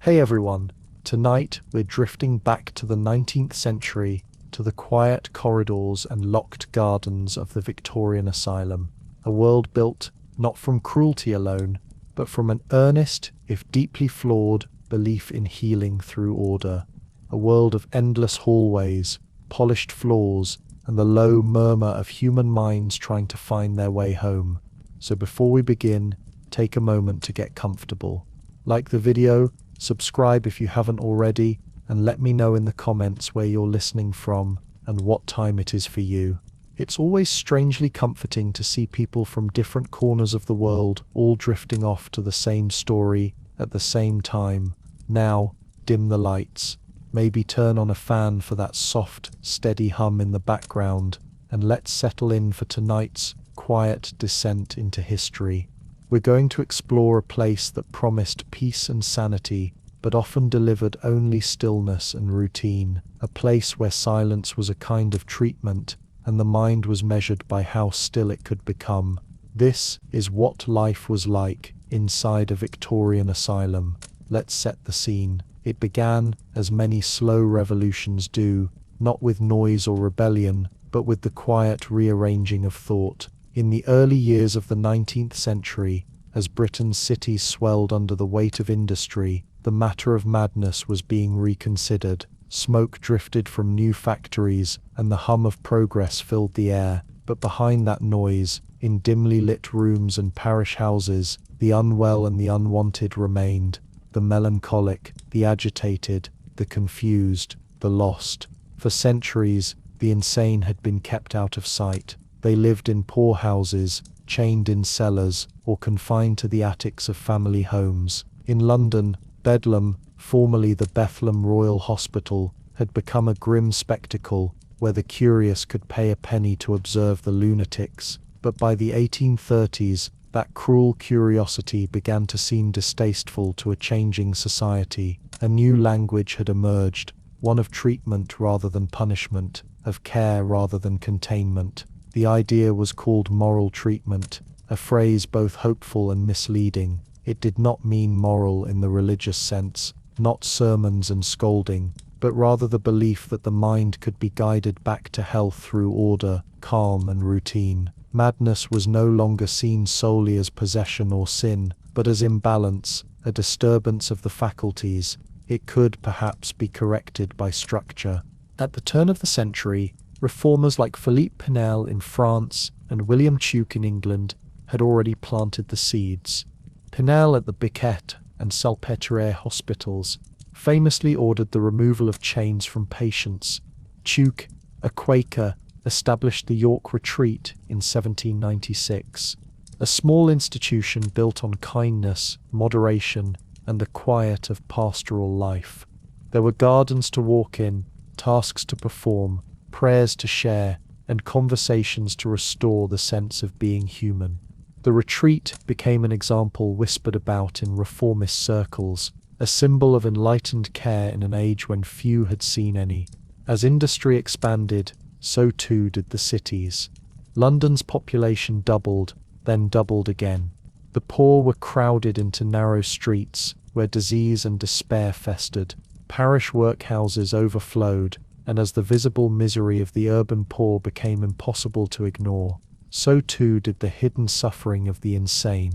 Hey everyone, tonight we're drifting back to the 19th century, to the quiet corridors and locked gardens of the Victorian Asylum, a world built not from cruelty alone, but from an earnest, if deeply flawed, belief in healing through order. A world of endless hallways, polished floors, and the low murmur of human minds trying to find their way home. So before we begin, take a moment to get comfortable. Like the video, subscribe if you haven't already, and let me know in the comments where you're listening from and what time it is for you. It's always strangely comforting to see people from different corners of the world all drifting off to the same story at the same time. Now, dim the lights. Maybe turn on a fan for that soft, steady hum in the background, and let's settle in for tonight's quiet descent into history. We're going to explore a place that promised peace and sanity, but often delivered only stillness and routine. A place where silence was a kind of treatment, and the mind was measured by how still it could become. This is what life was like inside a Victorian asylum. Let's set the scene. It began, as many slow revolutions do, not with noise or rebellion, but with the quiet rearranging of thought. In the early years of the 19th century, as Britain's cities swelled under the weight of industry, the matter of madness was being reconsidered. Smoke drifted from new factories, and the hum of progress filled the air. But behind that noise, in dimly lit rooms and parish houses, the unwell and the unwanted remained. The melancholic, the agitated, the confused, the lost. For centuries, the insane had been kept out of sight. They lived in poor houses, chained in cellars, or confined to the attics of family homes. In London, Bedlam, formerly the Bethlehem Royal Hospital, had become a grim spectacle where the curious could pay a penny to observe the lunatics. But by the 1830s, that cruel curiosity began to seem distasteful to a changing society. A new language had emerged, one of treatment rather than punishment, of care rather than containment. The idea was called moral treatment, a phrase both hopeful and misleading. It did not mean moral in the religious sense, not sermons and scolding, but rather the belief that the mind could be guided back to health through order, calm and routine. Madness was no longer seen solely as possession or sin, but as imbalance, a disturbance of the faculties. It could perhaps be corrected by structure. At the turn of the century, reformers like Philippe Pinel in France and William Tuke in England had already planted the seeds. Pinel at the Biquet and Salpêtrière hospitals famously ordered the removal of chains from patients. Tuke, a Quaker, established the York Retreat in 1796, a small institution built on kindness, moderation, and the quiet of pastoral life. There were gardens to walk in, tasks to perform, prayers to share, and conversations to restore the sense of being human. The retreat became an example whispered about in reformist circles, a symbol of enlightened care in an age when few had seen any. As industry expanded, so too did the cities. London's population doubled, then doubled again. The poor were crowded into narrow streets, where disease and despair festered. Parish workhouses overflowed, and as the visible misery of the urban poor became impossible to ignore, so too did the hidden suffering of the insane.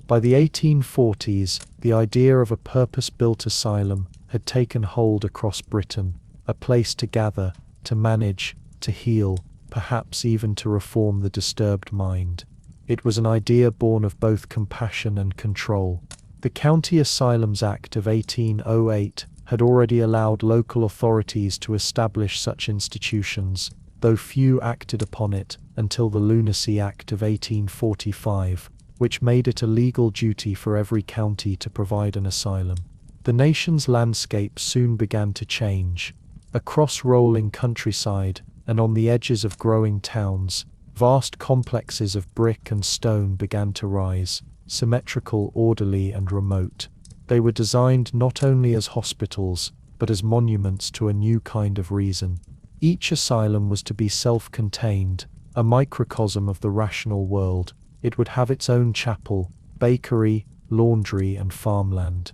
By the 1840s, the idea of a purpose-built asylum had taken hold across Britain, a place to gather, to manage, to heal, perhaps even to reform the disturbed mind. It was an idea born of both compassion and control. The County Asylums Act of 1808 had already allowed local authorities to establish such institutions, though few acted upon it until the Lunacy Act of 1845, which made it a legal duty for every county to provide an asylum. The nation's landscape soon began to change. Across rolling countryside, and on the edges of growing towns, vast complexes of brick and stone began to rise, symmetrical, orderly, and remote. They were designed not only as hospitals, but as monuments to a new kind of reason. Each asylum was to be self-contained, a microcosm of the rational world. It would have its own chapel, bakery, laundry, and farmland.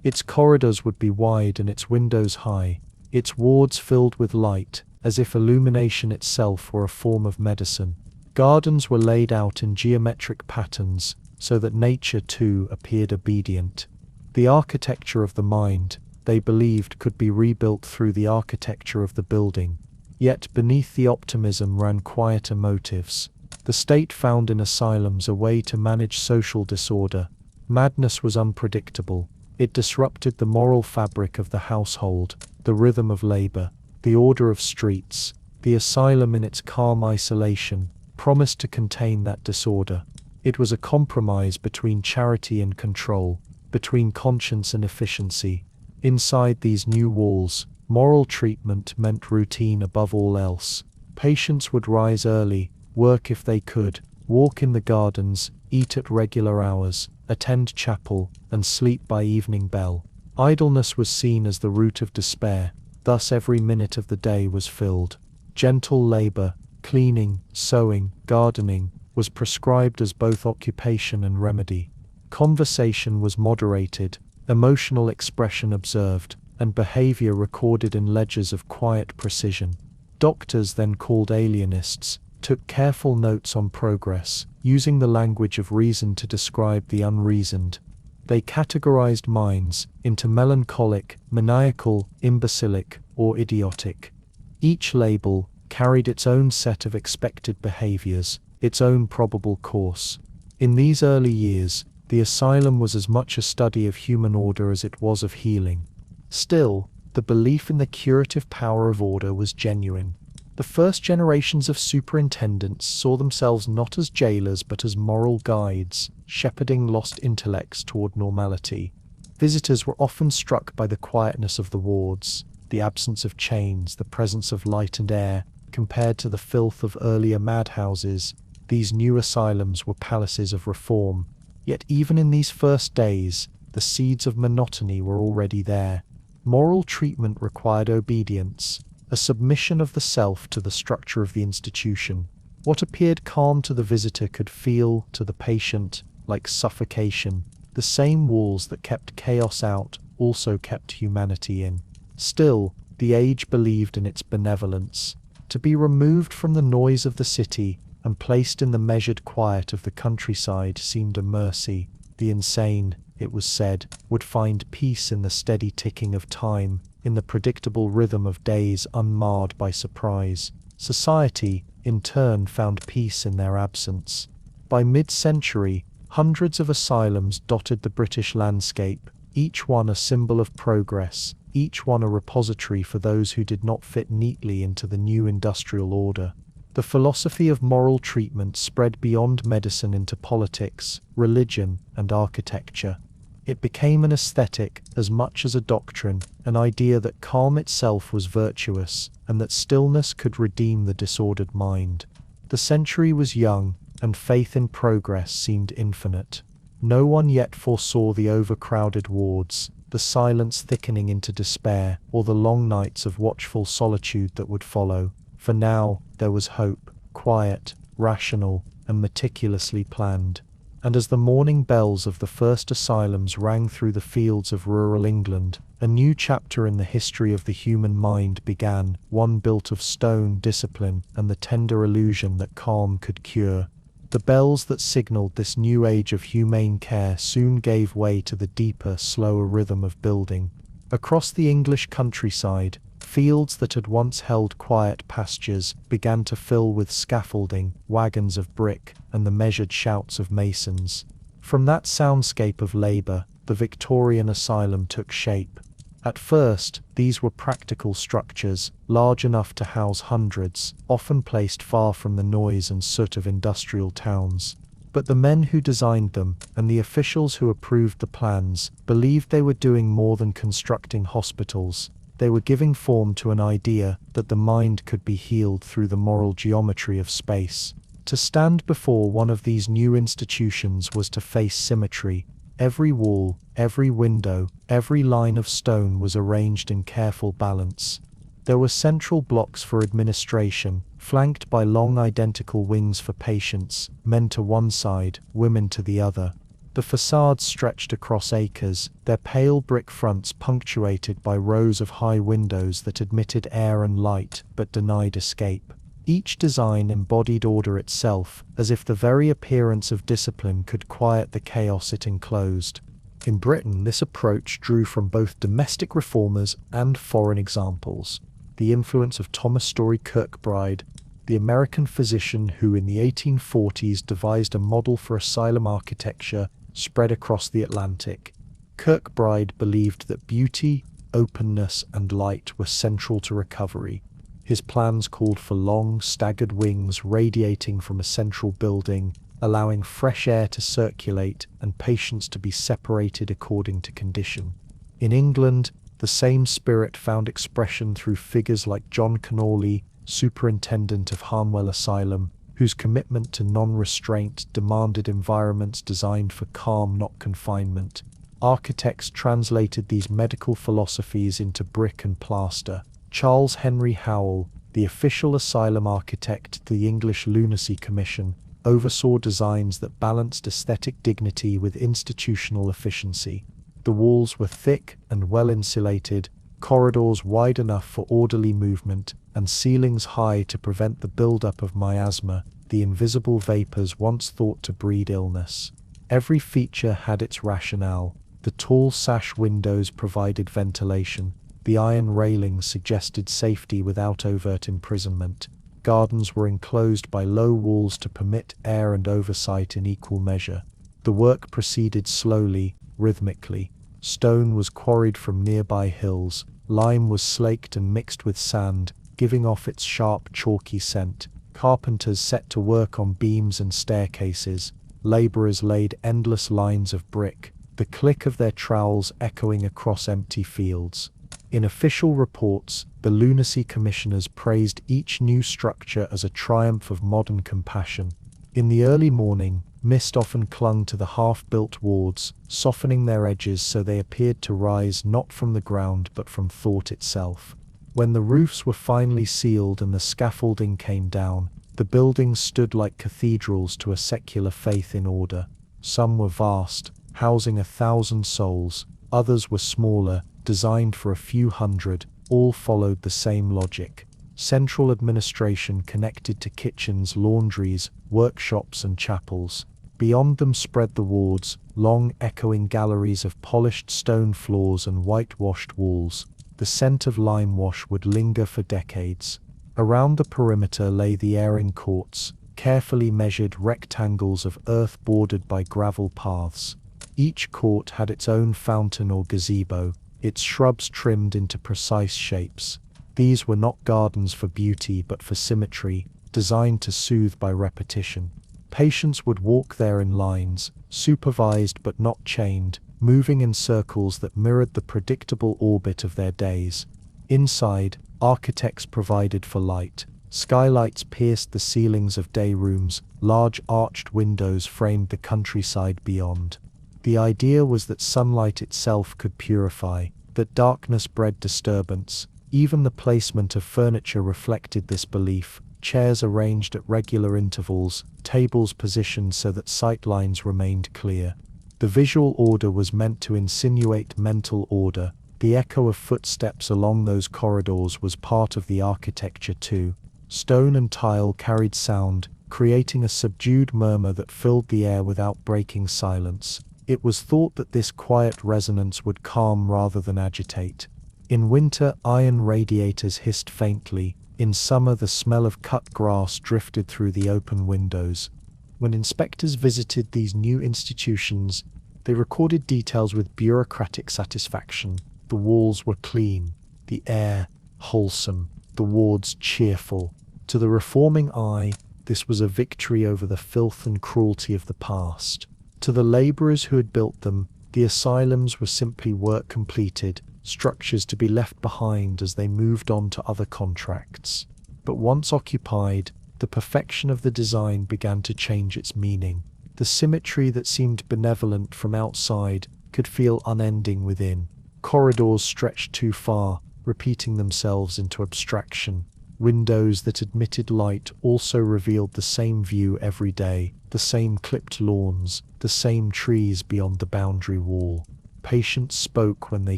Its corridors would be wide and its windows high, its wards filled with light, as if illumination itself were a form of medicine. Gardens were laid out in geometric patterns, so that nature too appeared obedient. The architecture of the mind, they believed, could be rebuilt through the architecture of the building. Yet beneath the optimism ran quieter motives. The state found in asylums a way to manage social disorder. Madness was unpredictable. It disrupted the moral fabric of the household, the rhythm of labor, the order of streets. The asylum in its calm isolation promised to contain that disorder. It was a compromise between charity and control, between conscience and efficiency. Inside these new walls, moral treatment meant routine above all else. Patients would rise early, work if they could, walk in the gardens, eat at regular hours, attend chapel, and sleep by evening bell. Idleness was seen as the root of despair, thus every minute of the day was filled. Gentle labor, cleaning, sewing, gardening, was prescribed as both occupation and remedy. Conversation was moderated, emotional expression observed, and behavior recorded in ledgers of quiet precision. Doctors, then called alienists, took careful notes on progress, using the language of reason to describe the unreasoned. They categorized minds into melancholic, maniacal, imbecilic, or idiotic. Each label carried its own set of expected behaviors, its own probable course. In these early years, the asylum was as much a study of human order as it was of healing. Still, the belief in the curative power of order was genuine. The first generations of superintendents saw themselves not as jailers but as moral guides, shepherding lost intellects toward normality. Visitors were often struck by the quietness of the wards, the absence of chains, the presence of light and air. Compared to the filth of earlier madhouses, these new asylums were palaces of reform. Yet even in these first days, the seeds of monotony were already there. Moral treatment required obedience, a submission of the self to the structure of the institution. What appeared calm to the visitor could feel, to the patient, like suffocation. The same walls that kept chaos out also kept humanity in. Still, the age believed in its benevolence. To be removed from the noise of the city and placed in the measured quiet of the countryside seemed a mercy. The insane, it was said, would find peace in the steady ticking of time, in the predictable rhythm of days unmarred by surprise. Society, in turn, found peace in their absence. By mid-century, hundreds of asylums dotted the British landscape, each one a symbol of progress, each one a repository for those who did not fit neatly into the new industrial order. The philosophy of moral treatment spread beyond medicine into politics, religion, and architecture. It became an aesthetic as much as a doctrine, an idea that calm itself was virtuous, and that stillness could redeem the disordered mind. The century was young, and faith in progress seemed infinite. No one yet foresaw the overcrowded wards, the silence thickening into despair, or the long nights of watchful solitude that would follow. For now, there was hope, quiet, rational, and meticulously planned. And as the morning bells of the first asylums rang through the fields of rural England, a new chapter in the history of the human mind began, one built of stone, discipline, and the tender illusion that calm could cure. The bells that signaled this new age of humane care soon gave way to the deeper, slower rhythm of building. Across the English countryside, fields that had once held quiet pastures began to fill with scaffolding, wagons of brick, and the measured shouts of masons. From that soundscape of labor, the Victorian Asylum took shape. At first, these were practical structures, large enough to house hundreds, often placed far from the noise and soot of industrial towns. But the men who designed them, and the officials who approved the plans, believed they were doing more than constructing hospitals. They were giving form to an idea that the mind could be healed through the moral geometry of space. To stand before one of these new institutions was to face symmetry. Every wall, every window, every line of stone was arranged in careful balance. There were central blocks for administration, flanked by long identical wings for patients, men to one side, women to the other. The facades stretched across acres, their pale brick fronts punctuated by rows of high windows that admitted air and light but denied escape. Each design embodied order itself, as if the very appearance of discipline could quiet the chaos it enclosed. In Britain, this approach drew from both domestic reformers and foreign examples. The influence of Thomas Story Kirkbride, the American physician who in the 1840s devised a model for asylum architecture, spread across the Atlantic. Kirkbride believed that beauty, openness, and light were central to recovery. His plans called for long, staggered wings radiating from a central building, allowing fresh air to circulate and patients to be separated according to condition. In England, the same spirit found expression through figures like John Connolly, superintendent of Harmwell Asylum, whose commitment to non-restraint demanded environments designed for calm, not confinement. Architects translated these medical philosophies into brick and plaster. Charles Henry Howell, the official asylum architect to the English Lunacy Commission, oversaw designs that balanced aesthetic dignity with institutional efficiency. The walls were thick and well insulated, corridors wide enough for orderly movement, and ceilings high to prevent the buildup of miasma, the invisible vapors once thought to breed illness. Every feature had its rationale. The tall sash windows provided ventilation. The iron railings suggested safety without overt imprisonment. Gardens were enclosed by low walls to permit air and oversight in equal measure. The work proceeded slowly, rhythmically. Stone was quarried from nearby hills. Lime was slaked and mixed with sand, giving off its sharp, chalky scent. Carpenters set to work on beams and staircases. Laborers laid endless lines of brick, the click of their trowels echoing across empty fields. In official reports, the Lunacy Commissioners praised each new structure as a triumph of modern compassion. In the early morning, mist often clung to the half-built wards, softening their edges so they appeared to rise not from the ground but from thought itself. When the roofs were finally sealed and the scaffolding came down, the buildings stood like cathedrals to a secular faith in order. Some were vast, housing 1,000 souls. Others were smaller, designed for a few hundred. All followed the same logic. Central administration connected to kitchens, laundries, workshops, and chapels. Beyond them spread the wards, long echoing galleries of polished stone floors and whitewashed walls. The scent of lime wash would linger for decades. Around the perimeter lay the airing courts, carefully measured rectangles of earth bordered by gravel paths. Each court had its own fountain or gazebo, its shrubs trimmed into precise shapes. These were not gardens for beauty but for symmetry, designed to soothe by repetition. Patients would walk there in lines, supervised but not chained, moving in circles that mirrored the predictable orbit of their days. Inside, architects provided for light. Skylights pierced the ceilings of day rooms, large arched windows framed the countryside beyond. The idea was that sunlight itself could purify, that darkness bred disturbance. Even the placement of furniture reflected this belief. Chairs arranged at regular intervals, tables positioned so that sightlines remained clear. The visual order was meant to insinuate mental order. The echo of footsteps along those corridors was part of the architecture too. Stone and tile carried sound, creating a subdued murmur that filled the air without breaking silence. It was thought that this quiet resonance would calm rather than agitate. In winter, iron radiators hissed faintly. In summer, the smell of cut grass drifted through the open windows. When inspectors visited these new institutions, they recorded details with bureaucratic satisfaction. The walls were clean, the air wholesome, the wards cheerful. To the reforming eye, this was a victory over the filth and cruelty of the past. To the laborers who had built them, the asylums were simply work completed, structures to be left behind as they moved on to other contracts. But once occupied, the perfection of the design began to change its meaning. The symmetry that seemed benevolent from outside could feel unending within. Corridors stretched too far, repeating themselves into abstraction. Windows that admitted light also revealed the same view every day, the same clipped lawns, the same trees beyond the boundary wall. Patients spoke when they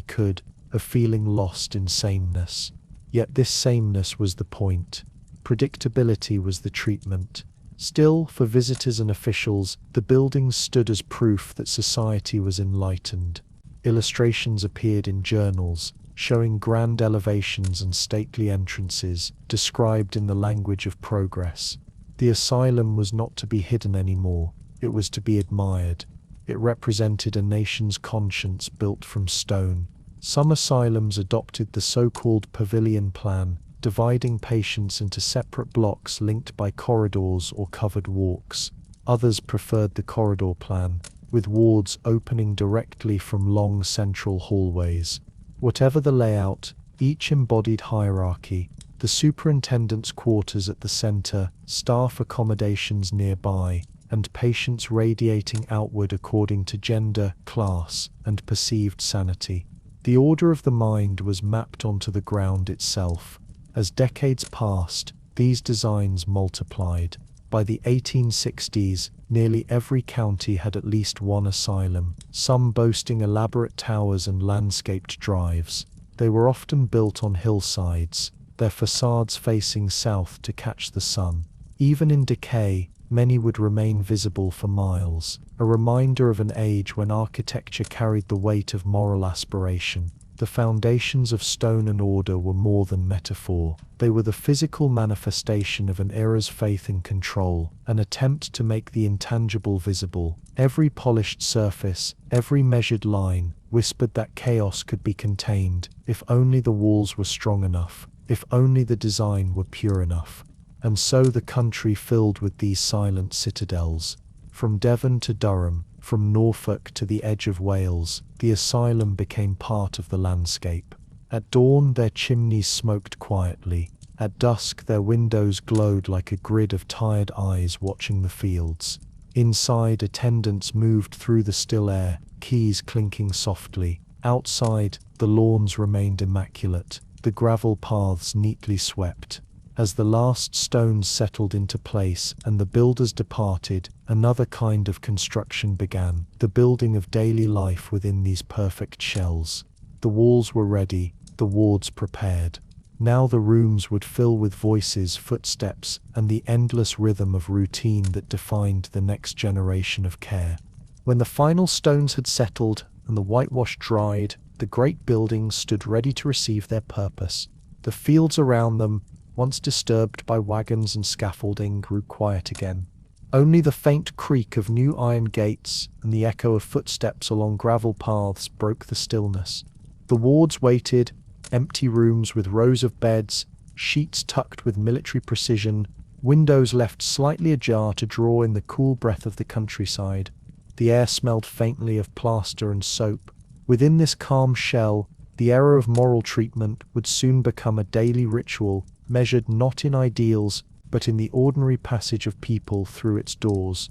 could, of feeling lost in sameness. Yet this sameness was the point. Predictability was the treatment. Still, for visitors and officials, the buildings stood as proof that society was enlightened. Illustrations appeared in journals, showing grand elevations and stately entrances, described in the language of progress. The asylum was not to be hidden anymore, it was to be admired. It represented a nation's conscience built from stone. Some asylums adopted the so-called pavilion plan, dividing patients into separate blocks linked by corridors or covered walks. Others preferred the corridor plan, with wards opening directly from long central hallways. Whatever the layout, each embodied hierarchy: the superintendent's quarters at the center, staff accommodations nearby, and patients radiating outward according to gender, class, and perceived sanity. The order of the mind was mapped onto the ground itself. As decades passed, these designs multiplied. By the 1860s, nearly every county had at least one asylum, some boasting elaborate towers and landscaped drives. They were often built on hillsides, their facades facing south to catch the sun. Even in decay, many would remain visible for miles, a reminder of an age when architecture carried the weight of moral aspiration. The foundations of stone and order were more than metaphor. They were the physical manifestation of an era's faith in control, an attempt to make the intangible visible. Every polished surface, every measured line, whispered that chaos could be contained, if only the walls were strong enough, if only the design were pure enough. And so the country filled with these silent citadels. From Devon to Durham, from Norfolk to the edge of Wales, the asylum became part of the landscape. At dawn their chimneys smoked quietly. At dusk their windows glowed like a grid of tired eyes watching the fields. Inside, attendants moved through the still air, keys clinking softly. Outside, the lawns remained immaculate, the gravel paths neatly swept. As the last stones settled into place and the builders departed, another kind of construction began, the building of daily life within these perfect shells. The walls were ready, the wards prepared. Now the rooms would fill with voices, footsteps, and the endless rhythm of routine that defined the next generation of care. When the final stones had settled and the whitewash dried, the great buildings stood ready to receive their purpose. The fields around them, once disturbed by wagons and scaffolding, grew quiet again. Only the faint creak of new iron gates and the echo of footsteps along gravel paths broke the stillness. The wards waited, empty rooms with rows of beds, sheets tucked with military precision, windows left slightly ajar to draw in the cool breath of the countryside. The air smelled faintly of plaster and soap. Within this calm shell, the era of moral treatment would soon become a daily ritual, measured not in ideals, but in the ordinary passage of people through its doors.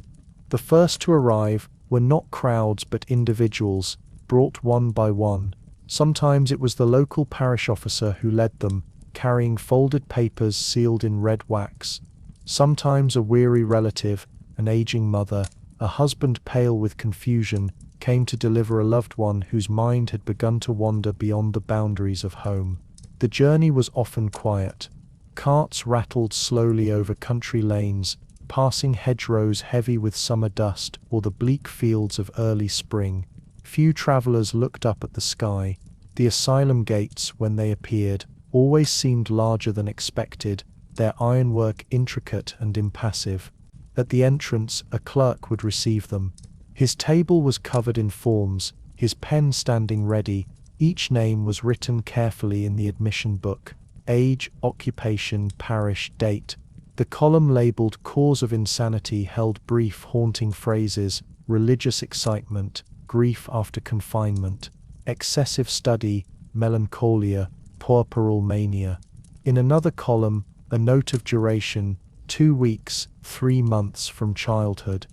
The first to arrive were not crowds but individuals, brought one by one. Sometimes it was the local parish officer who led them, carrying folded papers sealed in red wax. Sometimes a weary relative, an aging mother, a husband pale with confusion, came to deliver a loved one whose mind had begun to wander beyond the boundaries of home. The journey was often quiet. Carts rattled slowly over country lanes, passing hedgerows heavy with summer dust or the bleak fields of early spring. Few travelers looked up at the sky. The asylum gates, when they appeared, always seemed larger than expected, their ironwork intricate and impassive. At the entrance, a clerk would receive them. His table was covered in forms, his pen standing ready. Each name was written carefully in the admission book: age, occupation, parish, date. The column labeled cause of insanity held brief, haunting phrases: religious excitement, grief after confinement, excessive study, melancholia, puerperal mania. In another column, a note of duration: 2 weeks, 3 months from childhood.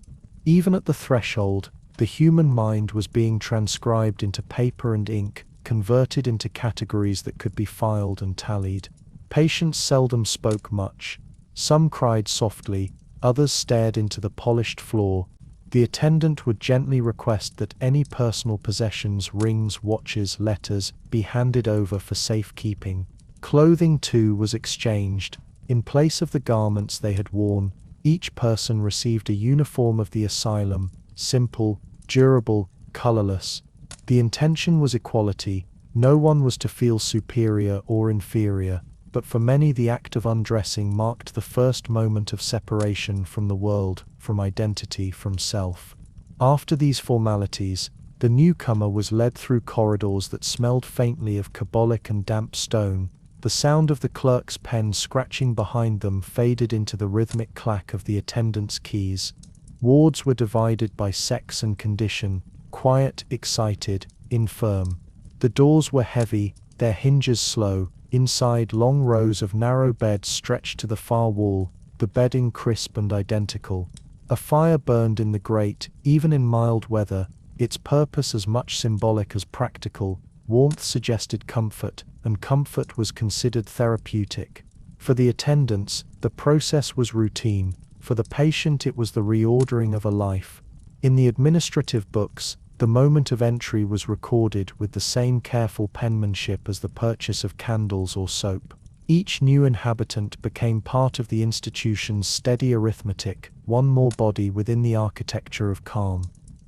Even at the threshold, the human mind was being transcribed into paper and ink, converted into categories that could be filed and tallied. Patients seldom spoke much. Some cried softly, others stared into the polished floor. The attendant would gently request that any personal possessions, rings, watches, letters, be handed over for safekeeping. Clothing too was exchanged. In place of the garments they had worn, each person received a uniform of the asylum, simple, durable, colorless. The intention was equality. No one was to feel superior or inferior, but for many the act of undressing marked the first moment of separation from the world, from identity, from self. After these formalities, the newcomer was led through corridors that smelled faintly of carbolic and damp stone. The sound of the clerk's pen scratching behind them faded into the rhythmic clack of the attendant's keys. Wards were divided by sex and condition, quiet, excited, infirm. The doors were heavy, their hinges slow. Inside, long rows of narrow beds stretched to the far wall, the bedding crisp and identical. A fire burned in the grate, even in mild weather, its purpose as much symbolic as practical. Warmth suggested comfort, and comfort was considered therapeutic. For the attendants, the process was routine. For the patient, it was the reordering of a life. In the administrative books, the moment of entry was recorded with the same careful penmanship as the purchase of candles or soap. Each new inhabitant became part of the institution's steady arithmetic, one more body within the architecture of calm.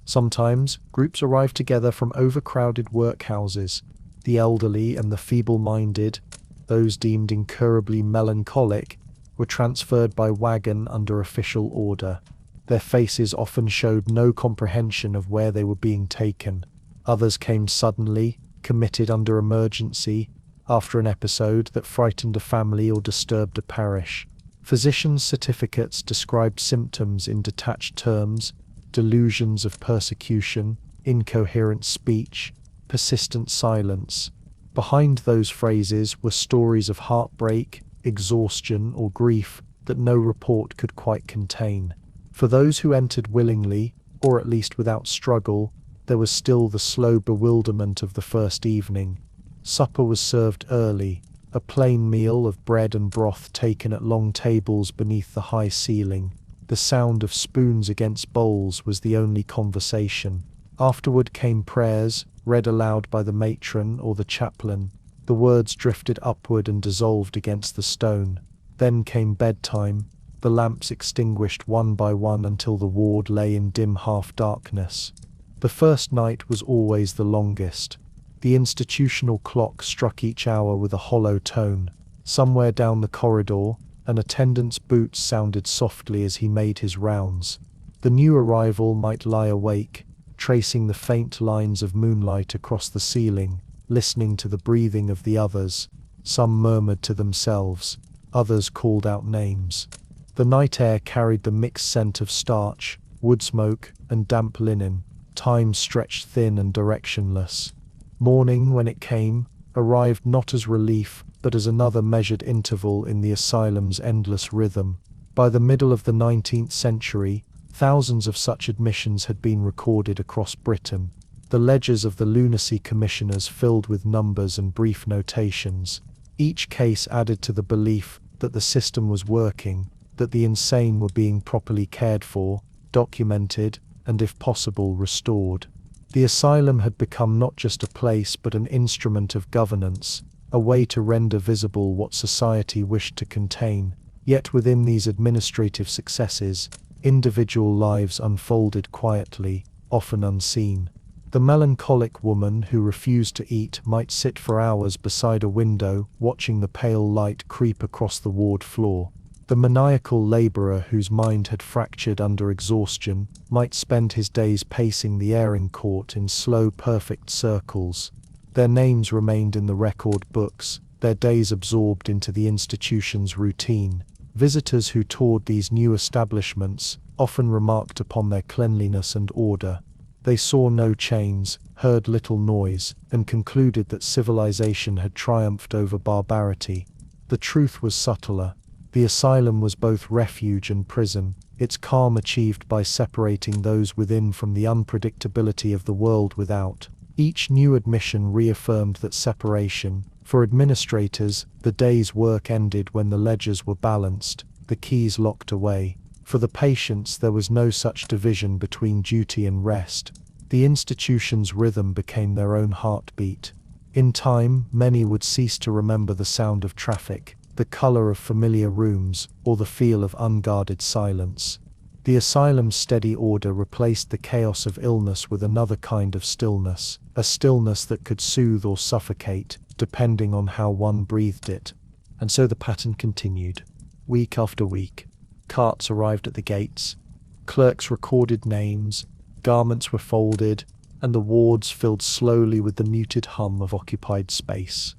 Sometimes, groups arrived together from overcrowded workhouses. The elderly and the feeble-minded, those deemed incurably melancholic, were transferred by wagon under official order. Their faces often showed no comprehension of where they were being taken. Others came suddenly, committed under emergency, after an episode that frightened a family or disturbed a parish. Physicians' certificates described symptoms in detached terms, delusions of persecution, incoherent speech, persistent silence. Behind those phrases were stories of heartbreak, exhaustion, or grief that no report could quite contain. For those who entered willingly, or at least without struggle, there was still the slow bewilderment of the first evening. Supper was served early, a plain meal of bread and broth taken at long tables beneath the high ceiling. The sound of spoons against bowls was the only conversation. Afterward came prayers, read aloud by the matron or the chaplain. The words drifted upward and dissolved against the stone. Then came bedtime, the lamps extinguished one by one until the ward lay in dim half-darkness. The first night was always the longest. The institutional clock struck each hour with a hollow tone. Somewhere down the corridor, an attendant's boots sounded softly as he made his rounds. The new arrival might lie awake, tracing the faint lines of moonlight across the ceiling, listening to the breathing of the others. Some murmured to themselves, others called out names. The night air carried the mixed scent of starch, wood smoke, and damp linen. Time stretched thin and directionless. Morning, when it came, arrived not as relief, but as another measured interval in the asylum's endless rhythm. By the middle of the 19th century, thousands of such admissions had been recorded across Britain. The ledgers of the lunacy commissioners filled with numbers and brief notations. Each case added to the belief that the system was working, that the insane were being properly cared for, documented, and if possible restored. The asylum had become not just a place but an instrument of governance, a way to render visible what society wished to contain. Yet within these administrative successes, individual lives unfolded quietly, often unseen. The melancholic woman who refused to eat might sit for hours beside a window, watching the pale light creep across the ward floor. The maniacal laborer whose mind had fractured under exhaustion might spend his days pacing the airing court in slow, perfect circles. Their names remained in the record books, their days absorbed into the institution's routine. Visitors who toured these new establishments often remarked upon their cleanliness and order. They saw no chains, heard little noise, and concluded that civilization had triumphed over barbarity. The truth was subtler. The asylum was both refuge and prison, its calm achieved by separating those within from the unpredictability of the world without. Each new admission reaffirmed that separation, For administrators, the day's work ended when the ledgers were balanced, the keys locked away. For the patients, there was no such division between duty and rest. The institution's rhythm became their own heartbeat. In time, many would cease to remember the sound of traffic, the color of familiar rooms, or the feel of unguarded silence. The asylum's steady order replaced the chaos of illness with another kind of stillness, a stillness that could soothe or suffocate, depending on how one breathed it. And so the pattern continued. Week after week, carts arrived at the gates, clerks recorded names, garments were folded, and the wards filled slowly with the muted hum of occupied space.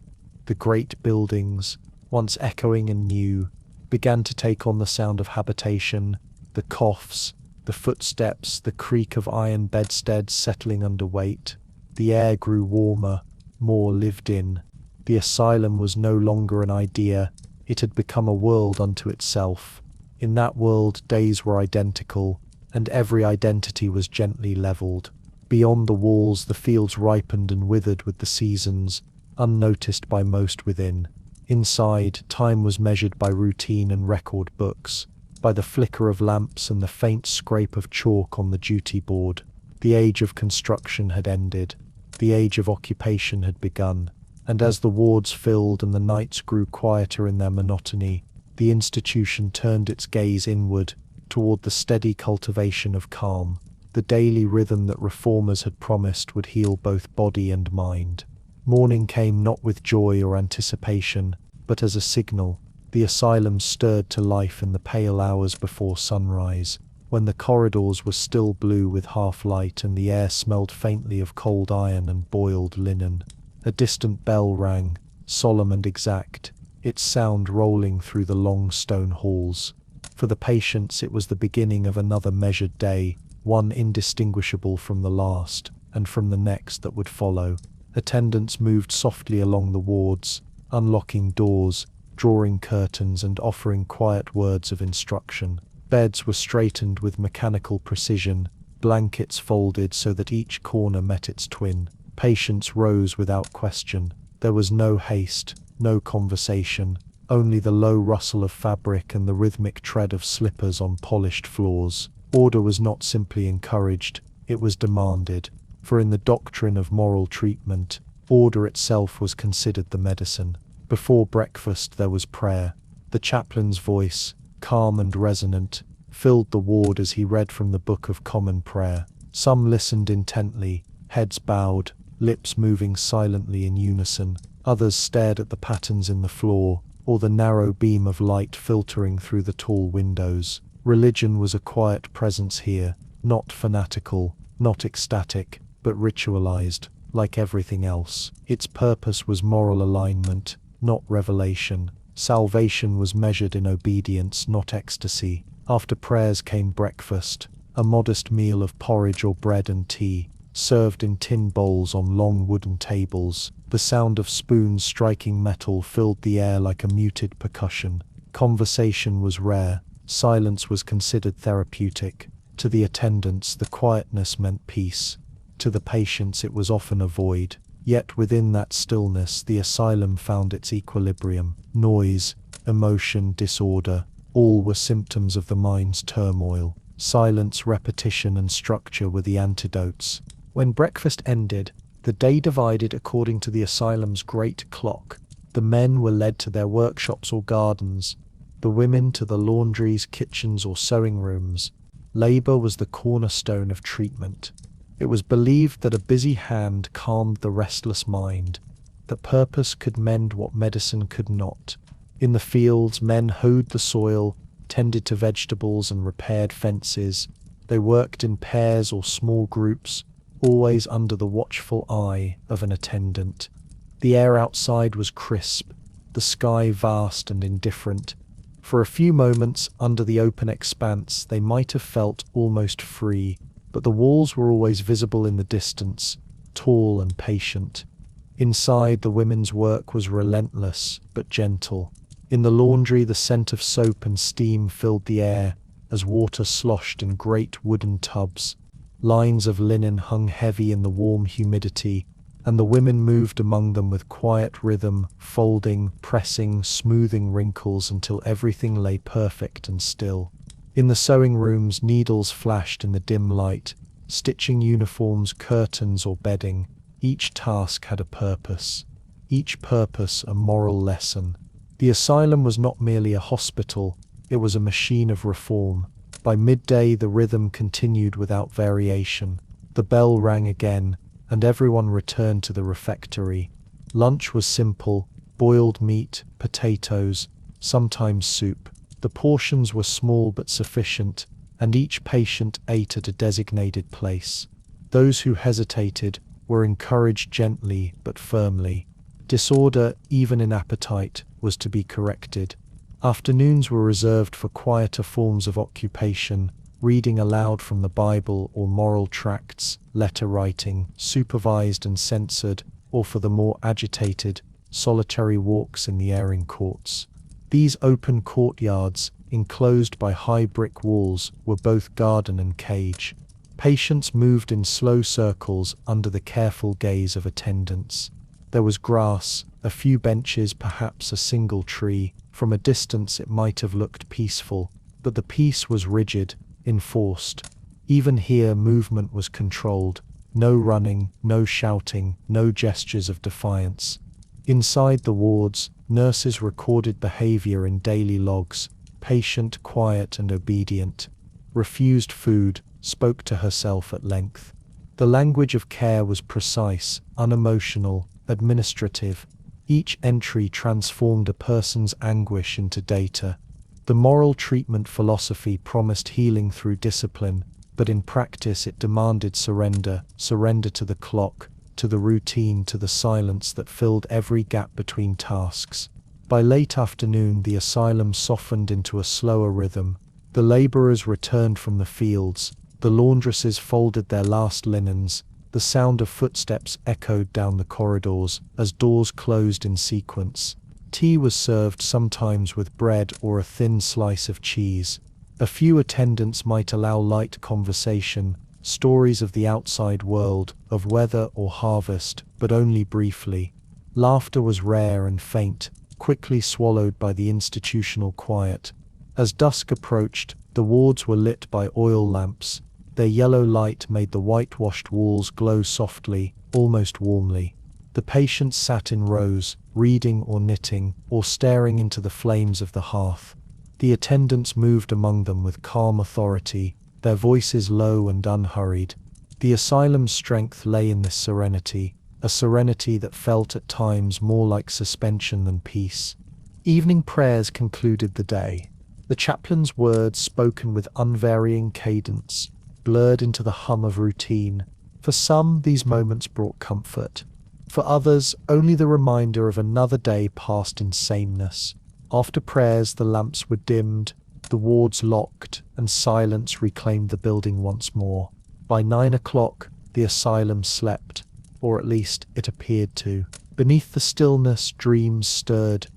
The great buildings, once echoing and new, began to take on the sound of habitation, the coughs, the footsteps, the creak of iron bedsteads settling under weight. The air grew warmer, more lived in. The asylum was no longer an idea, it had become a world unto itself. In that world, days were identical, and every identity was gently leveled. Beyond the walls, the fields ripened and withered with the seasons, unnoticed by most within. Inside, time was measured by routine and record books, by the flicker of lamps and the faint scrape of chalk on the duty board. The age of construction had ended. The age of occupation had begun. And as the wards filled and the nights grew quieter in their monotony, the institution turned its gaze inward, toward the steady cultivation of calm, the daily rhythm that reformers had promised would heal both body and mind. Morning came not with joy or anticipation, but as a signal. The asylum stirred to life in the pale hours before sunrise, when the corridors were still blue with half-light and the air smelled faintly of cold iron and boiled linen. A distant bell rang, solemn and exact, its sound rolling through the long stone halls. For the patients, it was the beginning of another measured day, one indistinguishable from the last, and from the next that would follow. Attendants moved softly along the wards, unlocking doors, drawing curtains and offering quiet words of instruction. Beds were straightened with mechanical precision, blankets folded so that each corner met its twin. Patients rose without question. There was no haste, no conversation, only the low rustle of fabric and the rhythmic tread of slippers on polished floors. Order was not simply encouraged, it was demanded, for in the doctrine of moral treatment, order itself was considered the medicine. Before breakfast there was prayer. The chaplain's voice, calm and resonant, filled the ward as he read from the Book of Common Prayer. Some listened intently, heads bowed, lips moving silently in unison. Others stared at the patterns in the floor, or the narrow beam of light filtering through the tall windows. Religion was a quiet presence here, not fanatical, not ecstatic, but ritualized, like everything else. Its purpose was moral alignment, not revelation. Salvation was measured in obedience, not ecstasy. After prayers came breakfast, a modest meal of porridge or bread and tea, served in tin bowls on long wooden tables. The sound of spoons striking metal filled the air like a muted percussion. Conversation was rare. Silence was considered therapeutic. To the attendants, the quietness meant peace. To the patients, it was often a void. Yet within that stillness, the asylum found its equilibrium. Noise, emotion, disorder, all were symptoms of the mind's turmoil. Silence, repetition, and structure were the antidotes. When breakfast ended, the day divided according to the asylum's great clock. The men were led to their workshops or gardens, the women to the laundries, kitchens, or sewing rooms. Labor was the cornerstone of treatment. It was believed that a busy hand calmed the restless mind, that purpose could mend what medicine could not. In the fields, men hoed the soil, tended to vegetables, and repaired fences. They worked in pairs or small groups, always under the watchful eye of an attendant. The air outside was crisp, the sky vast and indifferent. For a few moments, under the open expanse, they might have felt almost free, but the walls were always visible in the distance, tall and patient. Inside, the women's work was relentless, but gentle. In the laundry, the scent of soap and steam filled the air, as water sloshed in great wooden tubs. Lines of linen hung heavy in the warm humidity, and the women moved among them with quiet rhythm, folding, pressing, smoothing wrinkles until everything lay perfect and still. In the sewing rooms, needles flashed in the dim light, stitching uniforms, curtains, or bedding. Each task had a purpose. Each purpose a moral lesson. The asylum was not merely a hospital, it was a machine of reform. By midday, the rhythm continued without variation. The bell rang again, and everyone returned to the refectory. Lunch was simple: boiled meat, potatoes, sometimes soup. The portions were small but sufficient, and each patient ate at a designated place. Those who hesitated were encouraged gently but firmly. Disorder, even in appetite, was to be corrected. Afternoons were reserved for quieter forms of occupation: reading aloud from the Bible or moral tracts, letter writing, supervised and censored, or for the more agitated, solitary walks in the airing courts. These open courtyards, enclosed by high brick walls, were both garden and cage. Patients moved in slow circles under the careful gaze of attendants. There was grass, a few benches, perhaps a single tree. From a distance it might have looked peaceful, but the peace was rigid, enforced. Even here movement was controlled. No running, no shouting, no gestures of defiance. Inside the wards, nurses recorded behavior in daily logs: patient, quiet and obedient. Refused food, spoke to herself at length. The language of care was precise, unemotional, administrative. Each entry transformed a person's anguish into data. The moral treatment philosophy promised healing through discipline, but in practice it demanded surrender to the clock, to the routine, to the silence that filled every gap between tasks. By late afternoon, the asylum softened into a slower rhythm. The laborers returned from the fields, the laundresses folded their last linens, the sound of footsteps echoed down the corridors as doors closed in sequence. Tea was served, sometimes with bread or a thin slice of cheese. A few attendants might allow light conversation, stories of the outside world, of weather or harvest, but only briefly. Laughter was rare and faint, quickly swallowed by the institutional quiet. As dusk approached, the wards were lit by oil lamps. Their yellow light made the whitewashed walls glow softly, almost warmly. The patients sat in rows, reading or knitting, or staring into the flames of the hearth. The attendants moved among them with calm authority, their voices low and unhurried. The asylum's strength lay in this serenity, a serenity that felt at times more like suspension than peace. Evening prayers concluded the day. The chaplain's words, spoken with unvarying cadence, blurred into the hum of routine. For some, these moments brought comfort. For others, only the reminder of another day passed in sameness. After prayers, the lamps were dimmed, the wards locked, and silence reclaimed the building once more. By 9 o'clock, the asylum slept, or at least it appeared to. Beneath the stillness, dreams stirred.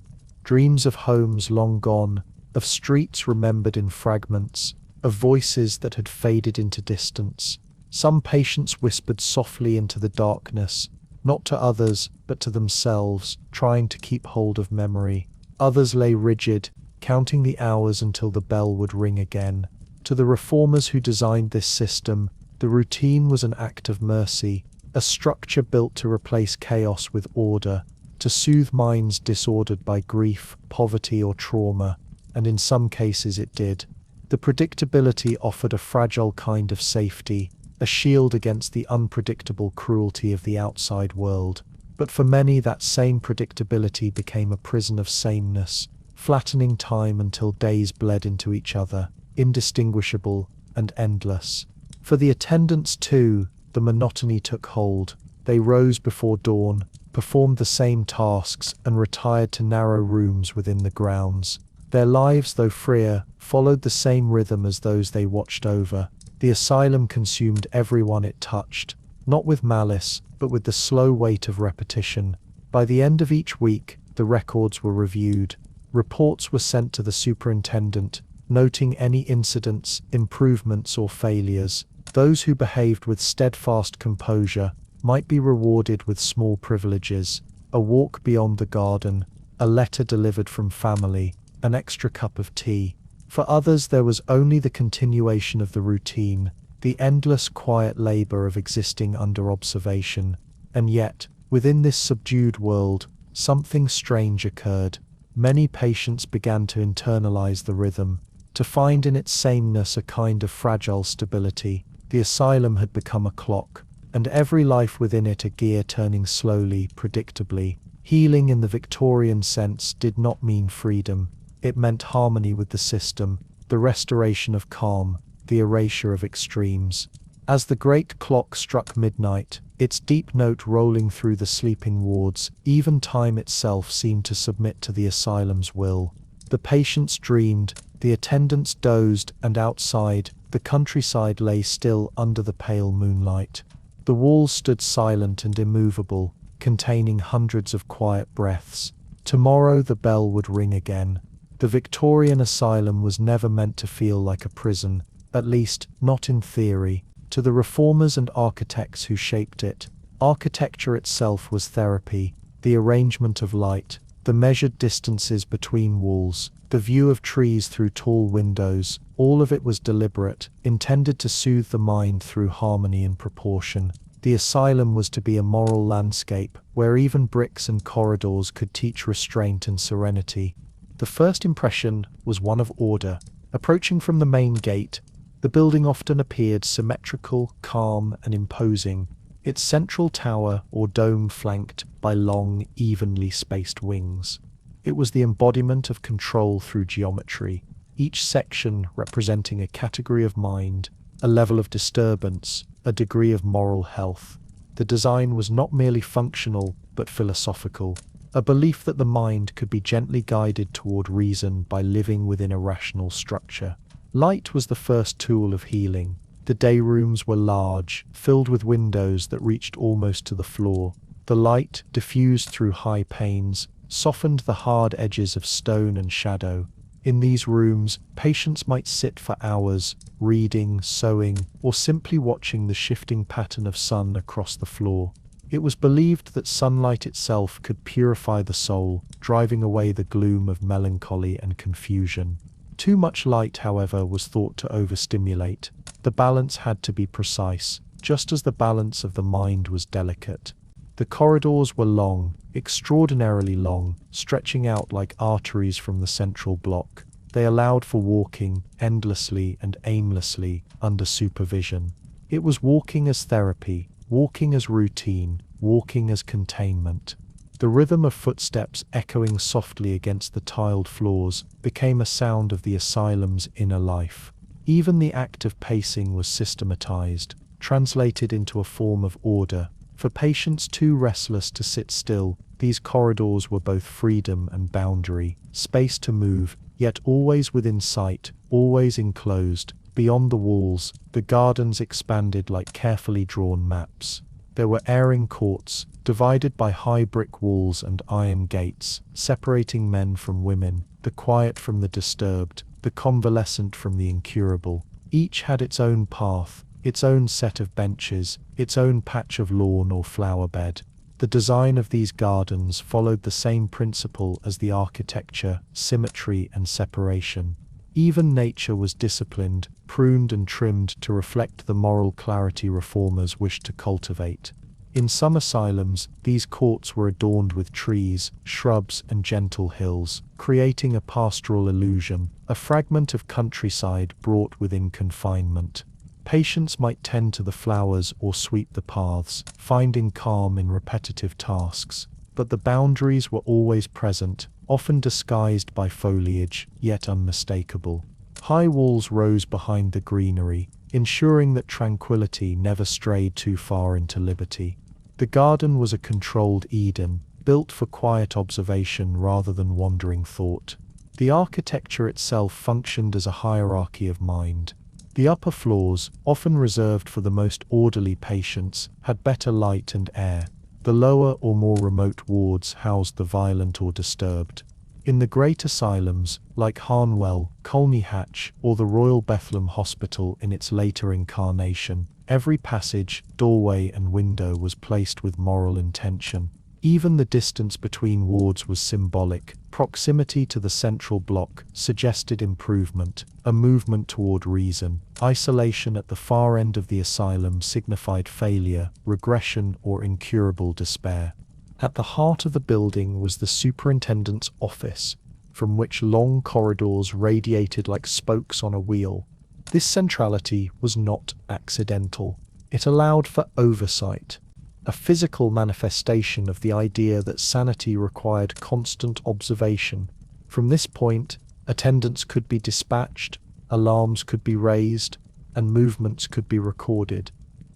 Dreams of homes long gone, of streets remembered in fragments, of voices that had faded into distance. Some patients whispered softly into the darkness, not to others, but to themselves, trying to keep hold of memory. Others lay rigid, counting the hours until the bell would ring again. To the reformers who designed this system, the routine was an act of mercy, a structure built to replace chaos with order, to soothe minds disordered by grief, poverty, or trauma, and in some cases it did. The predictability offered a fragile kind of safety, a shield against the unpredictable cruelty of the outside world. But for many, that same predictability became a prison of sameness, flattening time until days bled into each other, indistinguishable and endless. For the attendants too, the monotony took hold. They rose before dawn, performed the same tasks, and retired to narrow rooms within the grounds. Their lives, though freer, followed the same rhythm as those they watched over. The asylum consumed everyone it touched, not with malice, but with the slow weight of repetition. By the end of each week, the records were reviewed. Reports were sent to the superintendent, noting any incidents, improvements, or failures. Those who behaved with steadfast composure might be rewarded with small privileges: a walk beyond the garden, a letter delivered from family, an extra cup of tea. For others, there was only the continuation of the routine, the endless quiet labor of existing under observation. And yet, within this subdued world, something strange occurred. Many patients began to internalize the rhythm, to find in its sameness a kind of fragile stability. The asylum had become a clock, and every life within it a gear turning slowly, predictably. Healing in the Victorian sense did not mean freedom. It meant harmony with the system, the restoration of calm, the erasure of extremes. As the great clock struck midnight, its deep note rolling through the sleeping wards, even time itself seemed to submit to the asylum's will. The patients dreamed, the attendants dozed, and outside, the countryside lay still under the pale moonlight. The walls stood silent and immovable, containing hundreds of quiet breaths. Tomorrow the bell would ring again. The Victorian Asylum was never meant to feel like a prison, at least, not in theory. To the reformers and architects who shaped it, architecture itself was therapy. The arrangement of light, the measured distances between walls, the view of trees through tall windows, all of it was deliberate, intended to soothe the mind through harmony and proportion. The asylum was to be a moral landscape, where even bricks and corridors could teach restraint and serenity. The first impression was one of order. Approaching from the main gate, the building often appeared symmetrical, calm, and imposing, its central tower or dome flanked by long, evenly spaced wings. It was the embodiment of control through geometry, each section representing a category of mind, a level of disturbance, a degree of moral health. The design was not merely functional, but philosophical, a belief that the mind could be gently guided toward reason by living within a rational structure. Light was the first tool of healing. The day rooms were large, filled with windows that reached almost to the floor. The light, diffused through high panes, softened the hard edges of stone and shadow. In these rooms, patients might sit for hours, reading, sewing, or simply watching the shifting pattern of sun across the floor. It was believed that sunlight itself could purify the soul, driving away the gloom of melancholy and confusion. Too much light, however, was thought to overstimulate. The balance had to be precise, just as the balance of the mind was delicate. The corridors were long, extraordinarily long, stretching out like arteries from the central block. They allowed for walking, endlessly and aimlessly, under supervision. It was walking as therapy, walking as routine, walking as containment. The rhythm of footsteps echoing softly against the tiled floors became a sound of the asylum's inner life. Even the act of pacing was systematized, translated into a form of order. For patients too restless to sit still, these corridors were both freedom and boundary, space to move, yet always within sight, always enclosed. Beyond the walls, the gardens expanded like carefully drawn maps. There were airing courts, divided by high brick walls and iron gates, separating men from women, the quiet from the disturbed, the convalescent from the incurable. Each had its own path, its own set of benches, its own patch of lawn or flower bed. The design of these gardens followed the same principle as the architecture: symmetry and separation. Even nature was disciplined, pruned and trimmed to reflect the moral clarity reformers wished to cultivate. In some asylums, these courts were adorned with trees, shrubs, and gentle hills, creating a pastoral illusion, a fragment of countryside brought within confinement. Patients might tend to the flowers or sweep the paths, finding calm in repetitive tasks. But the boundaries were always present, often disguised by foliage, yet unmistakable. High walls rose behind the greenery, ensuring that tranquility never strayed too far into liberty. The garden was a controlled Eden, built for quiet observation rather than wandering thought. The architecture itself functioned as a hierarchy of mind. The upper floors, often reserved for the most orderly patients, had better light and air. The lower or more remote wards housed the violent or disturbed. In the great asylums, like Harnwell, Colney Hatch, or the Royal Bethlehem Hospital in its later incarnation, every passage, doorway and window was placed with moral intention. Even the distance between wards was symbolic. Proximity to the central block suggested improvement, a movement toward reason. Isolation at the far end of the asylum signified failure, regression, or incurable despair. At the heart of the building was the superintendent's office, from which long corridors radiated like spokes on a wheel. This centrality was not accidental. It allowed for oversight, a physical manifestation of the idea that sanity required constant observation. From this point, attendants could be dispatched, alarms could be raised, and movements could be recorded.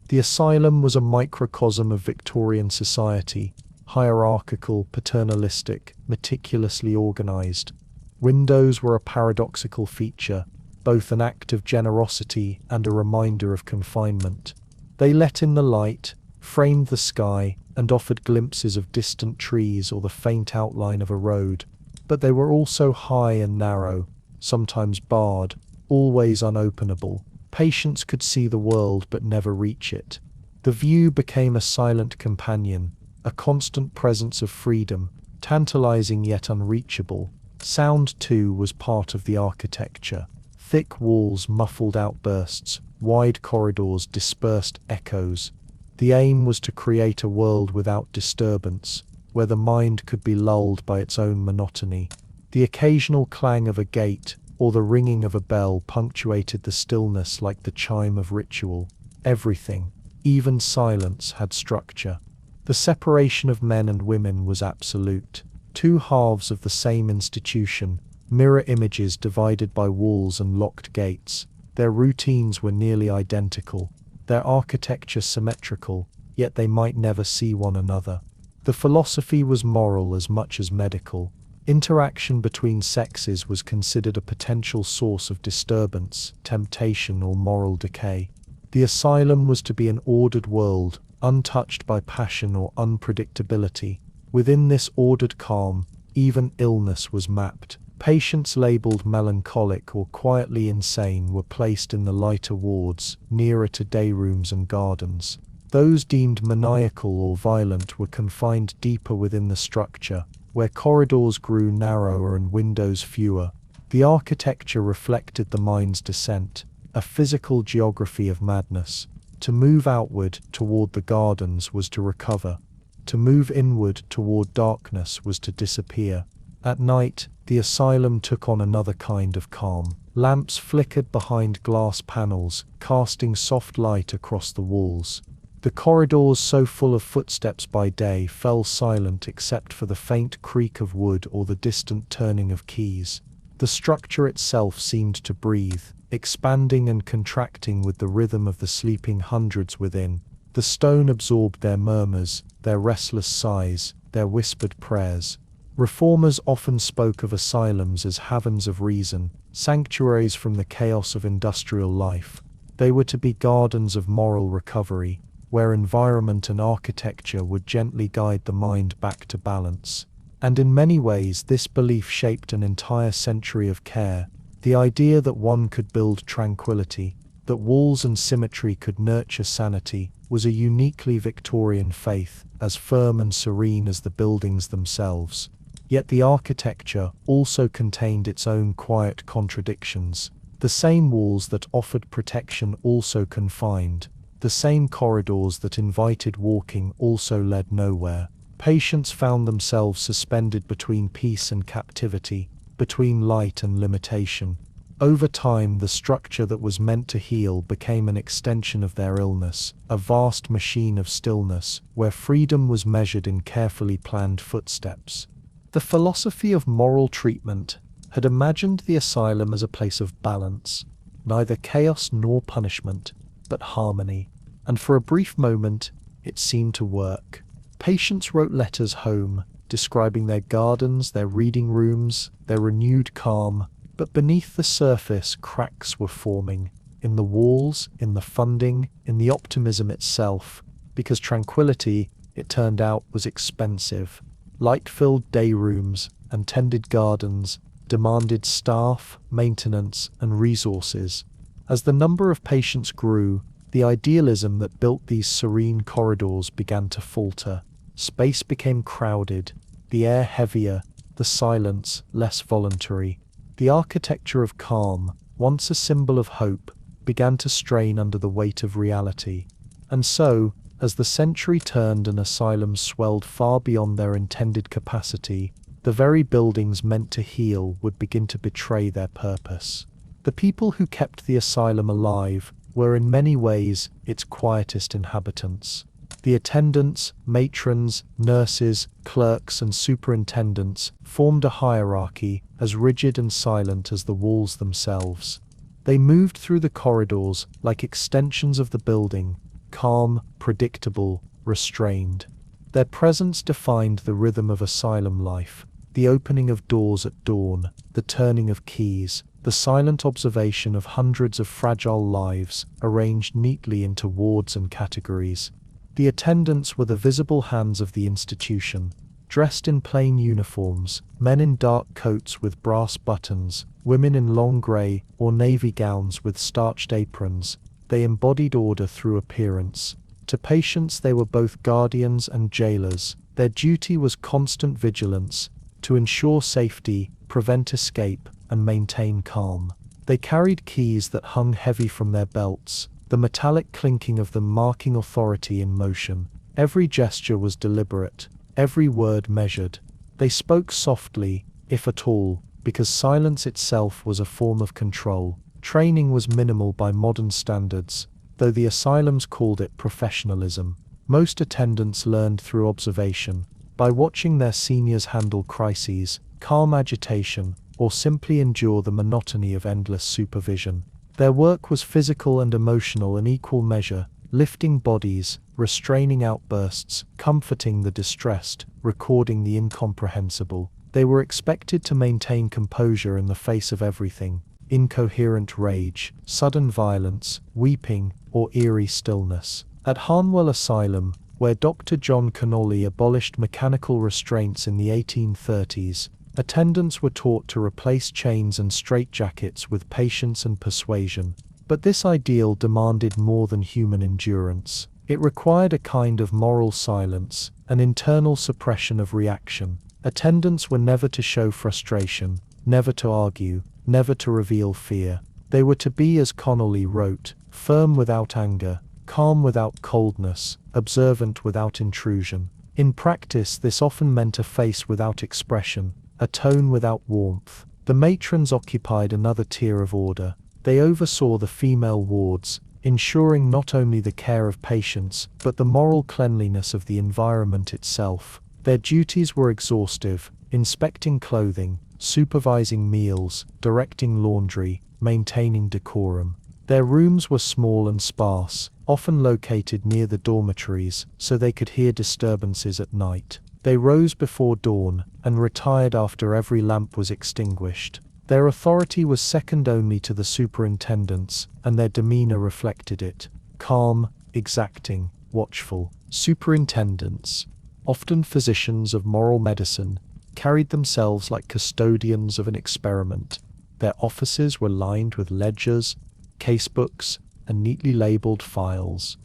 The asylum was a microcosm of Victorian society, hierarchical, paternalistic, meticulously organized. Windows were a paradoxical feature, both an act of generosity and a reminder of confinement. They let in the light, framed the sky, and offered glimpses of distant trees or the faint outline of a road. But they were also high and narrow, sometimes barred, always unopenable. Patients could see the world but never reach it. The view became a silent companion, a constant presence of freedom, tantalizing yet unreachable. Sound, too, was part of the architecture. Thick walls muffled outbursts, wide corridors dispersed echoes. The aim was to create a world without disturbance, where the mind could be lulled by its own monotony. The occasional clang of a gate or the ringing of a bell punctuated the stillness like the chime of ritual. Everything, even silence, had structure. The separation of men and women was absolute. Two halves of the same institution, mirror images divided by walls and locked gates. Their routines were nearly identical, their architecture symmetrical, yet they might never see one another. The philosophy was moral as much as medical. Interaction between sexes was considered a potential source of disturbance, temptation, or moral decay. The asylum was to be an ordered world, untouched by passion or unpredictability. Within this ordered calm, even illness was mapped. Patients labeled melancholic or quietly insane were placed in the lighter wards, nearer to day rooms and gardens. Those deemed maniacal or violent were confined deeper within the structure, where corridors grew narrower and windows fewer. The architecture reflected the mind's descent, a physical geography of madness. To move outward toward the gardens was to recover. To move inward toward darkness was to disappear. At night, the asylum took on another kind of calm. Lamps flickered behind glass panels, casting soft light across the walls. The corridors, so full of footsteps by day, fell silent except for the faint creak of wood or the distant turning of keys. The structure itself seemed to breathe, expanding and contracting with the rhythm of the sleeping hundreds within. The stone absorbed their murmurs, their restless sighs, their whispered prayers. Reformers often spoke of asylums as havens of reason, sanctuaries from the chaos of industrial life. They were to be gardens of moral recovery, where environment and architecture would gently guide the mind back to balance. And in many ways this belief shaped an entire century of care. The idea that one could build tranquility, that walls and symmetry could nurture sanity, was a uniquely Victorian faith, as firm and serene as the buildings themselves. Yet the architecture also contained its own quiet contradictions. The same walls that offered protection also confined. The same corridors that invited walking also led nowhere. Patients found themselves suspended between peace and captivity, between light and limitation. Over time, the structure that was meant to heal became an extension of their illness, a vast machine of stillness, where freedom was measured in carefully planned footsteps. The philosophy of moral treatment had imagined the asylum as a place of balance, neither chaos nor punishment, but harmony. And for a brief moment, it seemed to work. Patients wrote letters home, describing their gardens, their reading rooms, their renewed calm. But beneath the surface, cracks were forming, in the walls, in the funding, in the optimism itself, because tranquility, it turned out, was expensive. Light-filled day rooms, and tended gardens, demanded staff, maintenance, and resources. As the number of patients grew, the idealism that built these serene corridors began to falter. Space became crowded, the air heavier, the silence less voluntary. The architecture of calm, once a symbol of hope, began to strain under the weight of reality. And so, as the century turned and asylums swelled far beyond their intended capacity, the very buildings meant to heal would begin to betray their purpose. The people who kept the asylum alive were in many ways its quietest inhabitants. The attendants, matrons, nurses, clerks, and superintendents formed a hierarchy as rigid and silent as the walls themselves. They moved through the corridors like extensions of the building, calm, predictable, restrained. Their presence defined the rhythm of asylum life, the opening of doors at dawn, the turning of keys, the silent observation of hundreds of fragile lives arranged neatly into wards and categories. The attendants were the visible hands of the institution, dressed in plain uniforms, men in dark coats with brass buttons, women in long grey or navy gowns with starched aprons. They embodied order through appearance. To patients they were both guardians and jailers. Their duty was constant vigilance, to ensure safety, prevent escape, and maintain calm. They carried keys that hung heavy from their belts, the metallic clinking of them marking authority in motion. Every gesture was deliberate, every word measured. They spoke softly, if at all, because silence itself was a form of control. Training was minimal by modern standards, though the asylums called it professionalism. Most attendants learned through observation, by watching their seniors handle crises, calm agitation, or simply endure the monotony of endless supervision. Their work was physical and emotional in equal measure, lifting bodies, restraining outbursts, comforting the distressed, recording the incomprehensible. They were expected to maintain composure in the face of everything: incoherent rage, sudden violence, weeping, or eerie stillness. At Harnwell Asylum, where Dr. John Connolly abolished mechanical restraints in the 1830s, attendants were taught to replace chains and straitjackets with patience and persuasion. But this ideal demanded more than human endurance. It required a kind of moral silence, an internal suppression of reaction. Attendants were never to show frustration, never to argue, never to reveal fear. They were to be, as Connolly wrote, firm without anger, calm without coldness, observant without intrusion. In practice, this often meant a face without expression, a tone without warmth. The matrons occupied another tier of order. They oversaw the female wards, ensuring not only the care of patients, but the moral cleanliness of the environment itself. Their duties were exhaustive: inspecting clothing, supervising meals, directing laundry, maintaining decorum. Their rooms were small and sparse, often located near the dormitories, so they could hear disturbances at night. They rose before dawn, and retired after every lamp was extinguished. Their authority was second only to the superintendents, and their demeanor reflected it: calm, exacting, watchful. Superintendents, often physicians of moral medicine, carried themselves like custodians of an experiment. Their offices were lined with ledgers, casebooks, and neatly labeled files.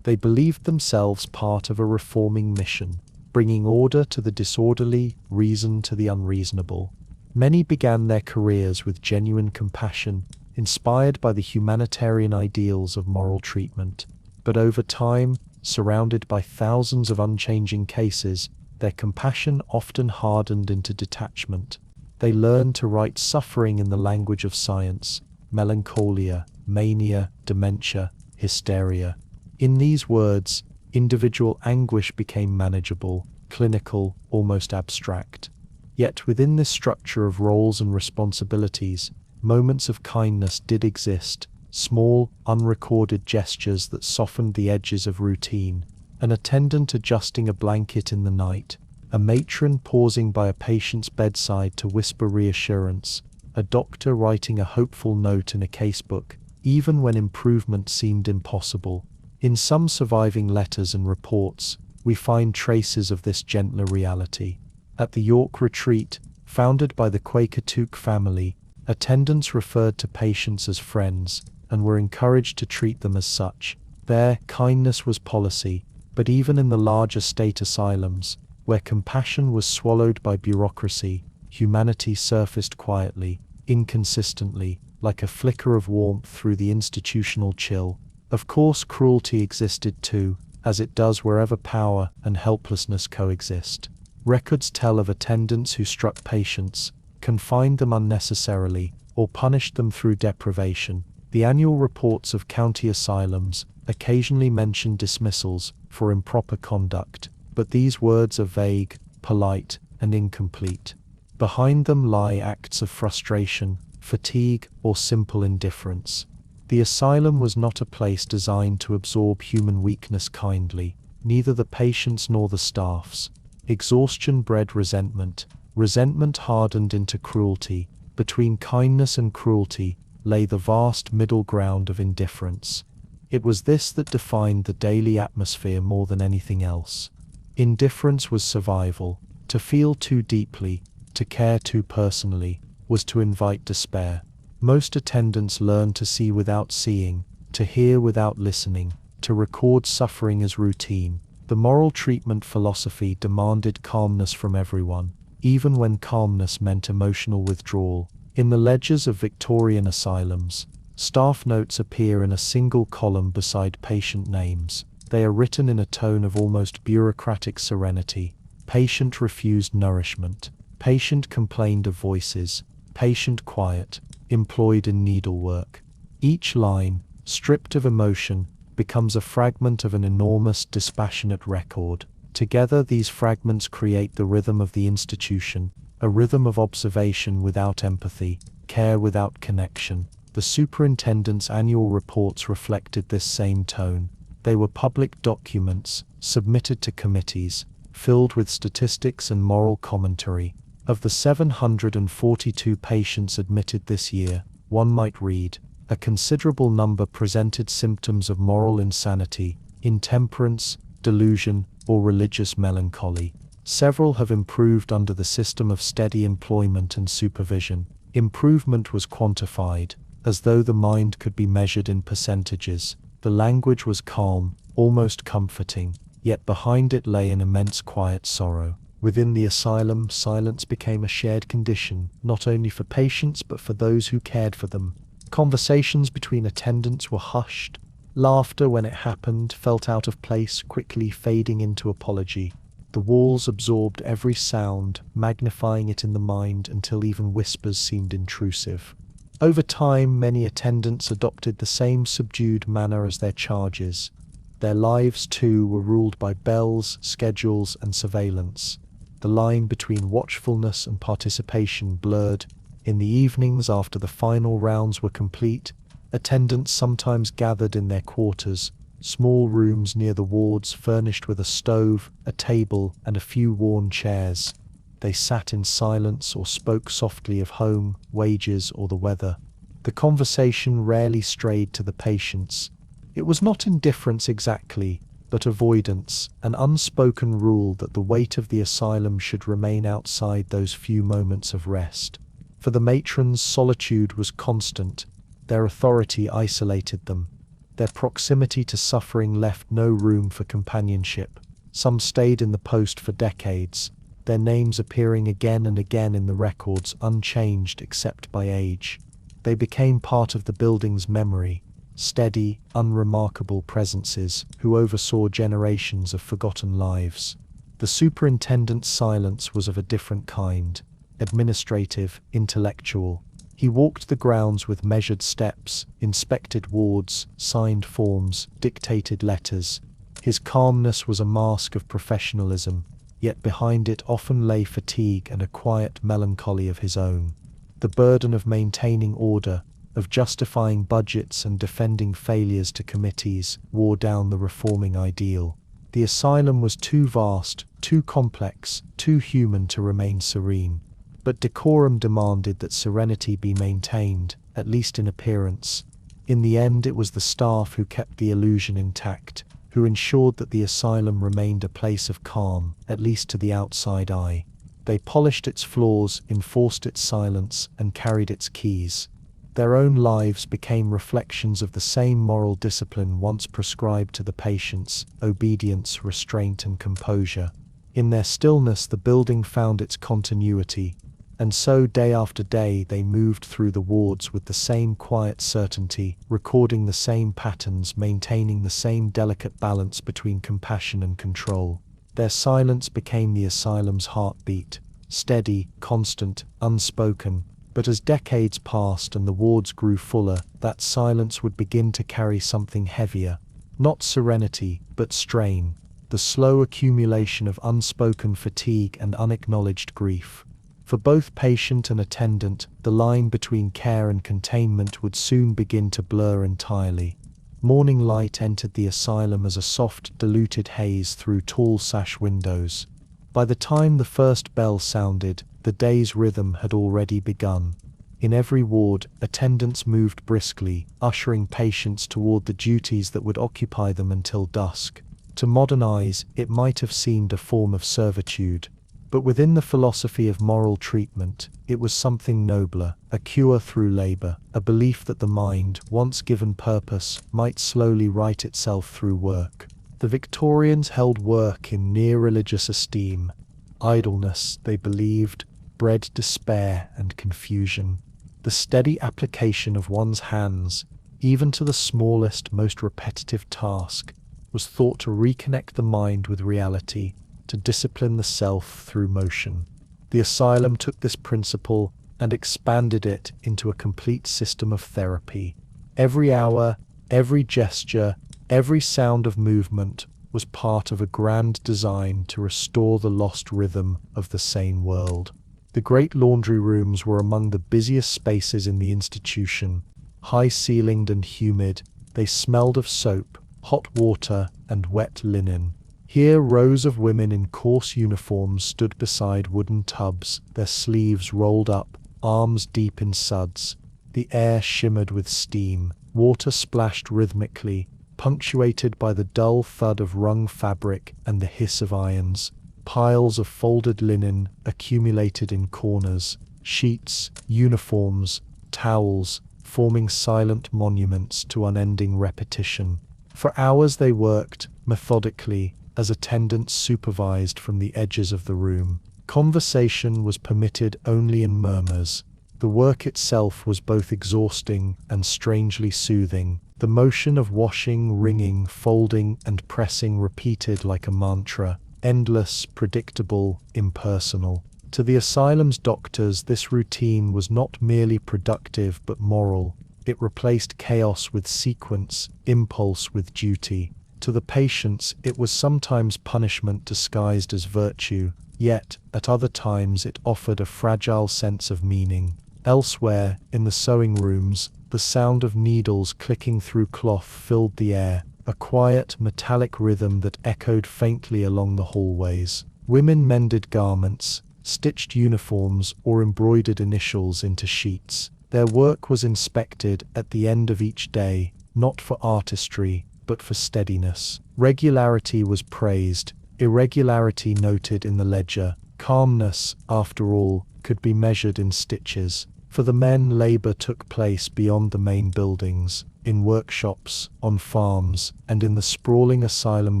They believed themselves part of a reforming mission, bringing order to the disorderly, reason to the unreasonable. Many began their careers with genuine compassion, inspired by the humanitarian ideals of moral treatment. But over time, surrounded by thousands of unchanging cases, their compassion often hardened into detachment. They learned to write suffering in the language of science: melancholia, mania, dementia, hysteria. In these words, individual anguish became manageable, clinical, almost abstract. Yet within this structure of roles and responsibilities, moments of kindness did exist, small, unrecorded gestures that softened the edges of routine. An attendant adjusting a blanket in the night, a matron pausing by a patient's bedside to whisper reassurance, a doctor writing a hopeful note in a casebook, even when improvement seemed impossible. In some surviving letters and reports, we find traces of this gentler reality. At the York Retreat, Founded by the Quakertook family, attendants referred to patients as friends and were encouraged to treat them as such. There, kindness was policy, but even in the larger state asylums, where compassion was swallowed by bureaucracy, humanity surfaced quietly, inconsistently, like a flicker of warmth through the institutional chill. Of course, cruelty existed too, as it does wherever power and helplessness coexist. Records tell of attendants who struck patients, confined them unnecessarily, or punished them through deprivation. The annual reports of county asylums occasionally mention dismissals for improper conduct, but these words are vague, polite, and incomplete. Behind them lie acts of frustration, fatigue, or simple indifference. The asylum was not a place designed to absorb human weakness kindly, neither the patients nor the staffs. Exhaustion bred resentment. Resentment hardened into cruelty. Between kindness and cruelty lay the vast middle ground of indifference. It was this that defined the daily atmosphere more than anything else. Indifference was survival. To feel too deeply, to care too personally, was to invite despair. Most attendants learned to see without seeing, to hear without listening, to record suffering as routine. The moral treatment philosophy demanded calmness from everyone, even when calmness meant emotional withdrawal. In the ledgers of Victorian asylums, staff notes appear in a single column beside patient names. They are written in a tone of almost bureaucratic serenity. Patient refused nourishment. Patient complained of voices. Patient quiet. Employed in needlework. Each line, stripped of emotion, becomes a fragment of an enormous, dispassionate record. Together these fragments create the rhythm of the institution, a rhythm of observation without empathy, care without connection. The superintendent's annual reports reflected this same tone. They were public documents, submitted to committees, filled with statistics and moral commentary. Of the 742 patients admitted this year, one might read, a considerable number presented symptoms of moral insanity, intemperance, delusion, or religious melancholy. Several have improved under the system of steady employment and supervision. Improvement was quantified, as though the mind could be measured in percentages. The language was calm, almost comforting, yet behind it lay an immense quiet sorrow. Within the asylum, silence became a shared condition, not only for patients but for those who cared for them. Conversations between attendants were hushed. Laughter, when it happened, felt out of place, quickly fading into apology. The walls absorbed every sound, magnifying it in the mind until even whispers seemed intrusive. Over time, many attendants adopted the same subdued manner as their charges. Their lives, too, were ruled by bells, schedules, and surveillance. The line between watchfulness and participation blurred. In the evenings, after the final rounds were complete, attendants sometimes gathered in their quarters, small rooms near the wards furnished with a stove, a table, and a few worn chairs. They sat in silence or spoke softly of home, wages, or the weather. The conversation rarely strayed to the patients. It was not indifference exactly, but avoidance, an unspoken rule that the weight of the asylum should remain outside those few moments of rest. For the matrons, solitude was constant. Their authority isolated them. Their proximity to suffering left no room for companionship. Some stayed in the post for decades, their names appearing again and again in the records, unchanged except by age. They became part of the building's memory, steady, unremarkable presences who oversaw generations of forgotten lives. The superintendent's silence was of a different kind. Administrative, intellectual. He walked the grounds with measured steps, inspected wards, signed forms, dictated letters. His calmness was a mask of professionalism, yet behind it often lay fatigue and a quiet melancholy of his own. The burden of maintaining order, of justifying budgets and defending failures to committees, wore down the reforming ideal. The asylum was too vast, too complex, too human to remain serene. But decorum demanded that serenity be maintained, at least in appearance. In the end, it was the staff who kept the illusion intact, who ensured that the asylum remained a place of calm, at least to the outside eye. They polished its floors, enforced its silence, and carried its keys. Their own lives became reflections of the same moral discipline once prescribed to the patients: obedience, restraint, and composure. In their stillness, the building found its continuity, and so day after day they moved through the wards with the same quiet certainty, recording the same patterns, maintaining the same delicate balance between compassion and control. Their silence became the asylum's heartbeat, steady, constant, unspoken. But as decades passed and the wards grew fuller, that silence would begin to carry something heavier. Not serenity, but strain. The slow accumulation of unspoken fatigue and unacknowledged grief. For both patient and attendant, the line between care and containment would soon begin to blur entirely. Morning light entered the asylum as a soft, diluted haze through tall sash windows. By the time the first bell sounded, the day's rhythm had already begun. In every ward, attendants moved briskly, ushering patients toward the duties that would occupy them until dusk. To modern eyes, it might have seemed a form of servitude. But within the philosophy of moral treatment, it was something nobler, a cure through labor, a belief that the mind, once given purpose, might slowly right itself through work. The Victorians held work in near religious esteem. Idleness, they believed, bred despair and confusion. The steady application of one's hands, even to the smallest, most repetitive task, was thought to reconnect the mind with reality, to discipline the self through motion. The asylum took this principle and expanded it into a complete system of therapy. Every hour, every gesture, every sound of movement was part of a grand design to restore the lost rhythm of the sane world. The great laundry rooms were among the busiest spaces in the institution. High-ceilinged and humid, they smelled of soap, hot water, and wet linen. Here rows of women in coarse uniforms stood beside wooden tubs, their sleeves rolled up, arms deep in suds. The air shimmered with steam, water splashed rhythmically, punctuated by the dull thud of wrung fabric and the hiss of irons. Piles of folded linen accumulated in corners, sheets, uniforms, towels, forming silent monuments to unending repetition. For hours they worked, methodically, as attendants supervised from the edges of the room. Conversation was permitted only in murmurs. The work itself was both exhausting and strangely soothing, the motion of washing, wringing, folding, and pressing repeated like a mantra, endless, predictable, impersonal. To the asylum's doctors, this routine was not merely productive but moral. It replaced chaos with sequence, impulse with duty. To the patients, it was sometimes punishment disguised as virtue, yet, at other times, it offered a fragile sense of meaning. Elsewhere, in the sewing rooms, the sound of needles clicking through cloth filled the air, a quiet, metallic rhythm that echoed faintly along the hallways. Women mended garments, stitched uniforms, or embroidered initials into sheets. Their work was inspected at the end of each day, not for artistry, but for steadiness. Regularity was praised, irregularity noted in the ledger. Calmness, after all, could be measured in stitches. For the men, labor took place beyond the main buildings, in workshops, on farms, and in the sprawling asylum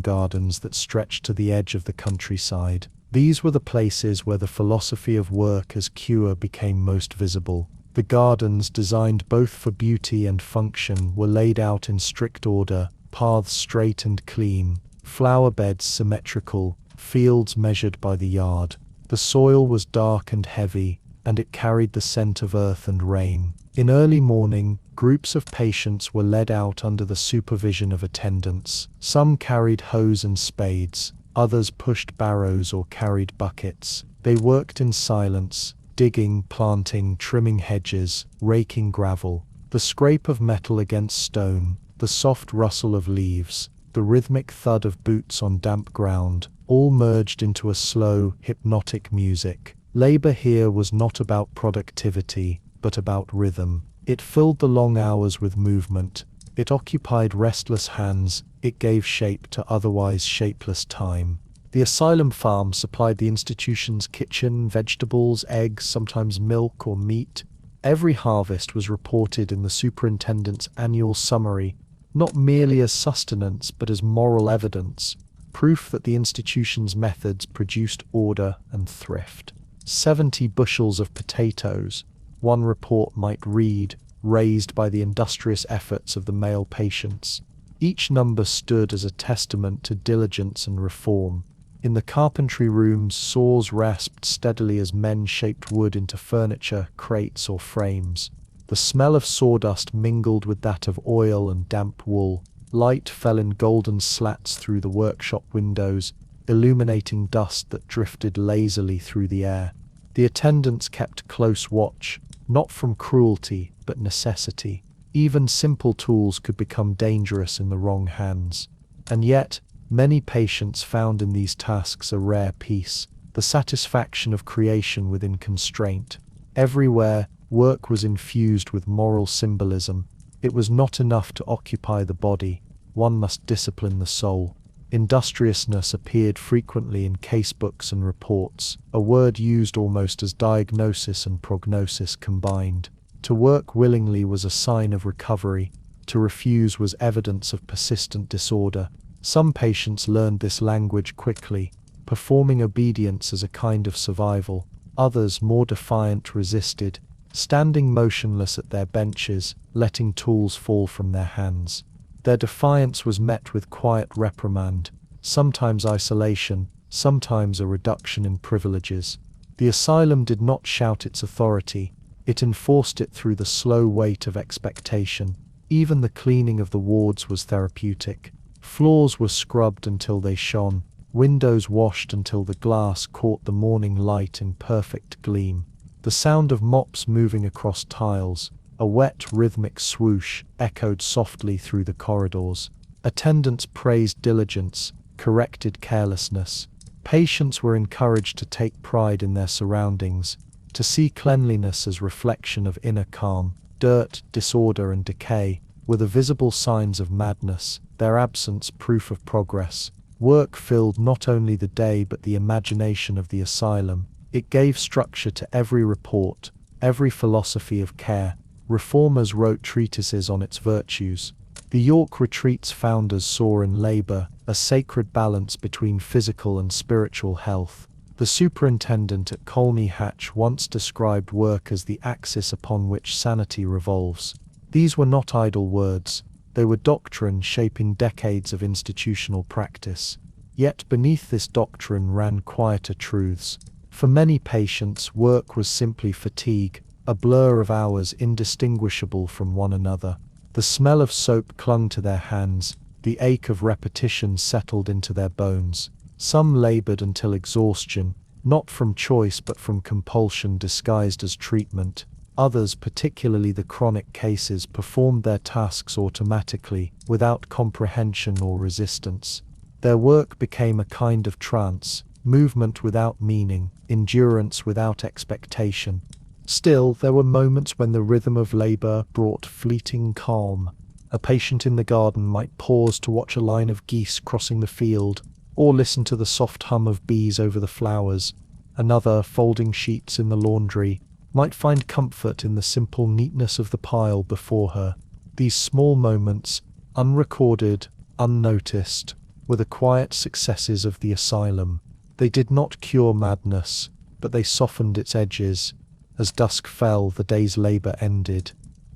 gardens that stretched to the edge of the countryside. These were the places where the philosophy of work as cure became most visible. The gardens, designed both for beauty and function, were laid out in strict order, paths straight and clean, flower beds symmetrical, fields measured by the yard. The soil was dark and heavy, and it carried the scent of earth and rain. In early morning, groups of patients were led out under the supervision of attendants. Some carried hoes and spades, others pushed barrows or carried buckets. They worked in silence, digging, planting, trimming hedges, raking gravel. The scrape of metal against stone, the soft rustle of leaves, the rhythmic thud of boots on damp ground, all merged into a slow, hypnotic music. Labor here was not about productivity, but about rhythm. It filled the long hours with movement. It occupied restless hands. It gave shape to otherwise shapeless time. The asylum farm supplied the institution's kitchen, vegetables, eggs, sometimes milk or meat. Every harvest was reported in the superintendent's annual summary, not merely as sustenance but as moral evidence, proof that the institution's methods produced order and thrift. 70 bushels of potatoes, one report might read, raised by the industrious efforts of the male patients. Each number stood as a testament to diligence and reform. In the carpentry rooms, saws rasped steadily as men shaped wood into furniture, crates, or frames. The smell of sawdust mingled with that of oil and damp wool. Light fell in golden slats through the workshop windows, illuminating dust that drifted lazily through the air. The attendants kept close watch, not from cruelty, but necessity. Even simple tools could become dangerous in the wrong hands. And yet, many patients found in these tasks a rare peace, the satisfaction of creation within constraint. Everywhere, work was infused with moral symbolism. It was not enough to occupy the body, one must discipline the soul. Industriousness appeared frequently in casebooks and reports, a word used almost as diagnosis and prognosis combined. To work willingly was a sign of recovery, to refuse was evidence of persistent disorder. Some patients learned this language quickly, performing obedience as a kind of survival. Others, more defiant, resisted, standing motionless at their benches, letting tools fall from their hands. Their defiance was met with quiet reprimand, sometimes isolation, sometimes a reduction in privileges. The asylum did not shout its authority, it enforced it through the slow weight of expectation. Even the cleaning of the wards was therapeutic. Floors were scrubbed until they shone, windows washed until the glass caught the morning light in perfect gleam. The sound of mops moving across tiles, a wet rhythmic swoosh, echoed softly through the corridors. Attendants praised diligence, corrected carelessness. Patients were encouraged to take pride in their surroundings, to see cleanliness as reflection of inner calm. Dirt, disorder, and decay were the visible signs of madness, their absence proof of progress. Work filled not only the day but the imagination of the asylum. It gave structure to every report, every philosophy of care. Reformers wrote treatises on its virtues. The York Retreat's founders saw in labor a sacred balance between physical and spiritual health. The superintendent at Colney Hatch once described work as the axis upon which sanity revolves. These were not idle words, they were doctrine shaping decades of institutional practice. Yet beneath this doctrine ran quieter truths. For many patients, work was simply fatigue, a blur of hours indistinguishable from one another. The smell of soap clung to their hands, the ache of repetition settled into their bones. Some labored until exhaustion, not from choice but from compulsion disguised as treatment. Others, particularly the chronic cases, performed their tasks automatically, without comprehension or resistance. Their work became a kind of trance, movement without meaning, endurance without expectation. Still, there were moments when the rhythm of labor brought fleeting calm. A patient in the garden might pause to watch a line of geese crossing the field, or listen to the soft hum of bees over the flowers. Another, folding sheets in the laundry, might find comfort in the simple neatness of the pile before her. These small moments, unrecorded, unnoticed, were the quiet successes of the asylum. They did not cure madness, but they softened its edges. As dusk fell, the day's labor ended.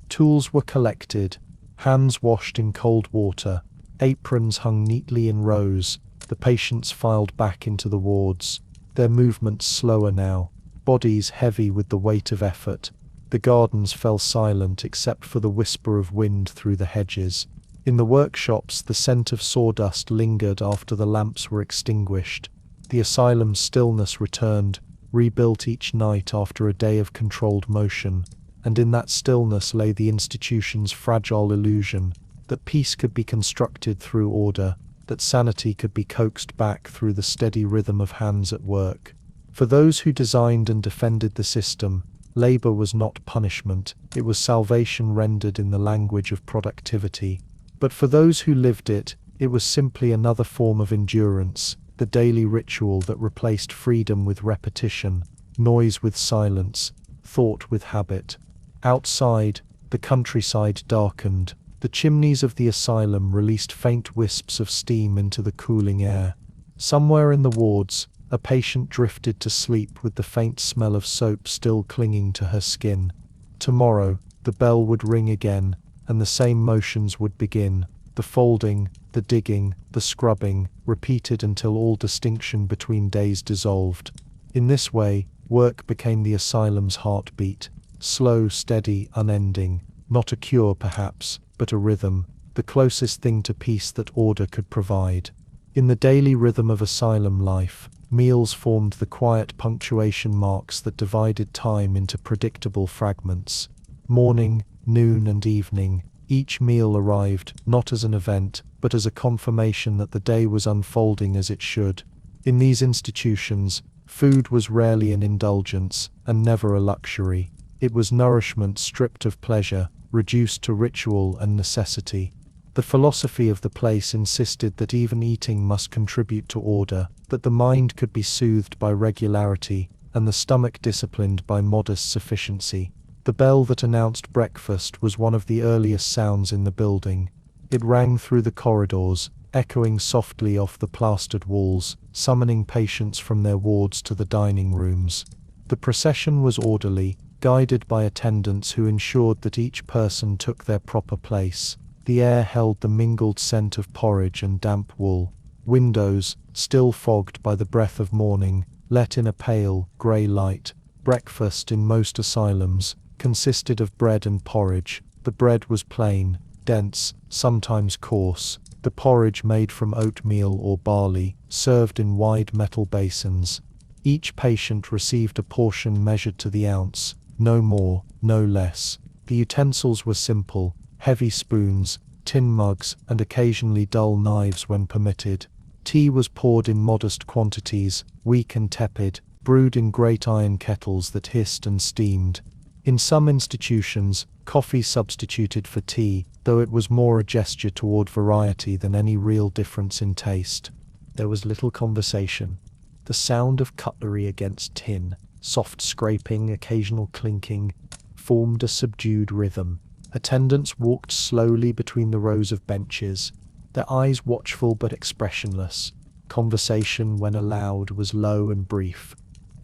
Tools were collected, hands washed in cold water, aprons hung neatly in rows. The patients filed back into the wards, their movements slower now, bodies heavy with the weight of effort. The gardens fell silent except for the whisper of wind through the hedges. In the workshops, the scent of sawdust lingered after the lamps were extinguished. The asylum's stillness returned, rebuilt each night after a day of controlled motion, and in that stillness lay the institution's fragile illusion that peace could be constructed through order, that sanity could be coaxed back through the steady rhythm of hands at work. For those who designed and defended the system, labor was not punishment, it was salvation rendered in the language of productivity. But for those who lived it, it was simply another form of endurance, the daily ritual that replaced freedom with repetition, noise with silence, thought with habit. Outside, the countryside darkened. The chimneys of the asylum released faint wisps of steam into the cooling air. Somewhere in the wards, a patient drifted to sleep with the faint smell of soap still clinging to her skin. Tomorrow, the bell would ring again, and the same motions would begin. The folding, the digging, the scrubbing, repeated until all distinction between days dissolved. In this way, work became the asylum's heartbeat. Slow, steady, unending. Not a cure, perhaps, but a rhythm, the closest thing to peace that order could provide. In the daily rhythm of asylum life, meals formed the quiet punctuation marks that divided time into predictable fragments. Morning, noon, and evening, each meal arrived not as an event, but as a confirmation that the day was unfolding as it should. In these institutions, food was rarely an indulgence, and never a luxury. It was nourishment stripped of pleasure, reduced to ritual and necessity. The philosophy of the place insisted that even eating must contribute to order, that the mind could be soothed by regularity, and the stomach disciplined by modest sufficiency. The bell that announced breakfast was one of the earliest sounds in the building. It rang through the corridors, echoing softly off the plastered walls, summoning patients from their wards to the dining rooms. The procession was orderly, guided by attendants who ensured that each person took their proper place. The air held the mingled scent of porridge and damp wool. Windows, still fogged by the breath of morning, let in a pale, grey light. Breakfast in most asylums consisted of bread and porridge. The bread was plain, dense, sometimes coarse. The porridge made from oatmeal or barley, served in wide metal basins. Each patient received a portion measured to the ounce, no more, no less. The utensils were simple, heavy spoons, tin mugs, and occasionally dull knives when permitted. Tea was poured in modest quantities, weak and tepid, brewed in great iron kettles that hissed and steamed. In some institutions, coffee substituted for tea, though it was more a gesture toward variety than any real difference in taste. There was little conversation. The sound of cutlery against tin, soft scraping, occasional clinking, formed a subdued rhythm. Attendants walked slowly between the rows of benches, their eyes watchful but expressionless. Conversation, when allowed, was low and brief.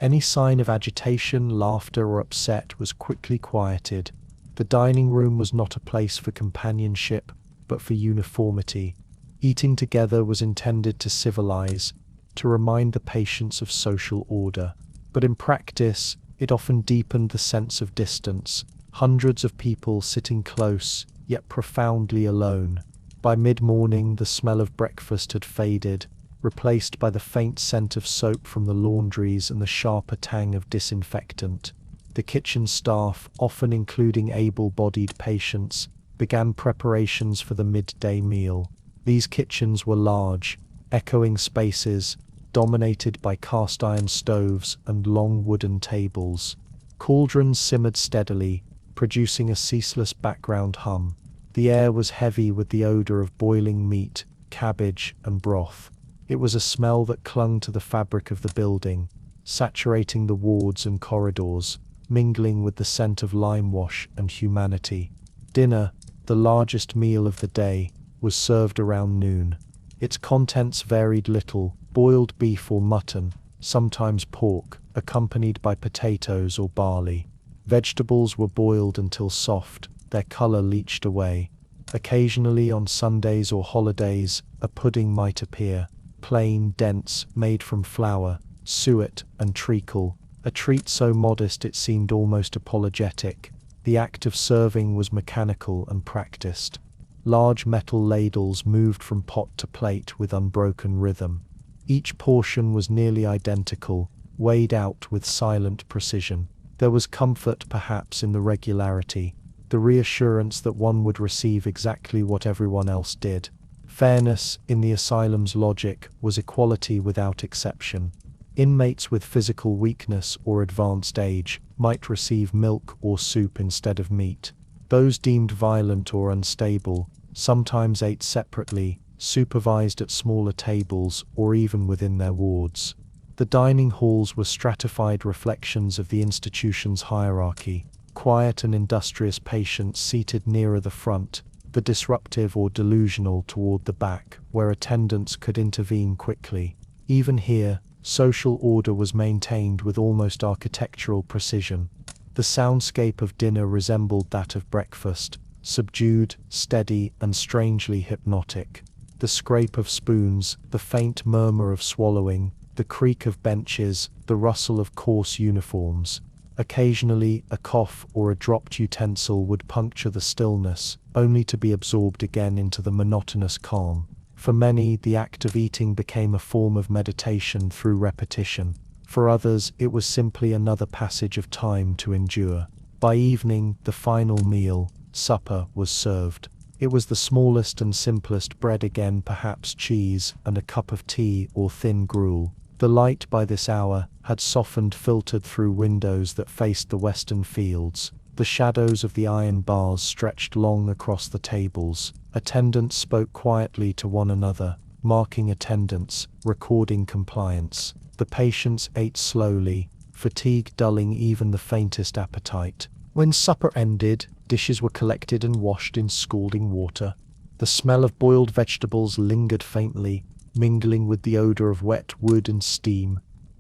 Any sign of agitation, laughter, or upset was quickly quieted. The dining room was not a place for companionship, but for uniformity. Eating together was intended to civilize, to remind the patients of social order. But in practice, it often deepened the sense of distance. Hundreds of people sitting close, yet profoundly alone. By mid-morning, the smell of breakfast had faded, replaced by the faint scent of soap from the laundries and the sharper tang of disinfectant. The kitchen staff, often including able-bodied patients, began preparations for the midday meal. These kitchens were large, echoing spaces, dominated by cast-iron stoves and long wooden tables. Cauldrons simmered steadily, producing a ceaseless background hum. The air was heavy with the odor of boiling meat, cabbage, and broth. It was a smell that clung to the fabric of the building, saturating the wards and corridors, mingling with the scent of limewash and humanity. Dinner, the largest meal of the day, was served around noon. Its contents varied little: boiled beef or mutton, sometimes pork, accompanied by potatoes or barley. Vegetables were boiled until soft, their color leached away. Occasionally on Sundays or holidays, a pudding might appear, plain, dense, made from flour, suet, and treacle, a treat so modest it seemed almost apologetic. The act of serving was mechanical and practiced. Large metal ladles moved from pot to plate with unbroken rhythm. Each portion was nearly identical, weighed out with silent precision. There was comfort, perhaps, in the regularity, the reassurance that one would receive exactly what everyone else did. Fairness, in the asylum's logic, was equality without exception. Inmates with physical weakness or advanced age might receive milk or soup instead of meat. Those deemed violent or unstable sometimes ate separately, supervised at smaller tables or even within their wards. The dining halls were stratified reflections of the institution's hierarchy. Quiet and industrious patients seated nearer the front, the disruptive or delusional toward the back, where attendants could intervene quickly. Even here, social order was maintained with almost architectural precision. The soundscape of dinner resembled that of breakfast, subdued, steady, and strangely hypnotic. The scrape of spoons, the faint murmur of swallowing, the creak of benches, the rustle of coarse uniforms. Occasionally, a cough or a dropped utensil would puncture the stillness, only to be absorbed again into the monotonous calm. For many, the act of eating became a form of meditation through repetition. For others, it was simply another passage of time to endure. By evening, the final meal, supper, was served. It was the smallest and simplest bread, again perhaps cheese, and a cup of tea or thin gruel. The light by this hour had softened, filtered through windows that faced the western fields. The shadows of the iron bars stretched long across the tables. Attendants spoke quietly to one another, marking attendance, recording compliance. The patients ate slowly, fatigue dulling even the faintest appetite. When supper ended, dishes were collected and washed in scalding water. The smell of boiled vegetables lingered faintly, mingling with the odor of wet wood and steam.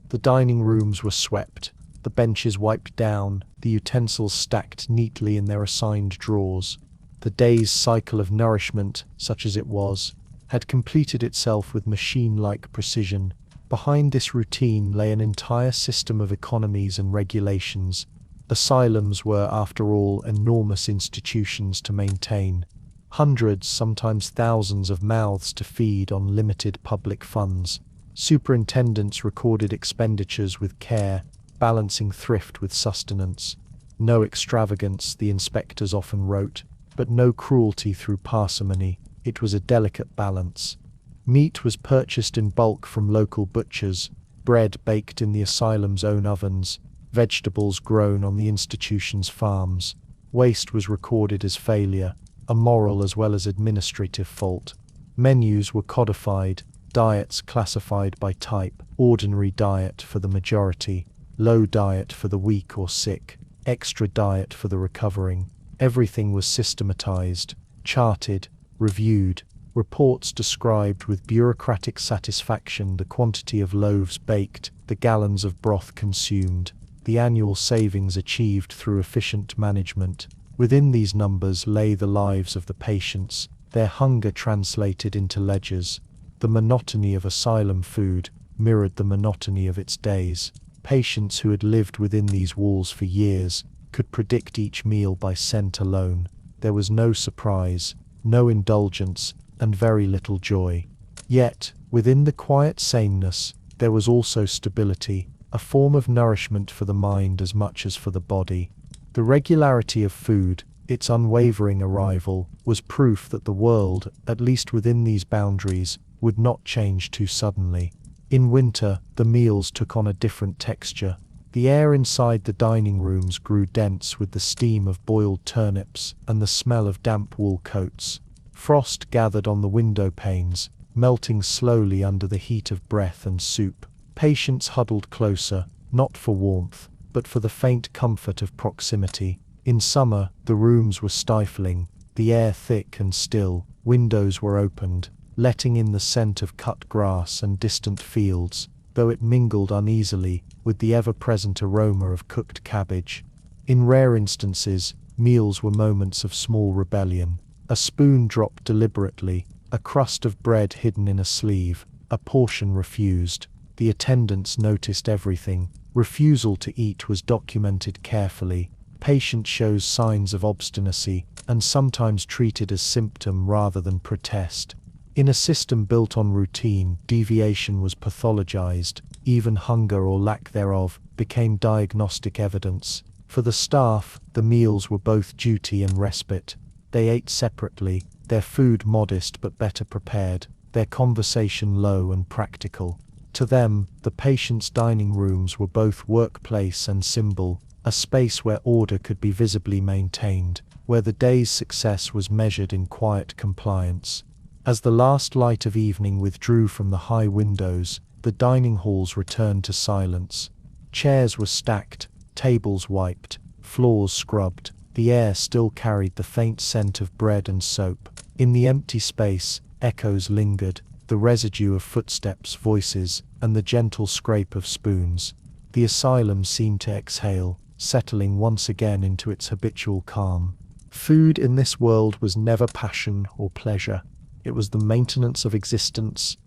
The dining rooms were swept, the benches wiped down, the utensils stacked neatly in their assigned drawers. The day's cycle of nourishment, such as it was, had completed itself with machine-like precision. Behind this routine lay an entire system of economies and regulations. Asylums were, after all, enormous institutions to maintain. Hundreds, sometimes thousands of mouths to feed on limited public funds. Superintendents recorded expenditures with care, balancing thrift with sustenance. No extravagance, the inspectors often wrote, but no cruelty through parsimony. It was a delicate balance. Meat was purchased in bulk from local butchers, bread baked in the asylum's own ovens, vegetables grown on the institution's farms. Waste was recorded as failure, a moral as well as administrative fault. Menus were codified, diets classified by type: ordinary diet for the majority, low diet for the weak or sick, extra diet for the recovering. Everything was systematized, charted, reviewed. Reports described with bureaucratic satisfaction the quantity of loaves baked, the gallons of broth consumed, the annual savings achieved through efficient management. Within these numbers lay the lives of the patients, their hunger translated into ledgers. The monotony of asylum food mirrored the monotony of its days. Patients who had lived within these walls for years could predict each meal by scent alone. There was no surprise, no indulgence, and very little joy. Yet, within the quiet sameness, there was also stability, a form of nourishment for the mind as much as for the body. The regularity of food, its unwavering arrival, was proof that the world, at least within these boundaries, would not change too suddenly. In winter, the meals took on a different texture. The air inside the dining rooms grew dense with the steam of boiled turnips and the smell of damp wool coats. Frost gathered on the window panes, melting slowly under the heat of breath and soup. Patients huddled closer, not for warmth, but for the faint comfort of proximity. In summer, the rooms were stifling, the air thick and still. Windows were opened, letting in the scent of cut grass and distant fields, though it mingled uneasily with the ever-present aroma of cooked cabbage. In rare instances, meals were moments of small rebellion. A spoon dropped deliberately, a crust of bread hidden in a sleeve, a portion refused. The attendants noticed everything. Refusal to eat was documented carefully. Patient shows signs of obstinacy, and sometimes treated as symptom rather than protest. In a system built on routine, deviation was pathologized. Even hunger or lack thereof became diagnostic evidence. For the staff, the meals were both duty and respite. They ate separately, their food modest but better prepared, their conversation low and practical. To them, the patients' dining rooms were both workplace and symbol, a space where order could be visibly maintained, where the day's success was measured in quiet compliance. As the last light of evening withdrew from the high windows, the dining halls returned to silence. Chairs were stacked, tables wiped, floors scrubbed. The air still carried the faint scent of bread and soap. In the empty space, echoes lingered, the residue of footsteps, voices, and the gentle scrape of spoons. The asylum seemed to exhale, settling once again into its habitual calm. Food in this world was never passion or pleasure. It was the maintenance of existence,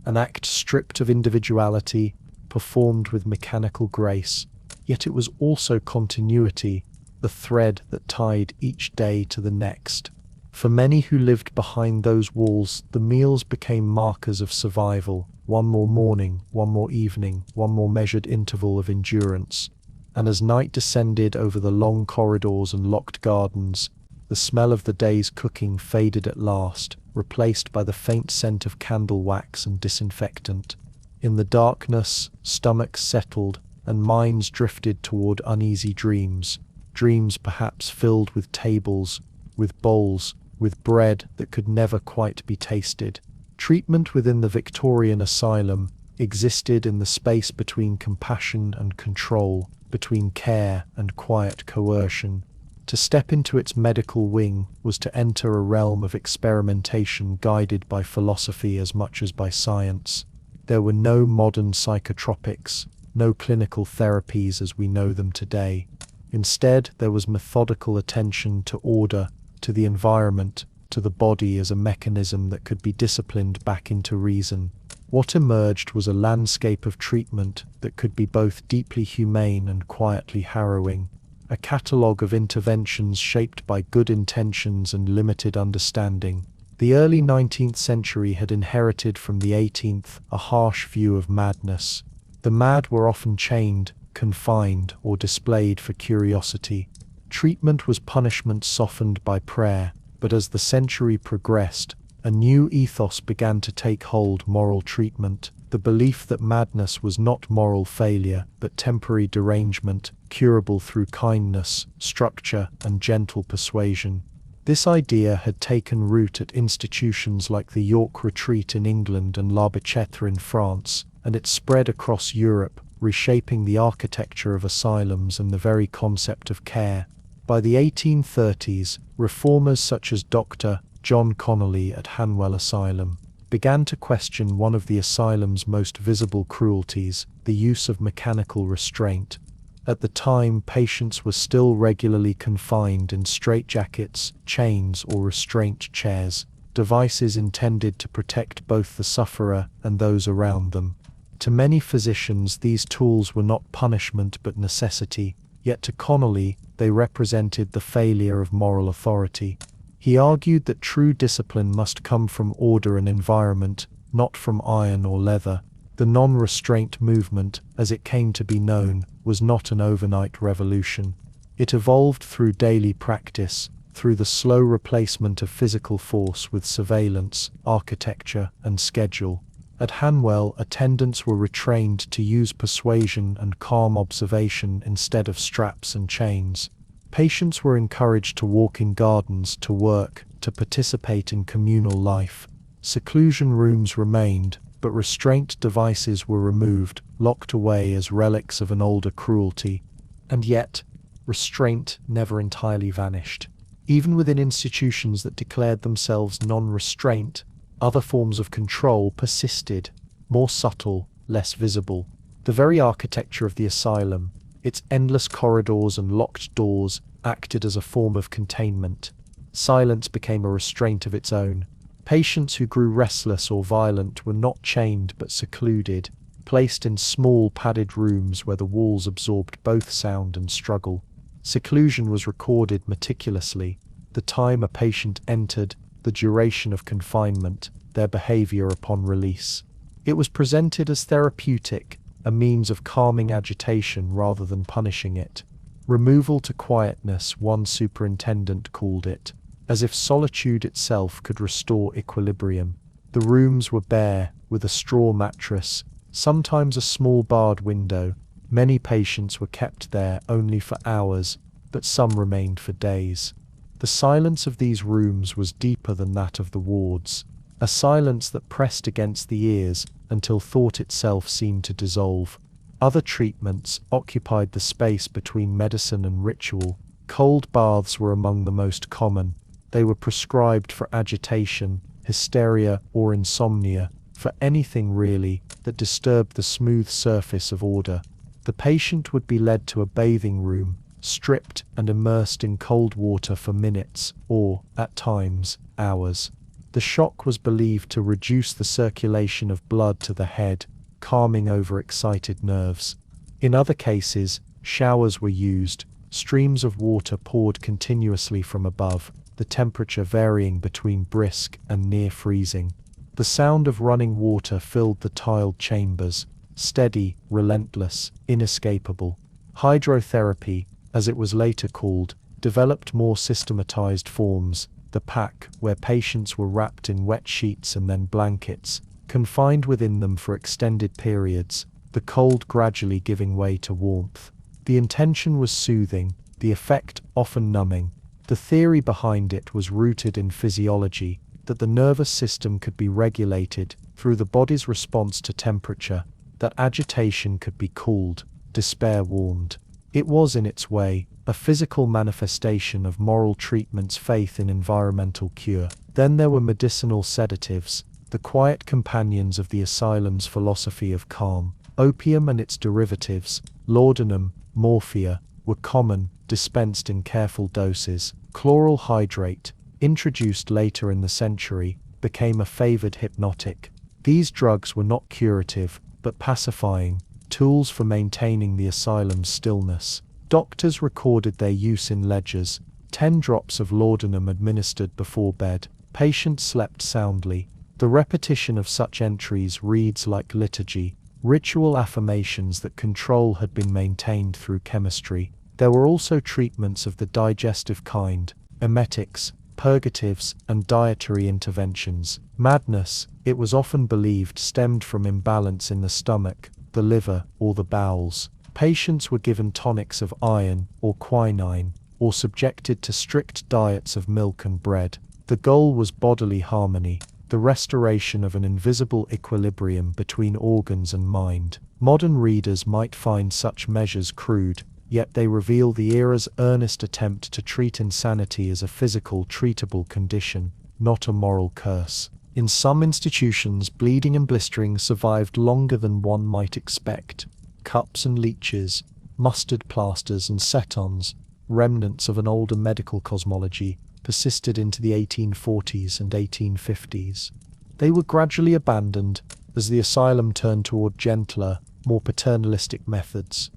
an act stripped of individuality, performed with mechanical grace. Yet it was also continuity, the thread that tied each day to the next. For many who lived behind those walls, the meals became markers of survival. One more morning, one more evening, one more measured interval of endurance. And as night descended over the long corridors and locked gardens, the smell of the day's cooking faded at last, replaced by the faint scent of candle wax and disinfectant. In the darkness, stomachs settled, and minds drifted toward uneasy dreams. Dreams perhaps filled with tables, with bowls, with bread that could never quite be tasted. Treatment within the Victorian Asylum existed in the space between compassion and control, between care and quiet coercion. To step into its medical wing was to enter a realm of experimentation guided by philosophy as much as by science. There were no modern psychotropics, no clinical therapies as we know them today. Instead, there was methodical attention to order, to the environment, to the body as a mechanism that could be disciplined back into reason. What emerged was a landscape of treatment that could be both deeply humane and quietly harrowing. A catalogue of interventions shaped by good intentions and limited understanding. The early 19th century had inherited from the 18th a harsh view of madness. The mad were often chained, confined, or displayed for curiosity. Treatment was punishment softened by prayer, but as the century progressed, a new ethos began to take hold: moral treatment, the belief that madness was not moral failure, but temporary derangement, curable through kindness, structure, and gentle persuasion. This idea had taken root at institutions like the York Retreat in England and La Bicêtre in France, and it spread across Europe, reshaping the architecture of asylums and the very concept of care. By the 1830s, reformers such as Dr. John Connolly at Hanwell Asylum began to question one of the asylum's most visible cruelties, the use of mechanical restraint. At the time, patients were still regularly confined in straitjackets, chains, or restraint chairs, devices intended to protect both the sufferer and those around them. To many physicians, these tools were not punishment but necessity, yet to Connolly, they represented the failure of moral authority. He argued that true discipline must come from order and environment, not from iron or leather. The non-restraint movement, as it came to be known, was not an overnight revolution. It evolved through daily practice, through the slow replacement of physical force with surveillance, architecture, and schedule. At Hanwell, attendants were retrained to use persuasion and calm observation instead of straps and chains. Patients were encouraged to walk in gardens, to work, to participate in communal life. Seclusion rooms remained, but restraint devices were removed, locked away as relics of an older cruelty. And yet, restraint never entirely vanished. Even within institutions that declared themselves non-restraint, other forms of control persisted, more subtle, less visible. The very architecture of the asylum, its endless corridors and locked doors, acted as a form of containment. Silence became a restraint of its own. Patients who grew restless or violent were not chained but secluded, placed in small padded rooms where the walls absorbed both sound and struggle. Seclusion was recorded meticulously: the time a patient entered, the duration of confinement, their behavior upon release. It was presented as therapeutic, a means of calming agitation rather than punishing it. Removal to quietness, one superintendent called it, as if solitude itself could restore equilibrium. The rooms were bare, with a straw mattress, sometimes a small barred window. Many patients were kept there only for hours, but some remained for days. The silence of these rooms was deeper than that of the wards. a silence that pressed against the ears until thought itself seemed to dissolve. Other treatments occupied the space between medicine and ritual. Cold baths were among the most common. They were prescribed for agitation, hysteria, or insomnia, for anything really that disturbed the smooth surface of order. The patient would be led to a bathing room, stripped and immersed in cold water for minutes, or, at times, hours. The shock was believed to reduce the circulation of blood to the head, calming overexcited nerves. In other cases, showers were used, streams of water poured continuously from above, the temperature varying between brisk and near freezing. The sound of running water filled the tiled chambers, steady, relentless, inescapable. Hydrotherapy, as it was later called, developed more systematized forms, the pack, where patients were wrapped in wet sheets and then blankets, confined within them for extended periods, the cold gradually giving way to warmth. The intention was soothing, the effect often numbing. The theory behind it was rooted in physiology, that the nervous system could be regulated through the body's response to temperature, that agitation could be cooled, despair warmed. It was, in its way, a physical manifestation of moral treatment's faith in environmental cure. Then there were medicinal sedatives, the quiet companions of the asylum's philosophy of calm. Opium and its derivatives, laudanum, morphia, were common, dispensed in careful doses. Chloral hydrate, introduced later in the century, became a favored hypnotic. These drugs were not curative, but pacifying, tools for maintaining the asylum's stillness. Doctors recorded their use in ledgers, 10 drops of laudanum administered before bed. Patients slept soundly. The repetition of such entries reads like liturgy, ritual affirmations that control had been maintained through chemistry. There were also treatments of the digestive kind, emetics, purgatives, and dietary interventions. Madness, it was often believed, stemmed from imbalance in the stomach, the liver, or the bowels. Patients were given tonics of iron or quinine, or subjected to strict diets of milk and bread. The goal was bodily harmony, the restoration of an invisible equilibrium between organs and mind. Modern readers might find such measures crude, yet they reveal the era's earnest attempt to treat insanity as a physical, treatable condition, not a moral curse. In some institutions, bleeding and blistering survived longer than one might expect. Cups and leeches, mustard plasters and setons, remnants of an older medical cosmology, persisted into the 1840s and 1850s. They were gradually abandoned as the asylum turned toward gentler, more paternalistic methods.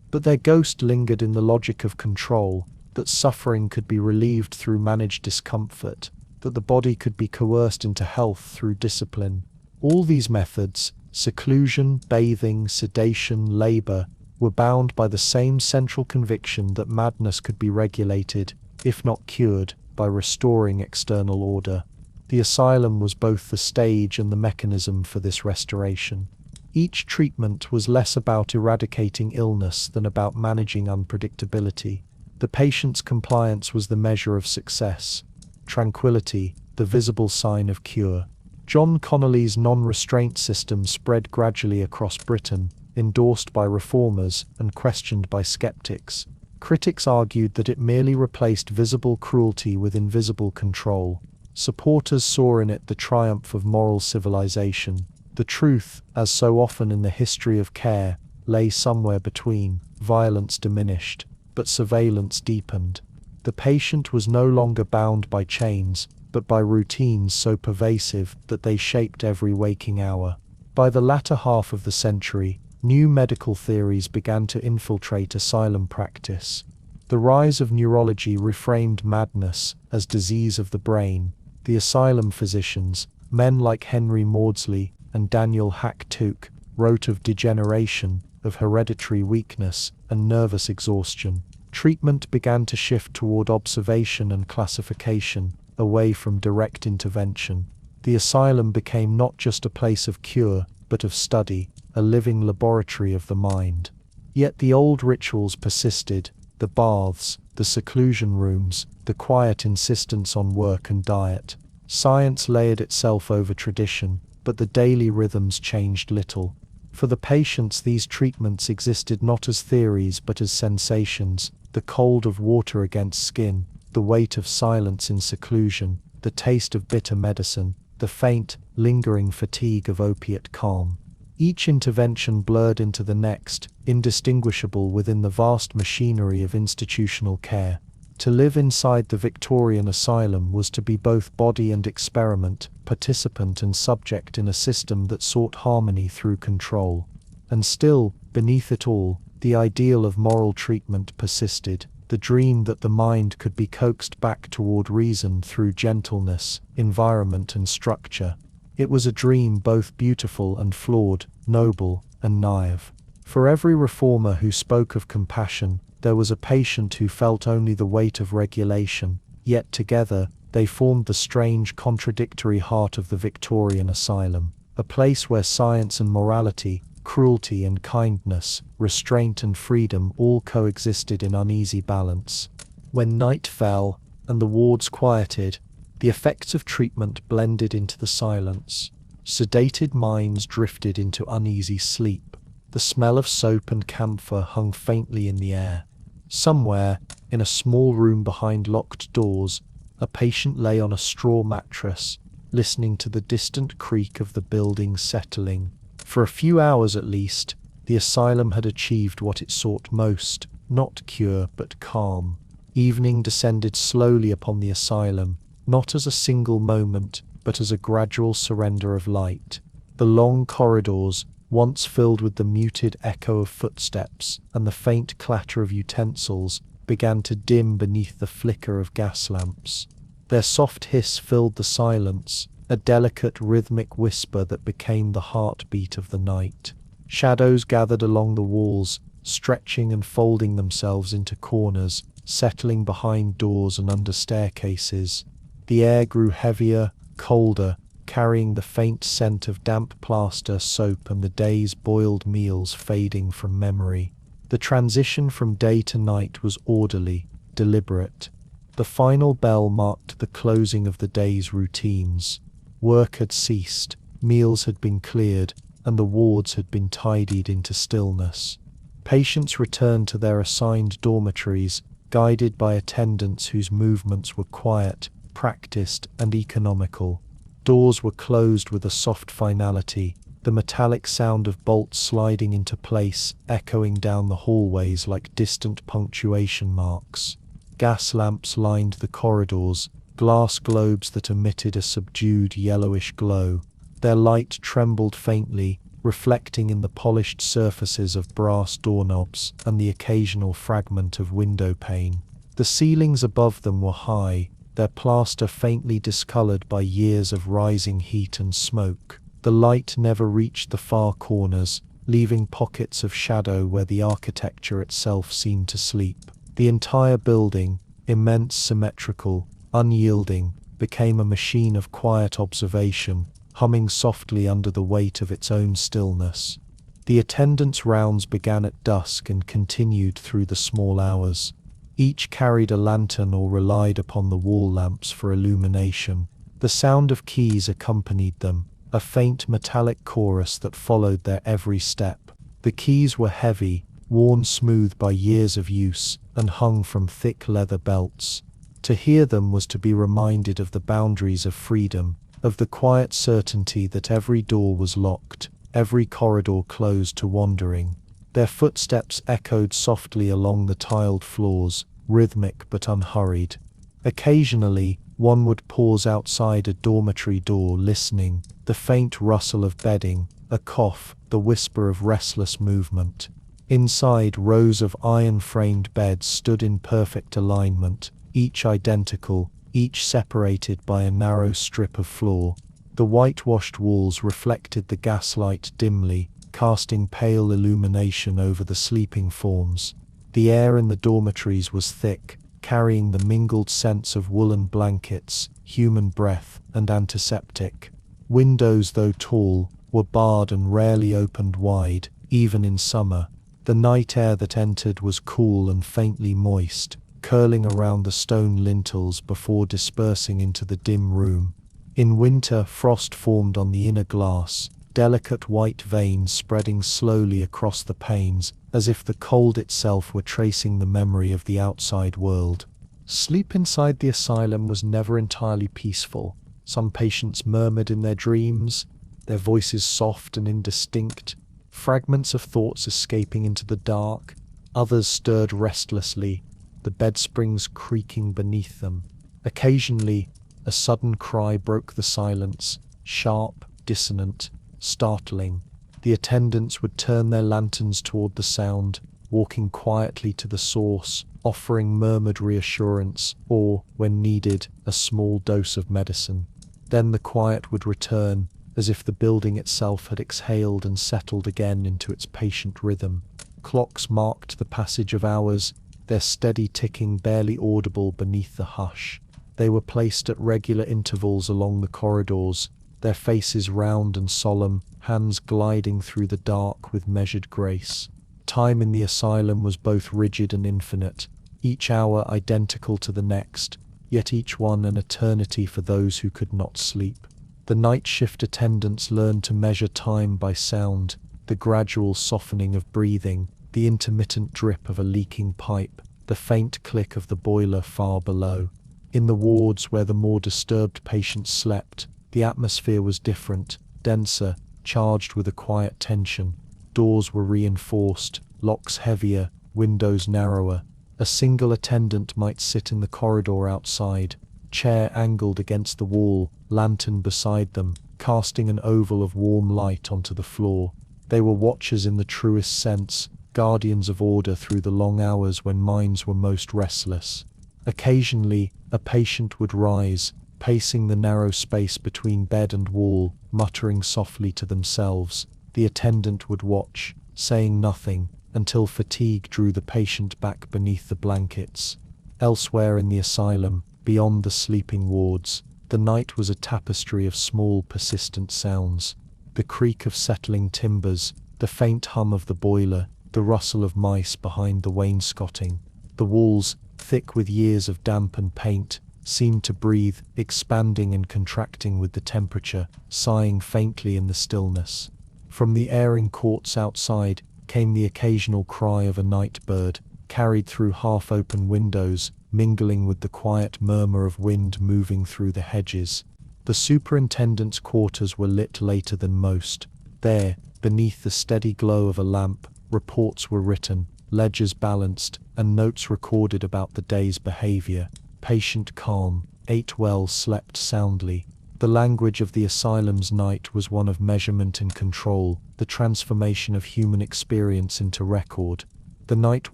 But their ghost lingered in the logic of control, that suffering could be relieved through managed discomfort, that the body could be coerced into health through discipline. All these methods, seclusion, bathing, sedation, labor, were bound by the same central conviction that madness could be regulated, if not cured, by restoring external order. The asylum was both the stage and the mechanism for this restoration. Each treatment was less about eradicating illness than about managing unpredictability. The patient's compliance was the measure of success. Tranquility, the visible sign of cure. John Connolly's non-restraint system spread gradually across Britain, endorsed by reformers and questioned by skeptics. Critics argued that it merely replaced visible cruelty with invisible control. Supporters saw in it the triumph of moral civilization. The truth, as so often in the history of care, lay somewhere between. Violence diminished, but surveillance deepened. The patient was no longer bound by chains, but by routines so pervasive that they shaped every waking hour. By the latter half of the century, new medical theories began to infiltrate asylum practice. The rise of neurology reframed madness as disease of the brain. The asylum physicians, men like Henry Maudsley and Daniel Hack-Tuke, wrote of degeneration, of hereditary weakness, and nervous exhaustion. Treatment began to shift toward observation and classification, away from direct intervention. The asylum became not just a place of cure, but of study, a living laboratory of the mind. Yet the old rituals persisted, the baths, the seclusion rooms, the quiet insistence on work and diet. Science layered itself over tradition, but the daily rhythms changed little. For the patients, these treatments existed not as theories but as sensations: the cold of water against skin, the weight of silence in seclusion, the taste of bitter medicine, the faint, lingering fatigue of opiate calm. Each intervention blurred into the next, indistinguishable within the vast machinery of institutional care. To live inside the Victorian Asylum was to be both body and experiment, participant and subject in a system that sought harmony through control. And still, beneath it all, the ideal of moral treatment persisted, the dream that the mind could be coaxed back toward reason through gentleness, environment and structure. It was a dream both beautiful and flawed, noble and naive. For every reformer who spoke of compassion, there was a patient who felt only the weight of regulation, yet together, they formed the strange, contradictory heart of the Victorian Asylum, a place where science and morality, cruelty and kindness, restraint and freedom all coexisted in uneasy balance. When night fell, and the wards quieted, the effects of treatment blended into the silence. Sedated minds drifted into uneasy sleep. The smell of soap and camphor hung faintly in the air. Somewhere, in a small room behind locked doors, a patient lay on a straw mattress, listening to the distant creak of the building settling. For a few hours at least, the asylum had achieved what it sought most: not cure but calm. Evening descended slowly upon the asylum, not as a single moment, but as a gradual surrender of light. The long corridors, once filled with the muted echo of footsteps and the faint clatter of utensils, began to dim beneath the flicker of gas lamps. Their soft hiss filled the silence, a delicate rhythmic whisper that became the heartbeat of the night. Shadows gathered along the walls, stretching and folding themselves into corners, settling behind doors and under staircases. The air grew heavier, colder, carrying the faint scent of damp plaster, soap and the day's boiled meals fading from memory. The transition from day to night was orderly, deliberate. The final bell marked the closing of the day's routines. Work had ceased, meals had been cleared, and the wards had been tidied into stillness. Patients returned to their assigned dormitories, guided by attendants whose movements were quiet, practiced, and economical. Doors were closed with a soft finality, the metallic sound of bolts sliding into place echoing down the hallways like distant punctuation marks. Gas lamps lined the corridors, glass globes that emitted a subdued yellowish glow. Their light trembled faintly, reflecting in the polished surfaces of brass doorknobs and the occasional fragment of window pane. The ceilings above them were high, their plaster faintly discolored by years of rising heat and smoke. The light never reached the far corners, leaving pockets of shadow where the architecture itself seemed to sleep. The entire building, immense, symmetrical, unyielding, became a machine of quiet observation, humming softly under the weight of its own stillness. The attendants' rounds began at dusk and continued through the small hours. Each carried a lantern or relied upon the wall lamps for illumination. The sound of keys accompanied them, a faint metallic chorus that followed their every step. The keys were heavy, worn smooth by years of use, and hung from thick leather belts. To hear them was to be reminded of the boundaries of freedom, of the quiet certainty that every door was locked, every corridor closed to wandering. Their footsteps echoed softly along the tiled floors, rhythmic but unhurried. Occasionally, one would pause outside a dormitory door listening, the faint rustle of bedding, a cough, the whisper of restless movement. Inside, rows of iron-framed beds stood in perfect alignment, each identical, each separated by a narrow strip of floor. The whitewashed walls reflected the gaslight dimly, casting pale illumination over the sleeping forms. The air in the dormitories was thick, carrying the mingled scents of woolen blankets, human breath, and antiseptic. Windows, though tall, were barred and rarely opened wide, even in summer. The night air that entered was cool and faintly moist, curling around the stone lintels before dispersing into the dim room. In winter, frost formed on the inner glass, delicate white veins spreading slowly across the panes, as if the cold itself were tracing the memory of the outside world. Sleep inside the asylum was never entirely peaceful. Some patients murmured in their dreams, their voices soft and indistinct, fragments of thoughts escaping into the dark. Others stirred restlessly, the bed springs creaking beneath them. Occasionally, a sudden cry broke the silence, sharp, dissonant, startling. The attendants would turn their lanterns toward the sound, walking quietly to the source, offering murmured reassurance, or, when needed, a small dose of medicine. Then the quiet would return, as if the building itself had exhaled and settled again into its patient rhythm. Clocks marked the passage of hours, their steady ticking barely audible beneath the hush. They were placed at regular intervals along the corridors, their faces round and solemn, hands gliding through the dark with measured grace. Time in the asylum was both rigid and infinite, each hour identical to the next, yet each one an eternity for those who could not sleep. The night shift attendants learned to measure time by sound, the gradual softening of breathing, the intermittent drip of a leaking pipe, the faint click of the boiler far below. In the wards where the more disturbed patients slept, the atmosphere was different, denser, charged with a quiet tension. Doors were reinforced, locks heavier, windows narrower. A single attendant might sit in the corridor outside, chair angled against the wall, lantern beside them, casting an oval of warm light onto the floor. They were watchers in the truest sense, guardians of order through the long hours when minds were most restless. Occasionally, a patient would rise, pacing the narrow space between bed and wall, muttering softly to themselves. The attendant would watch, saying nothing, until fatigue drew the patient back beneath the blankets. Elsewhere in the asylum, beyond the sleeping wards, the night was a tapestry of small, persistent sounds. The creak of settling timbers, the faint hum of the boiler, the rustle of mice behind the wainscoting. The walls, thick with years of damp and paint, seemed to breathe, expanding and contracting with the temperature, sighing faintly in the stillness. From the airing courts outside came the occasional cry of a night bird, carried through half-open windows, mingling with the quiet murmur of wind moving through the hedges. The superintendent's quarters were lit later than most. There, beneath the steady glow of a lamp, reports were written, ledgers balanced, and notes recorded about the day's behavior. Patient calm, ate well, slept soundly. The language of the asylum's night was one of measurement and control, the transformation of human experience into record. The night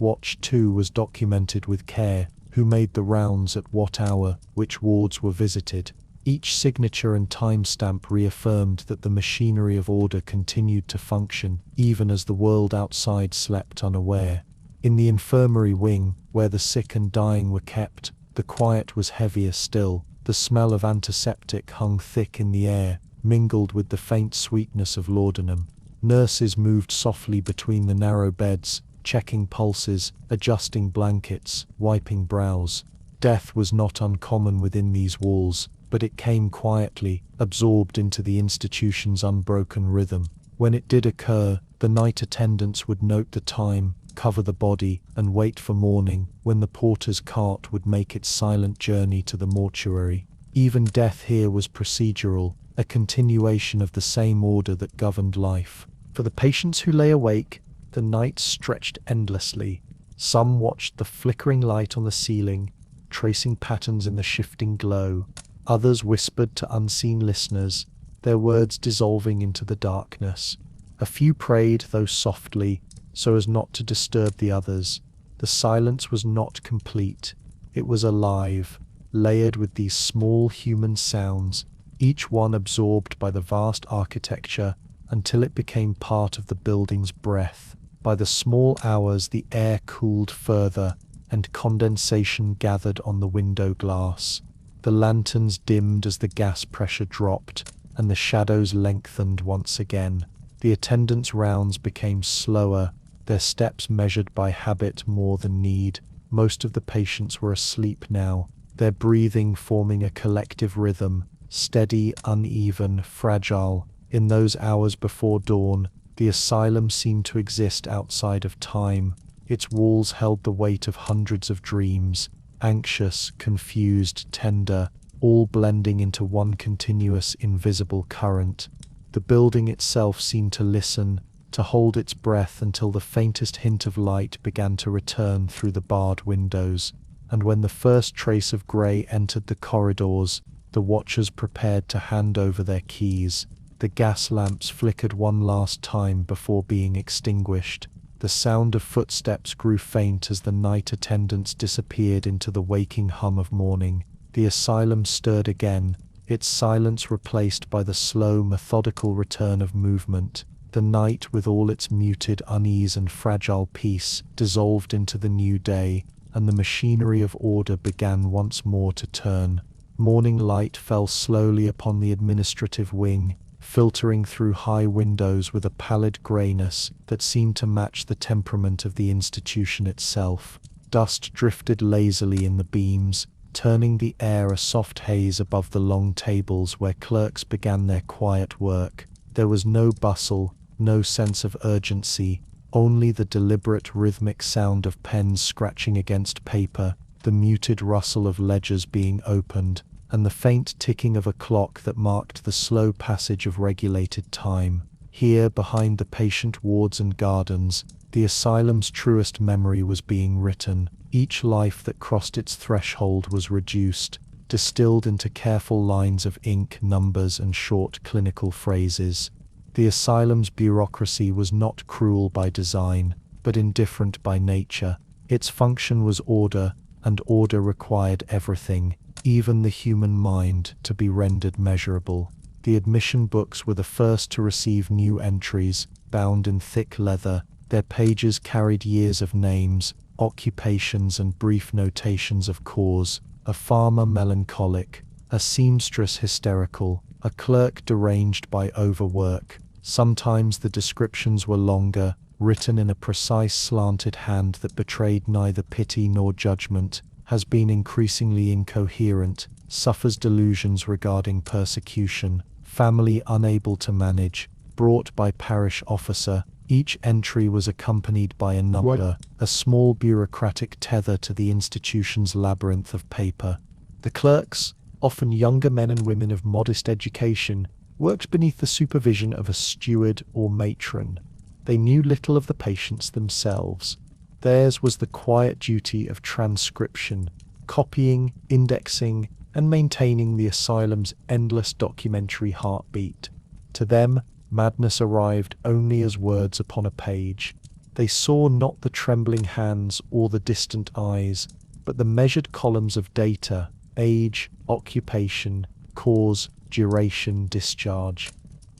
watch, too, was documented with care, who made the rounds at what hour, which wards were visited. Each signature and timestamp reaffirmed that the machinery of order continued to function, even as the world outside slept unaware. In the infirmary wing, where the sick and dying were kept, the quiet was heavier still. The smell of antiseptic hung thick in the air, mingled with the faint sweetness of laudanum. Nurses moved softly between the narrow beds, checking pulses, adjusting blankets, wiping brows. Death was not uncommon within these walls, but it came quietly, absorbed into the institution's unbroken rhythm. When it did occur, the night attendants would note the time, cover the body, and wait for morning, when the porter's cart would make its silent journey to the mortuary. Even death here was procedural, a continuation of the same order that governed life. For the patients who lay awake, the night stretched endlessly. Some watched the flickering light on the ceiling, tracing patterns in the shifting glow. Others whispered to unseen listeners, their words dissolving into the darkness. A few prayed, though softly, so as not to disturb the others. The silence was not complete. It was alive, layered with these small human sounds, each one absorbed by the vast architecture until it became part of the building's breath. By the small hours, the air cooled further, and condensation gathered on the window glass. The lanterns dimmed as the gas pressure dropped, and the shadows lengthened once again. The attendants' rounds became slower, their steps measured by habit more than need. Most of the patients were asleep now, their breathing forming a collective rhythm, steady, uneven, fragile. In those hours before dawn, the asylum seemed to exist outside of time. Its walls held the weight of hundreds of dreams, anxious, confused, tender, all blending into one continuous, invisible current. The building itself seemed to listen, to hold its breath until the faintest hint of light began to return through the barred windows, and when the first trace of grey entered the corridors, the watchers prepared to hand over their keys. The gas lamps flickered one last time before being extinguished. The sound of footsteps grew faint as the night attendants disappeared into the waking hum of morning. The asylum stirred again, its silence replaced by the slow, methodical return of movement. The night, with all its muted unease and fragile peace, dissolved into the new day, and the machinery of order began once more to turn. Morning light fell slowly upon the administrative wing, filtering through high windows with a pallid greyness that seemed to match the temperament of the institution itself. Dust drifted lazily in the beams, turning the air a soft haze above the long tables where clerks began their quiet work. There was no bustle, no sense of urgency, only the deliberate rhythmic sound of pens scratching against paper, the muted rustle of ledgers being opened, and the faint ticking of a clock that marked the slow passage of regulated time. Here, behind the patient wards and gardens, the asylum's truest memory was being written. Each life that crossed its threshold was reduced, distilled into careful lines of ink, numbers, and short clinical phrases. The asylum's bureaucracy was not cruel by design, but indifferent by nature. Its function was order, and order required everything, even the human mind, to be rendered measurable. The admission books were the first to receive new entries, bound in thick leather. Their pages carried years of names, occupations, and brief notations of cause. A farmer melancholic, a seamstress hysterical, a clerk deranged by overwork. Sometimes the descriptions were longer, written in a precise slanted hand that betrayed neither pity nor judgment. Has been increasingly incoherent, suffers delusions regarding persecution, family unable to manage, brought by parish officer. Each entry was accompanied by a number, a small bureaucratic tether to the institution's labyrinth of paper. The clerks, often younger men and women of modest education, worked beneath the supervision of a steward or matron. They knew little of the patients themselves. Theirs was the quiet duty of transcription, copying, indexing, and maintaining the asylum's endless documentary heartbeat. To them, madness arrived only as words upon a page. They saw not the trembling hands or the distant eyes, but the measured columns of data: age, occupation, cause, duration, discharge.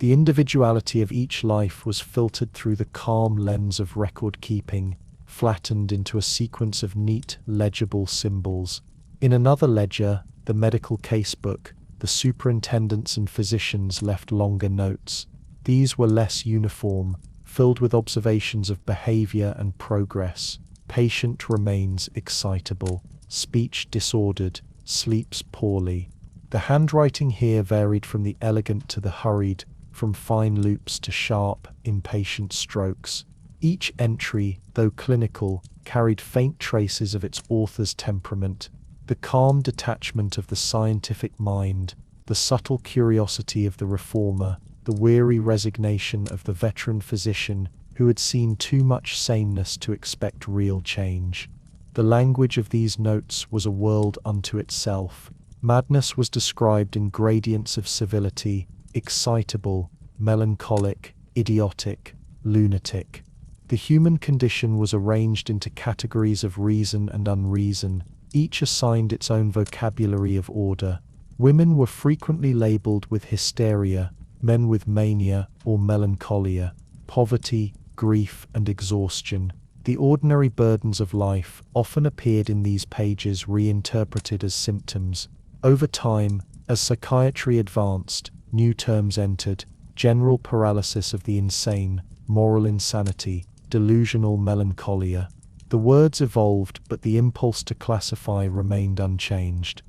The individuality of each life was filtered through the calm lens of record-keeping, flattened into a sequence of neat, legible symbols. In another ledger, the medical casebook, the superintendents and physicians left longer notes. These were less uniform, filled with observations of behavior and progress. Patient remains excitable, speech disordered, sleeps poorly. The handwriting here varied from the elegant to the hurried, from fine loops to sharp, impatient strokes. Each entry, though clinical, carried faint traces of its author's temperament: the calm detachment of the scientific mind, the subtle curiosity of the reformer, the weary resignation of the veteran physician who had seen too much sameness to expect real change. The language of these notes was a world unto itself. Madness was described in gradients of civility: excitable, melancholic, idiotic, lunatic. The human condition was arranged into categories of reason and unreason, each assigned its own vocabulary of order. Women were frequently labeled with hysteria, men with mania or melancholia, poverty, grief, and exhaustion. The ordinary burdens of life often appeared in these pages reinterpreted as symptoms. Over time, as psychiatry advanced, new terms entered: general paralysis of the insane, moral insanity, delusional melancholia. The words evolved, but the impulse to classify remained unchanged.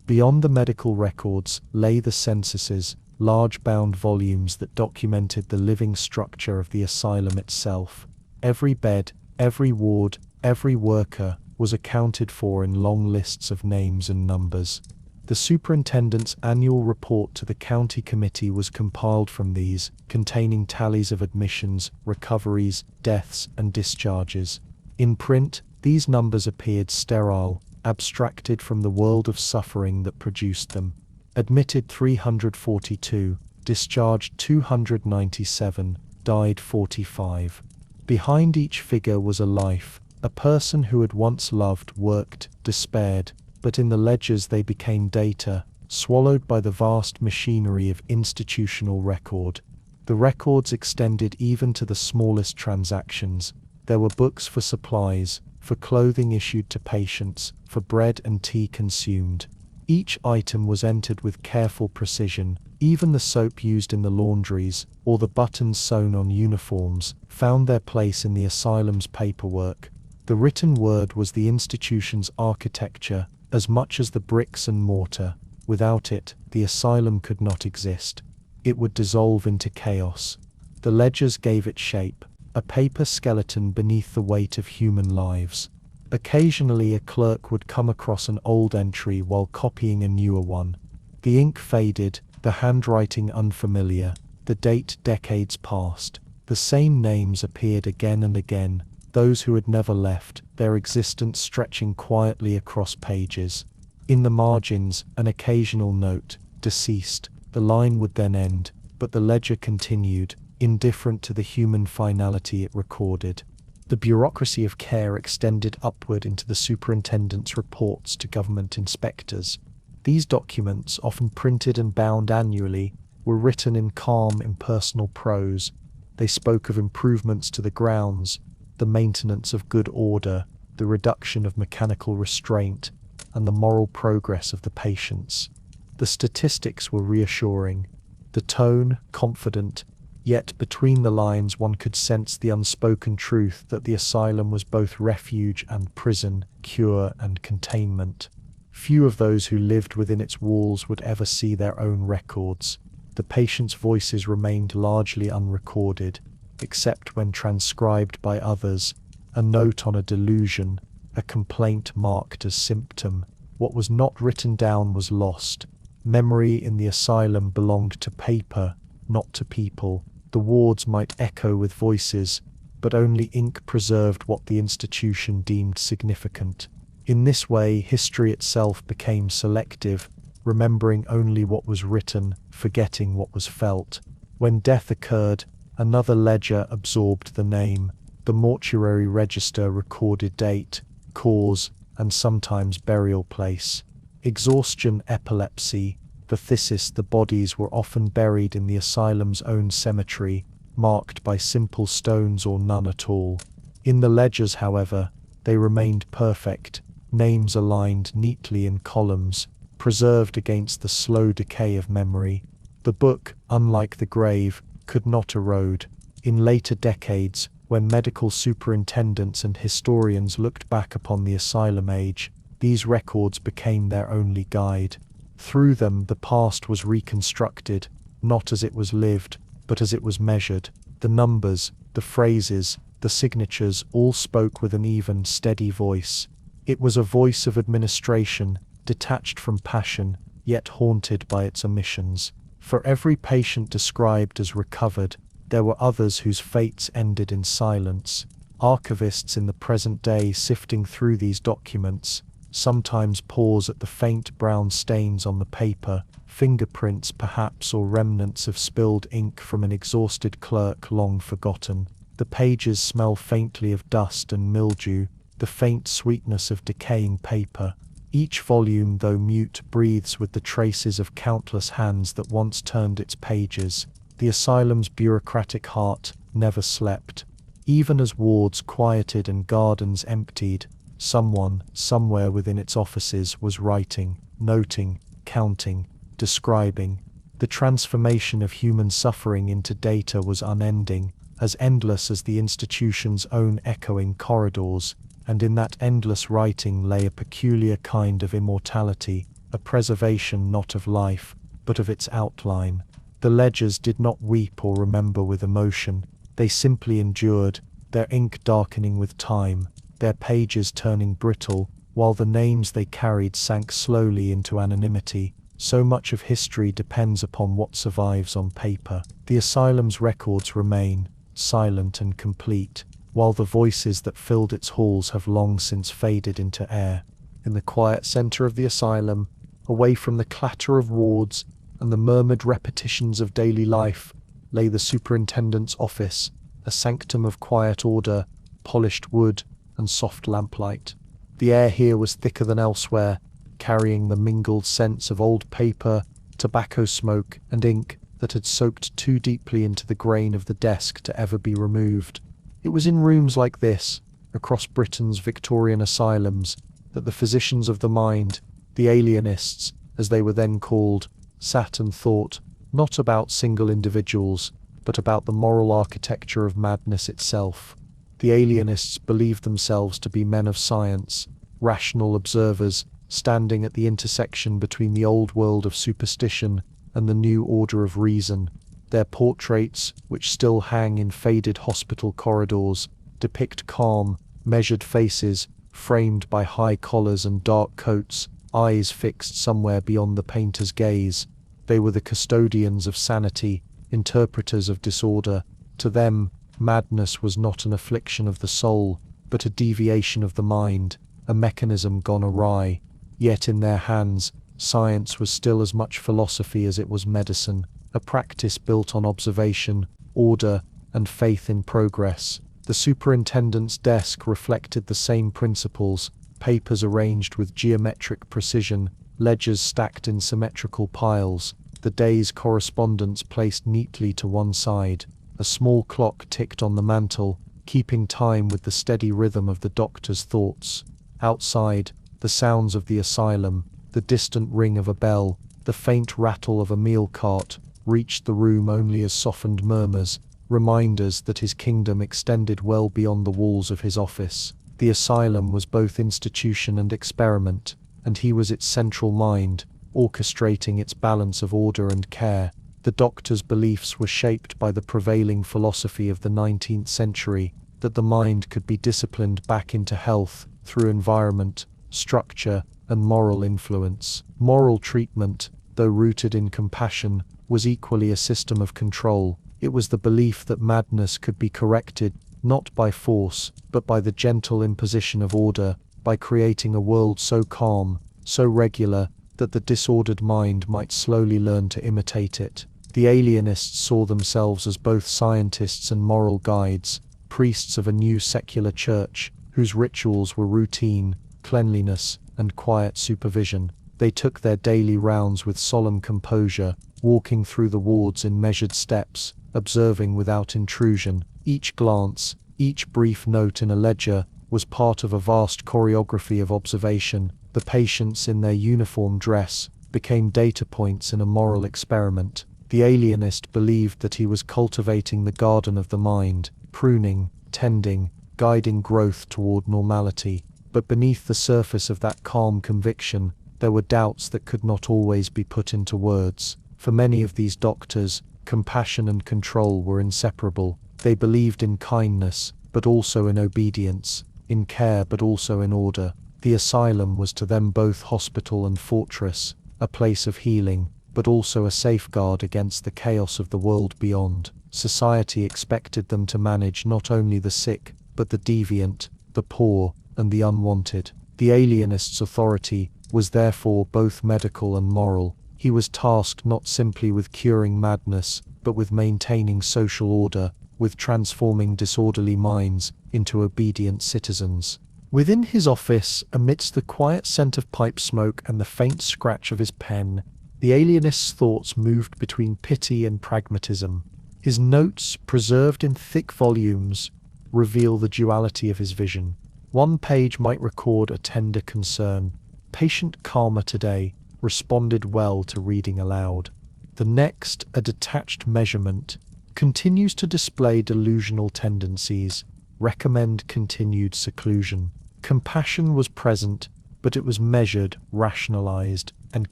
Beyond the medical records lay the censuses, large bound volumes that documented the living structure of the asylum itself. Every bed, every ward, every worker was accounted for in long lists of names and numbers. The superintendent's annual report to the county committee was compiled from these, containing tallies of admissions, recoveries, deaths, and discharges. In print, these numbers appeared sterile, abstracted from the world of suffering that produced them. Admitted 342, discharged 297, died 45. Behind each figure was a life, a person who had once loved, worked, despaired, but in the ledgers they became data, swallowed by the vast machinery of institutional record. The records extended even to the smallest transactions. There were books for supplies, for clothing issued to patients, for bread and tea consumed. Each item was entered with careful precision. Even the soap used in the laundries, or the buttons sewn on uniforms, found their place in the asylum's paperwork. The written word was the institution's architecture, as much as the bricks and mortar. Without it, the asylum could not exist. It would dissolve into chaos. The ledgers gave it shape, a paper skeleton beneath the weight of human lives. Occasionally a clerk would come across an old entry while copying a newer one. The ink faded, the handwriting unfamiliar, the date decades past. The same names appeared again and again, those who had never left, their existence stretching quietly across pages. In the margins, an occasional note, deceased. The line would then end, but the ledger continued, indifferent to the human finality it recorded. The bureaucracy of care extended upward into the superintendent's reports to government inspectors. These documents, often printed and bound annually, were written in calm, impersonal prose. They spoke of improvements to the grounds, the maintenance of good order, the reduction of mechanical restraint, and the moral progress of the patients. The statistics were reassuring, the tone confident, yet between the lines one could sense the unspoken truth that the asylum was both refuge and prison, cure and containment. Few of those who lived within its walls would ever see their own records. The patients' voices remained largely unrecorded, except when transcribed by others, a note on a delusion, a complaint marked as symptom. What was not written down was lost. Memory in the asylum belonged to paper, not to people. The wards might echo with voices, but only ink preserved what the institution deemed significant. In this way, history itself became selective, remembering only what was written, forgetting what was felt. When death occurred, another ledger absorbed the name. The mortuary register recorded date, cause, and sometimes burial place. Exhaustion, epilepsy, phthisis. The bodies were often buried in the asylum's own cemetery, marked by simple stones or none at all. In the ledgers, however, they remained perfect, names aligned neatly in columns, preserved against the slow decay of memory. The book, unlike the grave, could not erode. In later decades, when medical superintendents and historians looked back upon the asylum age, these records became their only guide. Through them, the past was reconstructed, not as it was lived, but as it was measured. The numbers, the phrases, the signatures all spoke with an even, steady voice. It was a voice of administration, detached from passion, yet haunted by its omissions. For every patient described as recovered, there were others whose fates ended in silence. Archivists in the present day sifting through these documents sometimes pause at the faint brown stains on the paper, fingerprints perhaps, or remnants of spilled ink from an exhausted clerk long forgotten. The pages smell faintly of dust and mildew, the faint sweetness of decaying paper. Each volume, though mute, breathes with the traces of countless hands that once turned its pages. The asylum's bureaucratic heart never slept. Even as wards quieted and gardens emptied, someone, somewhere within its offices, was writing, noting, counting, describing. The transformation of human suffering into data was unending, as endless as the institution's own echoing corridors, and in that endless writing lay a peculiar kind of immortality, a preservation not of life, but of its outline. The ledgers did not weep or remember with emotion. They simply endured, their ink darkening with time, their pages turning brittle, while the names they carried sank slowly into anonymity. So much of history depends upon what survives on paper. The asylum's records remain, silent and complete, while the voices that filled its halls have long since faded into air. In the quiet center of the asylum, away from the clatter of wards and the murmured repetitions of daily life, lay the superintendent's office, a sanctum of quiet order, polished wood, and soft lamplight. The air here was thicker than elsewhere, carrying the mingled scents of old paper, tobacco smoke, and ink that had soaked too deeply into the grain of the desk to ever be removed. It was in rooms like this, across Britain's Victorian asylums, that the physicians of the mind, the alienists, as they were then called, sat and thought, not about single individuals, but about the moral architecture of madness itself. The alienists believed themselves to be men of science, rational observers, standing at the intersection between the old world of superstition and the new order of reason. Their portraits, which still hang in faded hospital corridors, depict calm, measured faces, framed by high collars and dark coats, eyes fixed somewhere beyond the painter's gaze. They were the custodians of sanity, interpreters of disorder. To them, madness was not an affliction of the soul, but a deviation of the mind, a mechanism gone awry. Yet in their hands, science was still as much philosophy as it was medicine, a practice built on observation, order, and faith in progress. The superintendent's desk reflected the same principles, papers arranged with geometric precision, ledgers stacked in symmetrical piles, the day's correspondence placed neatly to one side. A small clock ticked on the mantel, keeping time with the steady rhythm of the doctor's thoughts. Outside, the sounds of the asylum, the distant ring of a bell, the faint rattle of a meal cart, reached the room only as softened murmurs, reminders that his kingdom extended well beyond the walls of his office. The asylum was both institution and experiment, and he was its central mind, orchestrating its balance of order and care. The doctor's beliefs were shaped by the prevailing philosophy of the 19th century, that the mind could be disciplined back into health through environment, structure, and moral influence. Moral treatment, though rooted in compassion, was equally a system of control. It was the belief that madness could be corrected, not by force, but by the gentle imposition of order, by creating a world so calm, so regular, that the disordered mind might slowly learn to imitate it. The alienists saw themselves as both scientists and moral guides, priests of a new secular church, whose rituals were routine, cleanliness, and quiet supervision. They took their daily rounds with solemn composure, walking through the wards in measured steps, observing without intrusion. Each glance, each brief note in a ledger, was part of a vast choreography of observation. The patients in their uniform dress became data points in a moral experiment. The alienist believed that he was cultivating the garden of the mind, pruning, tending, guiding growth toward normality. But beneath the surface of that calm conviction, there were doubts that could not always be put into words. For many of these doctors, compassion and control were inseparable. They believed in kindness, but also in obedience, in care but also in order. The asylum was to them both hospital and fortress, a place of healing, but also a safeguard against the chaos of the world beyond. Society expected them to manage not only the sick, but the deviant, the poor, and the unwanted. The alienist's authority was therefore both medical and moral. He was tasked not simply with curing madness, but with maintaining social order, with transforming disorderly minds into obedient citizens. Within his office, amidst the quiet scent of pipe smoke and the faint scratch of his pen, the alienist's thoughts moved between pity and pragmatism. His notes, preserved in thick volumes, reveal the duality of his vision. One page might record a tender concern. Patient calmer today, responded well to reading aloud. The next, a detached measurement, continues to display delusional tendencies, recommend continued seclusion. Compassion was present, but it was measured, rationalized. and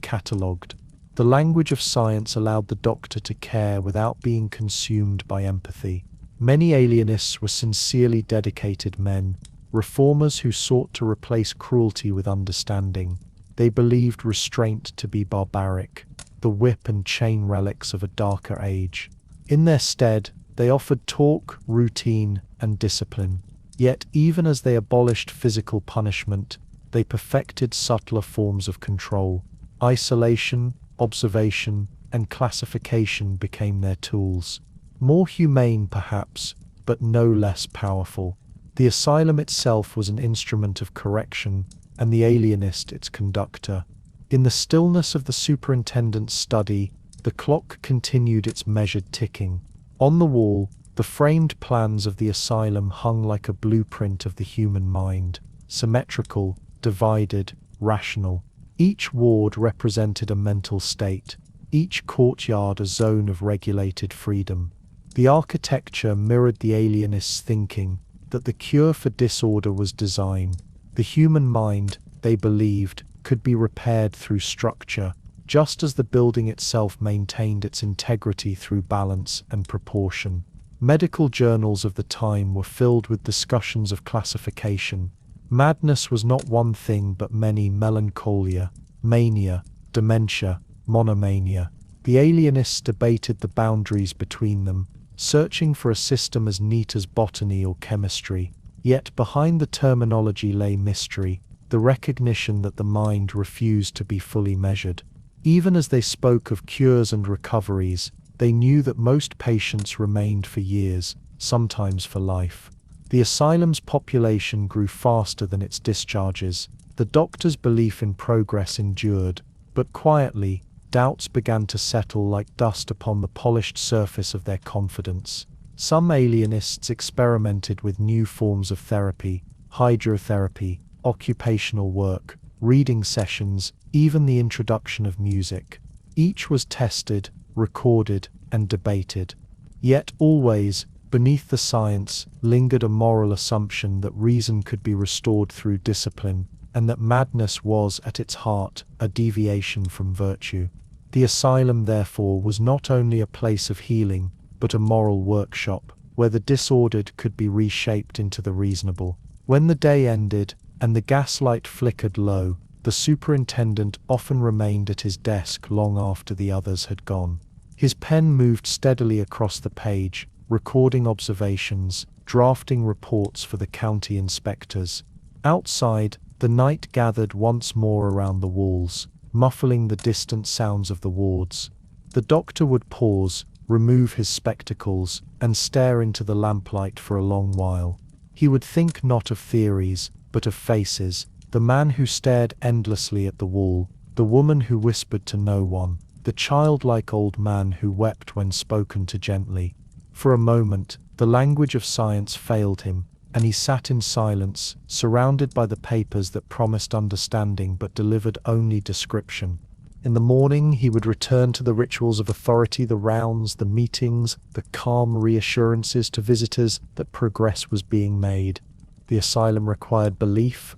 catalogued. The language of science allowed the doctor to care without being consumed by empathy. Many alienists were sincerely dedicated men, reformers who sought to replace cruelty with understanding. They believed restraint to be barbaric, the whip and chain relics of a darker age. In their stead, they offered talk, routine, and discipline. Yet even as they abolished physical punishment, they perfected subtler forms of control. Isolation, observation, and classification became their tools. More humane, perhaps, but no less powerful. The asylum itself was an instrument of correction, and the alienist its conductor. In the stillness of the superintendent's study, the clock continued its measured ticking. On the wall, the framed plans of the asylum hung like a blueprint of the human mind, symmetrical, divided, rational. Each ward represented a mental state, each courtyard a zone of regulated freedom. The architecture mirrored the alienist's thinking that the cure for disorder was design. The human mind, they believed, could be repaired through structure, just as the building itself maintained its integrity through balance and proportion. Medical journals of the time were filled with discussions of classification. Madness was not one thing but many: melancholia, mania, dementia, monomania. The alienists debated the boundaries between them, searching for a system as neat as botany or chemistry. Yet behind the terminology lay mystery, the recognition that the mind refused to be fully measured. Even as they spoke of cures and recoveries, they knew that most patients remained for years, sometimes for life. The asylum's population grew faster than its discharges. The doctor's belief in progress endured, but quietly, doubts began to settle like dust upon the polished surface of their confidence. Some alienists experimented with new forms of therapy: hydrotherapy, occupational work, reading sessions, even the introduction of music. Each was tested, recorded, and debated. Yet always, beneath the science, lingered a moral assumption that reason could be restored through discipline, and that madness was, at its heart, a deviation from virtue. The asylum, therefore, was not only a place of healing, but a moral workshop, where the disordered could be reshaped into the reasonable. When the day ended, and the gaslight flickered low, the superintendent often remained at his desk long after the others had gone. His pen moved steadily across the page, recording observations, drafting reports for the county inspectors. Outside, the night gathered once more around the walls, muffling the distant sounds of the wards. The doctor would pause, remove his spectacles, and stare into the lamplight for a long while. He would think not of theories, but of faces: the man who stared endlessly at the wall, the woman who whispered to no one, the childlike old man who wept when spoken to gently. For a moment, the language of science failed him, and he sat in silence, surrounded by the papers that promised understanding but delivered only description. In the morning, he would return to the rituals of authority, the rounds, the meetings, the calm reassurances to visitors that progress was being made. The asylum required belief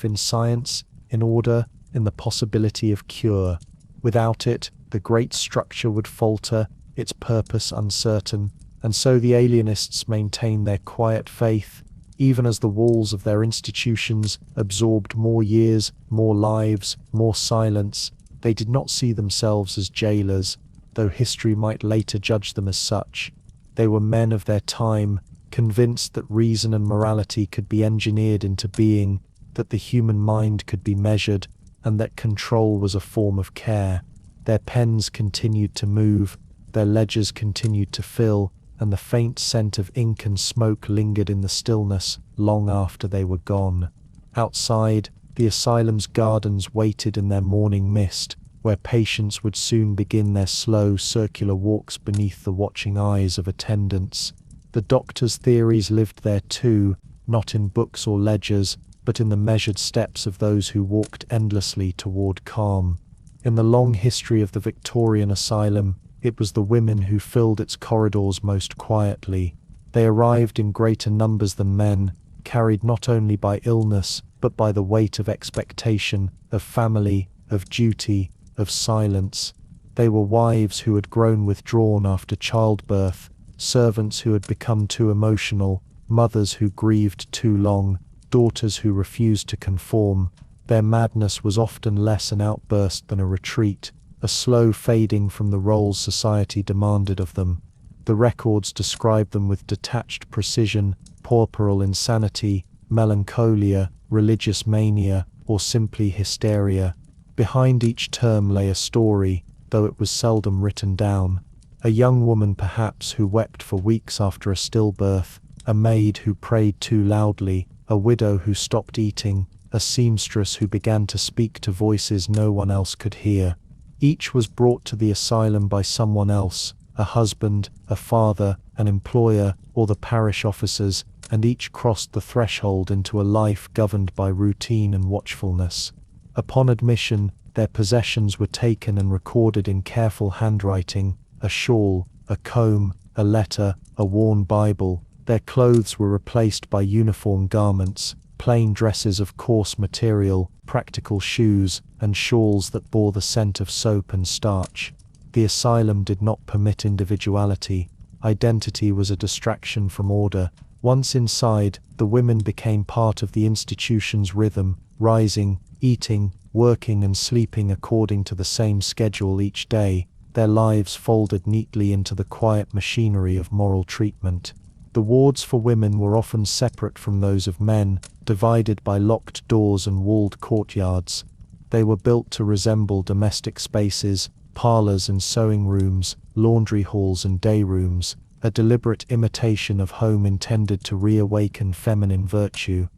in science, in order, in the possibility of cure. Without it, the great structure would falter, its purpose uncertain, and so the alienists maintained their quiet faith, even as the walls of their institutions absorbed more years, more lives, more silence. They did not see themselves as jailers, though history might later judge them as such. They were men of their time, convinced that reason and morality could be engineered into being, that the human mind could be measured, and that control was a form of care. Their pens continued to move, their ledgers continued to fill, and the faint scent of ink and smoke lingered in the stillness long after they were gone. Outside, the asylum's gardens waited in their morning mist, where patients would soon begin their slow circular walks beneath the watching eyes of attendants. The doctor's theories lived there too, not in books or ledgers, but in the measured steps of those who walked endlessly toward calm. In the long history of the Victorian Asylum, it was the women who filled its corridors most quietly. They arrived in greater numbers than men, carried not only by illness, but by the weight of expectation, of family, of duty, of silence. They were wives who had grown withdrawn after childbirth, servants who had become too emotional, mothers who grieved too long, daughters who refused to conform. Their madness was often less an outburst than a retreat, a slow fading from the roles society demanded of them. The records describe them with detached precision: puerperal insanity, melancholia, religious mania, or simply hysteria. Behind each term lay a story, though it was seldom written down. A young woman perhaps who wept for weeks after a stillbirth, a maid who prayed too loudly, a widow who stopped eating, a seamstress who began to speak to voices no one else could hear. Each was brought to the asylum by someone else, a husband, a father, an employer, or the parish officers, and each crossed the threshold into a life governed by routine and watchfulness. Upon admission, their possessions were taken and recorded in careful handwriting: a shawl, a comb, a letter, a worn Bible. Their clothes were replaced by uniform garments, plain dresses of coarse material, practical shoes, and shawls that bore the scent of soap and starch. The asylum did not permit individuality. Identity was a distraction from order. Once inside, the women became part of the institution's rhythm, rising, eating, working and sleeping according to the same schedule each day, their lives folded neatly into the quiet machinery of moral treatment. The wards for women were often separate from those of men, divided by locked doors and walled courtyards. They were built to resemble domestic spaces: parlors and sewing rooms, laundry halls and day rooms, a deliberate imitation of home intended to reawaken feminine virtue.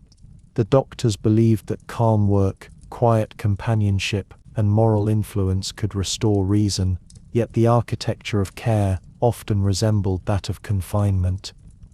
The doctors believed that calm work, quiet companionship, and moral influence could restore reason, yet the architecture of care often resembled that of confinement.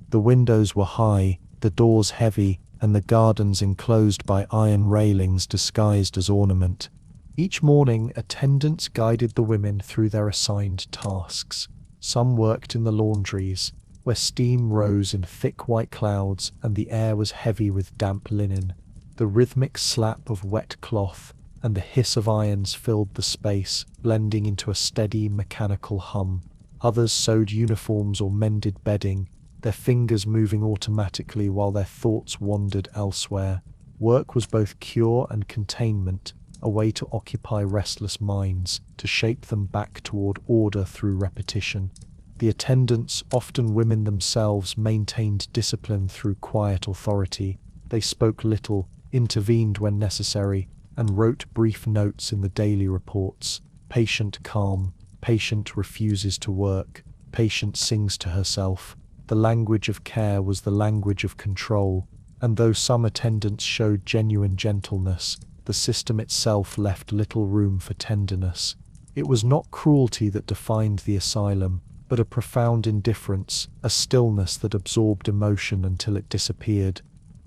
The windows were high, the doors heavy, and the gardens enclosed by iron railings disguised as ornament. Each morning, attendants guided the women through their assigned tasks. Some worked in the laundries, where steam rose in thick white clouds and the air was heavy with damp linen. The rhythmic slap of wet cloth and the hiss of irons filled the space, blending into a steady mechanical hum. Others sewed uniforms or mended bedding, their fingers moving automatically while their thoughts wandered elsewhere. Work was both cure and containment, a way to occupy restless minds, to shape them back toward order through repetition. The attendants, often women themselves, maintained discipline through quiet authority. They spoke little, intervened when necessary, and wrote brief notes in the daily reports. Patient calm, patient refuses to work, patient sings to herself. The language of care was the language of control, and though some attendants showed genuine gentleness, the system itself left little room for tenderness. It was not cruelty that defined the asylum, but a profound indifference, a stillness that absorbed emotion until it disappeared.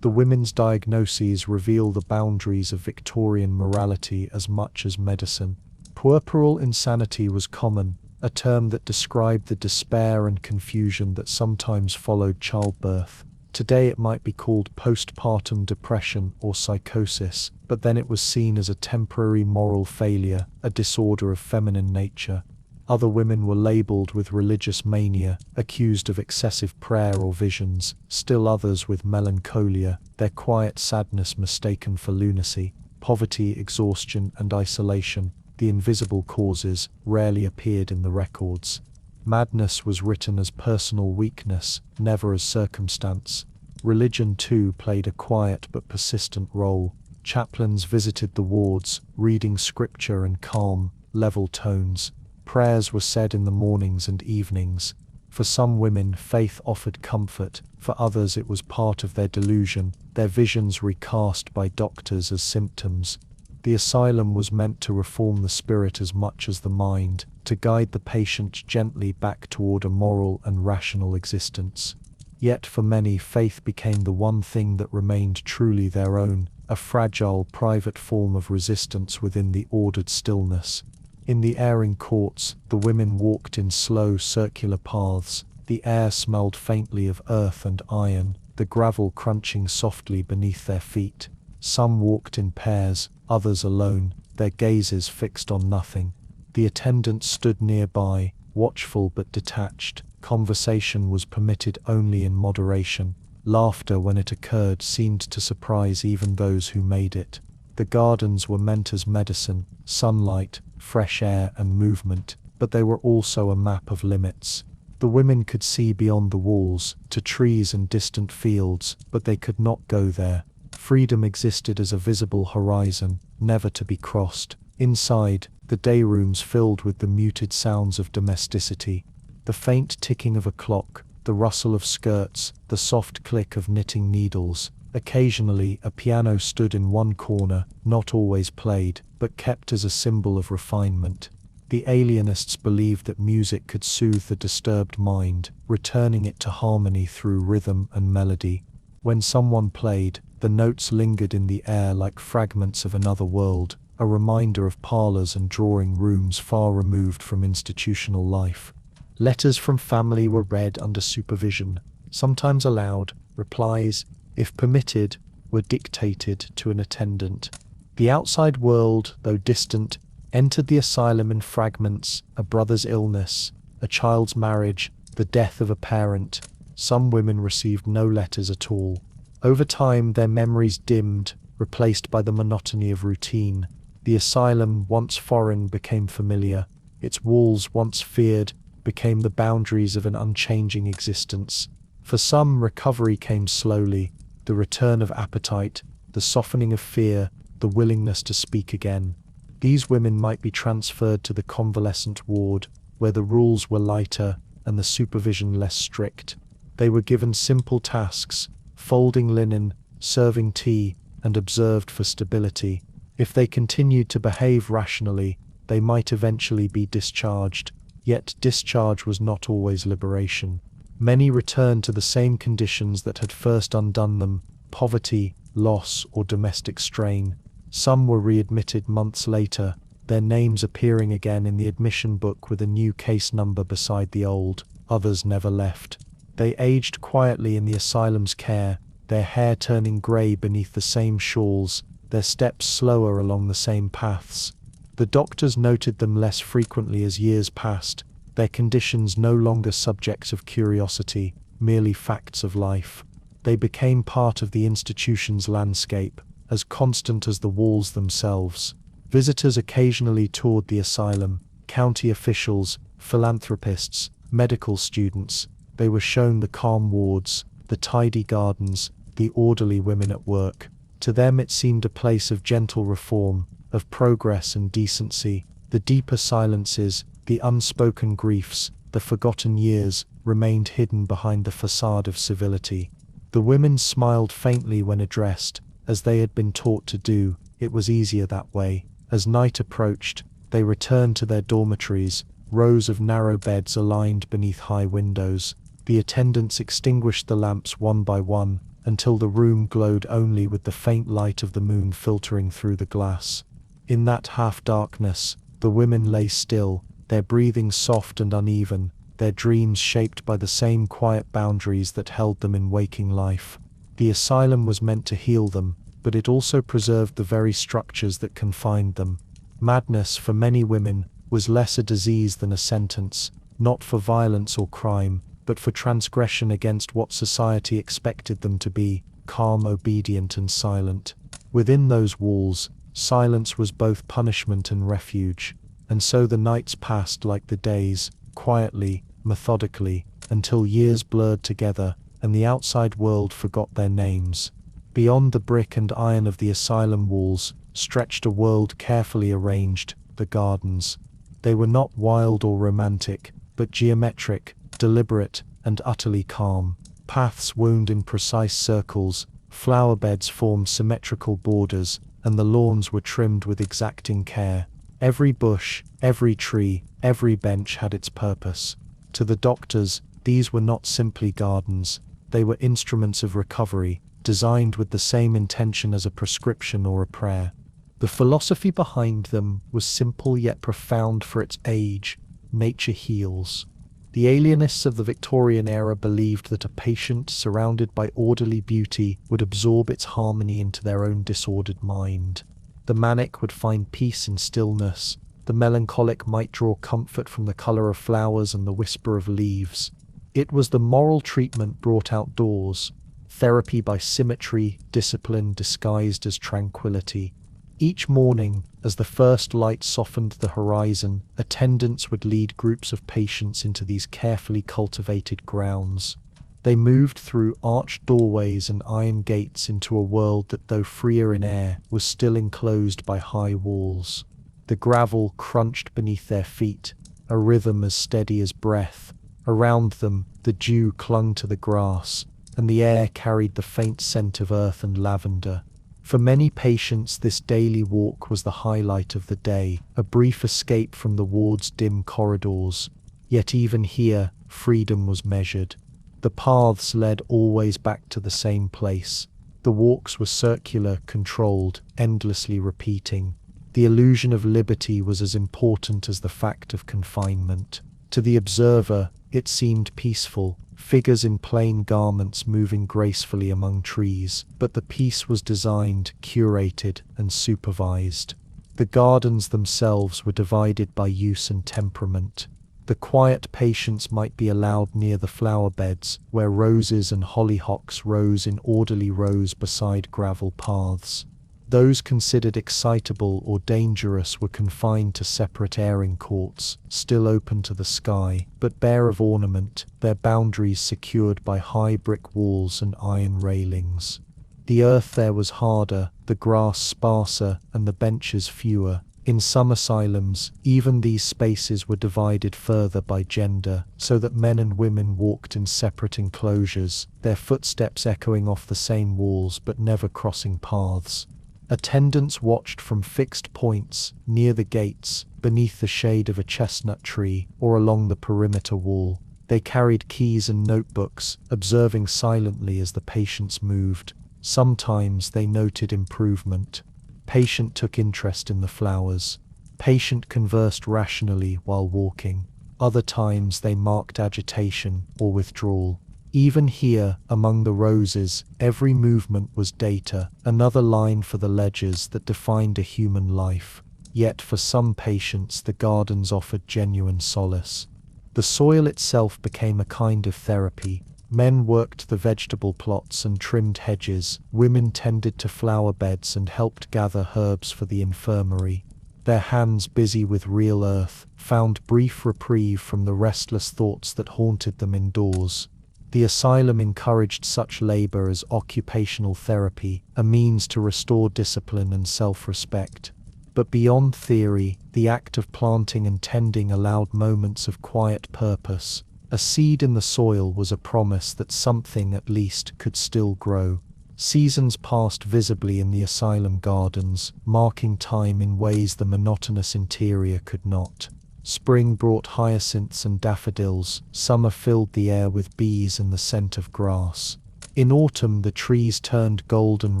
The women's diagnoses reveal the boundaries of Victorian morality as much as medicine. Puerperal insanity was common, a term that described the despair and confusion that sometimes followed childbirth. Today it might be called postpartum depression or psychosis, but then it was seen as a temporary moral failure, a disorder of feminine nature. Other women were labeled with religious mania, accused of excessive prayer or visions, still others with melancholia, their quiet sadness mistaken for lunacy. Poverty, exhaustion, and isolation, the invisible causes, rarely appeared in the records. Madness was written as personal weakness, never as circumstance. Religion, too, played a quiet but persistent role. Chaplains visited the wards, reading scripture in calm, level tones. Prayers were said in the mornings and evenings. For some women, faith offered comfort. For others, it was part of their delusion, their visions recast by doctors as symptoms. The asylum was meant to reform the spirit as much as the mind, to guide the patient gently back toward a moral and rational existence. Yet for many, faith became the one thing that remained truly their own, a fragile, private form of resistance within the ordered stillness. In the airing courts, the women walked in slow, circular paths. The air smelled faintly of earth and iron, the gravel crunching softly beneath their feet. Some walked in pairs, others alone, their gazes fixed on nothing. The attendants stood nearby, watchful but detached. Conversation was permitted only in moderation. Laughter, when it occurred, seemed to surprise even those who made it. The gardens were meant as medicine, sunlight, fresh air and movement, but they were also a map of limits. The women could see beyond the walls, to trees and distant fields, but they could not go there. Freedom existed as a visible horizon, never to be crossed. Inside, the day rooms filled with the muted sounds of domesticity. The faint ticking of a clock, the rustle of skirts, the soft click of knitting needles. Occasionally, a piano stood in one corner, not always played, but kept as a symbol of refinement. The alienists believed that music could soothe the disturbed mind, returning it to harmony through rhythm and melody. When someone played, the notes lingered in the air like fragments of another world, a reminder of parlors and drawing rooms far removed from institutional life. Letters from family were read under supervision, sometimes aloud. Replies, if permitted, were dictated to an attendant. The outside world, though distant, entered the asylum in fragments: a brother's illness, a child's marriage, the death of a parent. Some women received no letters at all. Over time, their memories dimmed, replaced by the monotony of routine. The asylum, once foreign, became familiar. Its walls, once feared, became the boundaries of an unchanging existence. For some, recovery came slowly: the return of appetite, the softening of fear, the willingness to speak again. These women might be transferred to the convalescent ward, where the rules were lighter and the supervision less strict. They were given simple tasks: folding linen, serving tea, and observed for stability. If they continued to behave rationally, they might eventually be discharged. Yet discharge was not always liberation. Many returned to the same conditions that had first undone them: poverty, loss, or domestic strain. Some were readmitted months later, their names appearing again in the admission book with a new case number beside the old. Others never left. They aged quietly in the asylum's care, their hair turning grey beneath the same shawls, their steps slower along the same paths. The doctors noted them less frequently as years passed, their conditions no longer subjects of curiosity, merely facts of life. They became part of the institution's landscape, as constant as the walls themselves. Visitors occasionally toured the asylum: county officials, philanthropists, medical students. They were shown the calm wards, the tidy gardens, the orderly women at work. To them it seemed a place of gentle reform, of progress and decency. The deeper silences, the unspoken griefs, the forgotten years, remained hidden behind the facade of civility. The women smiled faintly when addressed, as they had been taught to do. It was easier that way. As night approached, they returned to their dormitories, rows of narrow beds aligned beneath high windows. The attendants extinguished the lamps one by one, until the room glowed only with the faint light of the moon filtering through the glass. In that half-darkness, the women lay still, their breathing soft and uneven, their dreams shaped by the same quiet boundaries that held them in waking life. The asylum was meant to heal them, but it also preserved the very structures that confined them. Madness, for many women, was less a disease than a sentence, not for violence or crime, but for transgression against what society expected them to be: calm, obedient, and silent. Within those walls, silence was both punishment and refuge. And so the nights passed like the days, quietly, methodically, until years blurred together, and the outside world forgot their names. Beyond the brick and iron of the asylum walls, stretched a world carefully arranged: the gardens. They were not wild or romantic, but geometric, deliberate, and utterly calm. Paths wound in precise circles, flower beds formed symmetrical borders, and the lawns were trimmed with exacting care. Every bush, every tree, every bench had its purpose. To the doctors, these were not simply gardens, they were instruments of recovery, designed with the same intention as a prescription or a prayer. The philosophy behind them was simple yet profound for its age: nature heals. The alienists of the Victorian era believed that a patient surrounded by orderly beauty would absorb its harmony into their own disordered mind. The manic would find peace in stillness. The melancholic might draw comfort from the color of flowers and the whisper of leaves. It was the moral treatment brought outdoors, therapy by symmetry, discipline disguised as tranquility. Each morning, as the first light softened the horizon, attendants would lead groups of patients into these carefully cultivated grounds. They moved through arched doorways and iron gates into a world that, though freer in air, was still enclosed by high walls. The gravel crunched beneath their feet, a rhythm as steady as breath. Around them, the dew clung to the grass, and the air carried the faint scent of earth and lavender. For many patients, this daily walk was the highlight of the day, a brief escape from the ward's dim corridors. Yet even here, freedom was measured. The paths led always back to the same place. The walks were circular, controlled, endlessly repeating. The illusion of liberty was as important as the fact of confinement. To the observer, it seemed peaceful, figures in plain garments moving gracefully among trees, but the peace was designed, curated, and supervised. The gardens themselves were divided by use and temperament. The quiet patients might be allowed near the flower beds, where roses and hollyhocks rose in orderly rows beside gravel paths. Those considered excitable or dangerous were confined to separate airing courts, still open to the sky, but bare of ornament, their boundaries secured by high brick walls and iron railings. The earth there was harder, the grass sparser, and the benches fewer. In some asylums, even these spaces were divided further by gender, so that men and women walked in separate enclosures, their footsteps echoing off the same walls but never crossing paths. Attendants watched from fixed points, near the gates, beneath the shade of a chestnut tree, or along the perimeter wall. They carried keys and notebooks, observing silently as the patients moved. Sometimes they noted improvement. Patient took interest in the flowers. Patient conversed rationally while walking. Other times they marked agitation or withdrawal. Even here, among the roses, every movement was data, another line for the ledgers that defined a human life. Yet for some patients, the gardens offered genuine solace. The soil itself became a kind of therapy. Men worked the vegetable plots and trimmed hedges. Women tended to flower beds and helped gather herbs for the infirmary. Their hands, busy with real earth, found brief reprieve from the restless thoughts that haunted them indoors. The asylum encouraged such labor as occupational therapy, a means to restore discipline and self-respect. But beyond theory, the act of planting and tending allowed moments of quiet purpose. A seed in the soil was a promise that something, at least, could still grow. Seasons passed visibly in the asylum gardens, marking time in ways the monotonous interior could not. Spring brought hyacinths and daffodils, summer filled the air with bees and the scent of grass. In autumn the trees turned golden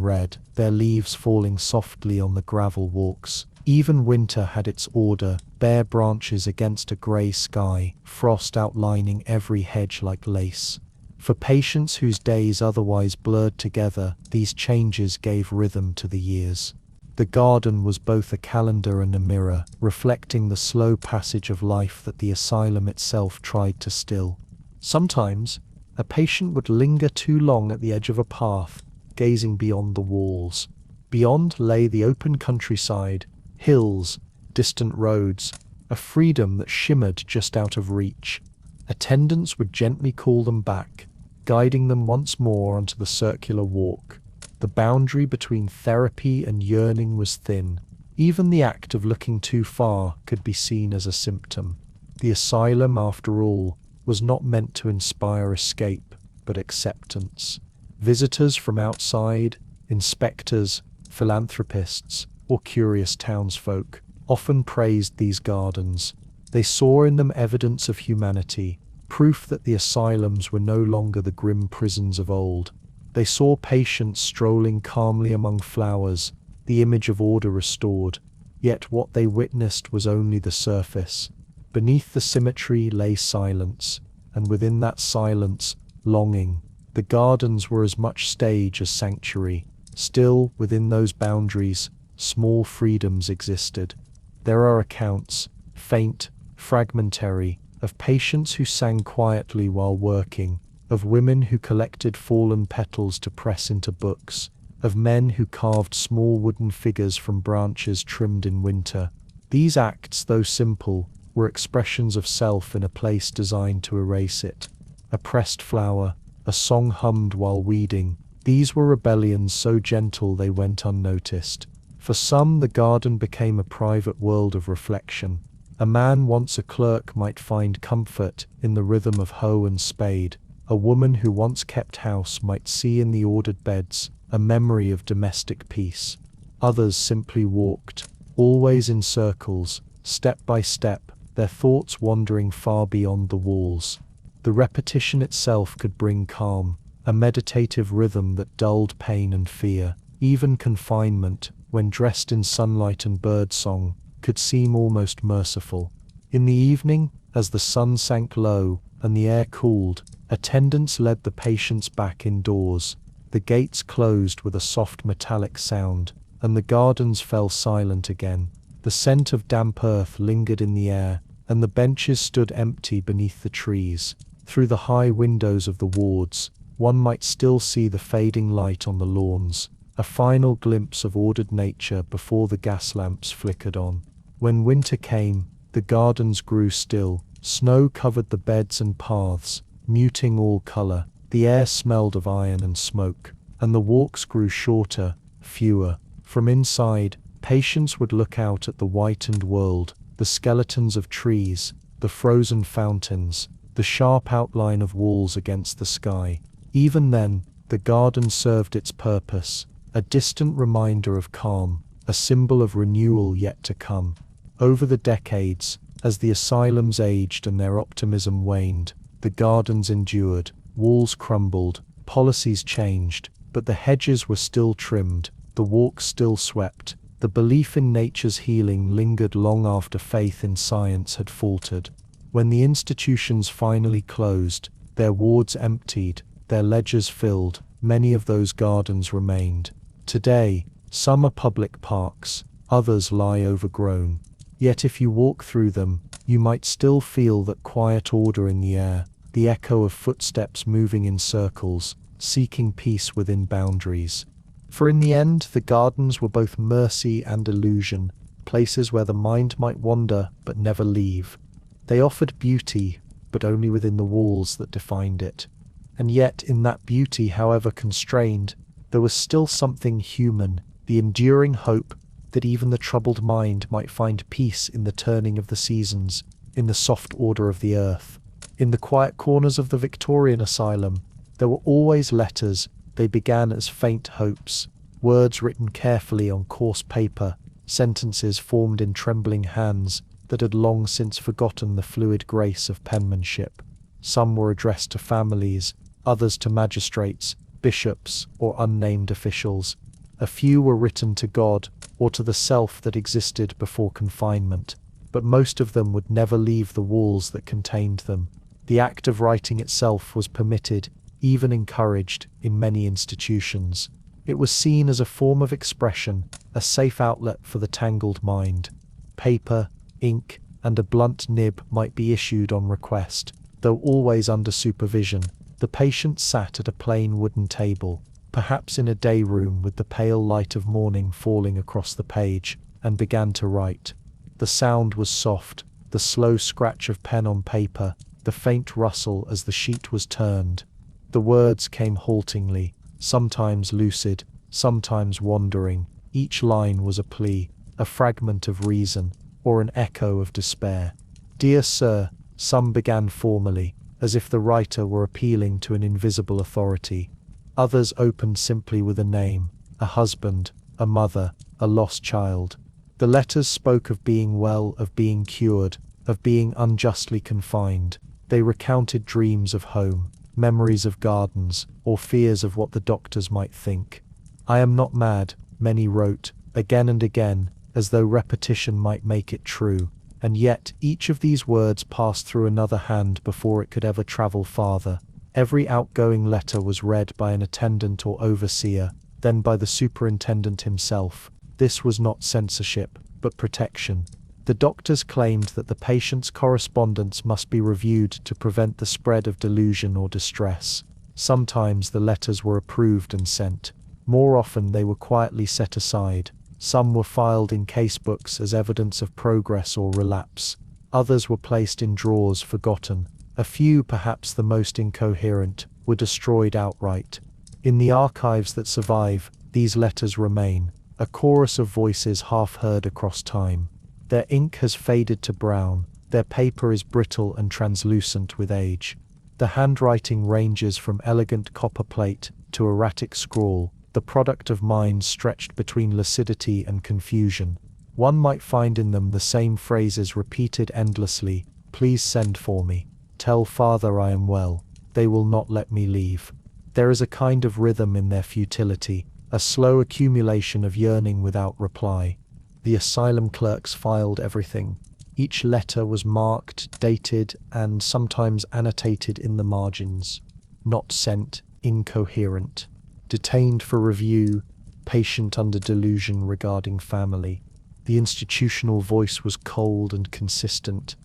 red, their leaves falling softly on the gravel walks. Even winter had its order, bare branches against a grey sky, frost outlining every hedge like lace. For patients whose days otherwise blurred together, these changes gave rhythm to the years. The garden was both a calendar and a mirror, reflecting the slow passage of life that the asylum itself tried to still. Sometimes, a patient would linger too long at the edge of a path, gazing beyond the walls. Beyond lay the open countryside, hills, distant roads, a freedom that shimmered just out of reach. Attendants would gently call them back, guiding them once more onto the circular walk. The boundary between therapy and yearning was thin. Even the act of looking too far could be seen as a symptom. The asylum, after all, was not meant to inspire escape, but acceptance. Visitors from outside, inspectors, philanthropists, or curious townsfolk, often praised these gardens. They saw in them evidence of humanity, proof that the asylums were no longer the grim prisons of old. They saw patients strolling calmly among flowers, the image of order restored. Yet what they witnessed was only the surface. Beneath the symmetry lay silence, and within that silence, longing. The gardens were as much stage as sanctuary. Still, within those boundaries, small freedoms existed. There are accounts, faint, fragmentary, of patients who sang quietly while working, of women who collected fallen petals to press into books, of men who carved small wooden figures from branches trimmed in winter. These acts, though simple, were expressions of self in a place designed to erase it. A pressed flower, a song hummed while weeding, these were rebellions so gentle they went unnoticed. For some, the garden became a private world of reflection. A man once a clerk might find comfort in the rhythm of hoe and spade. A woman who once kept house might see in the ordered beds a memory of domestic peace. Others simply walked, always in circles, step by step, their thoughts wandering far beyond the walls. The repetition itself could bring calm, a meditative rhythm that dulled pain and fear. Even confinement, when dressed in sunlight and birdsong, could seem almost merciful. In the evening, as the sun sank low and the air cooled, attendants led the patients back indoors. The gates closed with a soft metallic sound, and the gardens fell silent again. The scent of damp earth lingered in the air, and the benches stood empty beneath the trees. Through the high windows of the wards, one might still see the fading light on the lawns, a final glimpse of ordered nature before the gas lamps flickered on. When winter came, the gardens grew still. Snow covered the beds and paths, muting all color. The air smelled of iron and smoke, and the walks grew shorter, fewer. From inside, patients would look out at the whitened world, the skeletons of trees, the frozen fountains, the sharp outline of walls against the sky. Even then, the garden served its purpose, a distant reminder of calm, a symbol of renewal yet to come. Over the decades, as the asylums aged and their optimism waned, the gardens endured. Walls crumbled, policies changed, but the hedges were still trimmed, the walks still swept. The belief in nature's healing lingered long after faith in science had faltered. When the institutions finally closed, their wards emptied, their ledgers filled, many of those gardens remained. Today, some are public parks, others lie overgrown. Yet if you walk through them, you might still feel that quiet order in the air, the echo of footsteps moving in circles, seeking peace within boundaries. For in the end, the gardens were both mercy and illusion, places where the mind might wander but never leave. They offered beauty, but only within the walls that defined it. And yet, in that beauty, however constrained, there was still something human, the enduring hope that even the troubled mind might find peace in the turning of the seasons, in the soft order of the earth. In the quiet corners of the Victorian Asylum, there were always letters. They began as faint hopes, words written carefully on coarse paper, sentences formed in trembling hands that had long since forgotten the fluid grace of penmanship. Some were addressed to families, others to magistrates, bishops, or unnamed officials. A few were written to God, or to the self that existed before confinement, but most of them would never leave the walls that contained them. The act of writing itself was permitted, even encouraged, in many institutions. It was seen as a form of expression, a safe outlet for the tangled mind. Paper, ink, and a blunt nib might be issued on request, though always under supervision. The patient sat at a plain wooden table, perhaps in a day room with the pale light of morning falling across the page, and began to write. The sound was soft, the slow scratch of pen on paper, the faint rustle as the sheet was turned. The words came haltingly, sometimes lucid, sometimes wandering. Each line was a plea, a fragment of reason, or an echo of despair. "Dear Sir," some began formally, as if the writer were appealing to an invisible authority. Others opened simply with a name, a husband, a mother, a lost child. The letters spoke of being well, of being cured, of being unjustly confined. They recounted dreams of home, memories of gardens, or fears of what the doctors might think. "I am not mad," many wrote, again and again, as though repetition might make it true. And yet, each of these words passed through another hand before it could ever travel farther. Every outgoing letter was read by an attendant or overseer, then by the superintendent himself. This was not censorship, but protection. The doctors claimed that the patient's correspondence must be reviewed to prevent the spread of delusion or distress. Sometimes the letters were approved and sent. More often they were quietly set aside. Some were filed in casebooks as evidence of progress or relapse. Others were placed in drawers forgotten. A few, perhaps the most incoherent, were destroyed outright. In the archives that survive, these letters remain, a chorus of voices half heard across time. Their ink has faded to brown, their paper is brittle and translucent with age. The handwriting ranges from elegant copper plate to erratic scrawl, the product of minds stretched between lucidity and confusion. One might find in them the same phrases repeated endlessly: "Please send for me. Tell father I am well. They will not let me leave." There is a kind of rhythm in their futility, a slow accumulation of yearning without reply. The asylum clerks filed everything. Each letter was marked, dated, and sometimes annotated in the margins. Not sent, incoherent. Detained for review, patient under delusion regarding family. The institutional voice was cold and consistent,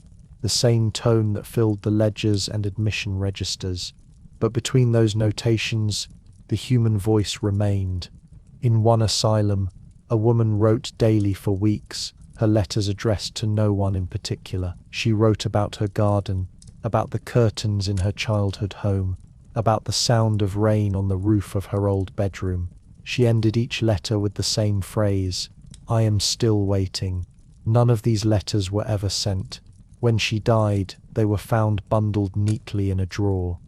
the same tone that filled the ledgers and admission registers. But between those notations, the human voice remained. In one asylum, a woman wrote daily for weeks, her letters addressed to no one in particular. She wrote about her garden, about the curtains in her childhood home, about the sound of rain on the roof of her old bedroom. She ended each letter with the same phrase: "I am still waiting." None of these letters were ever sent. When she died, they were found bundled neatly in a drawer.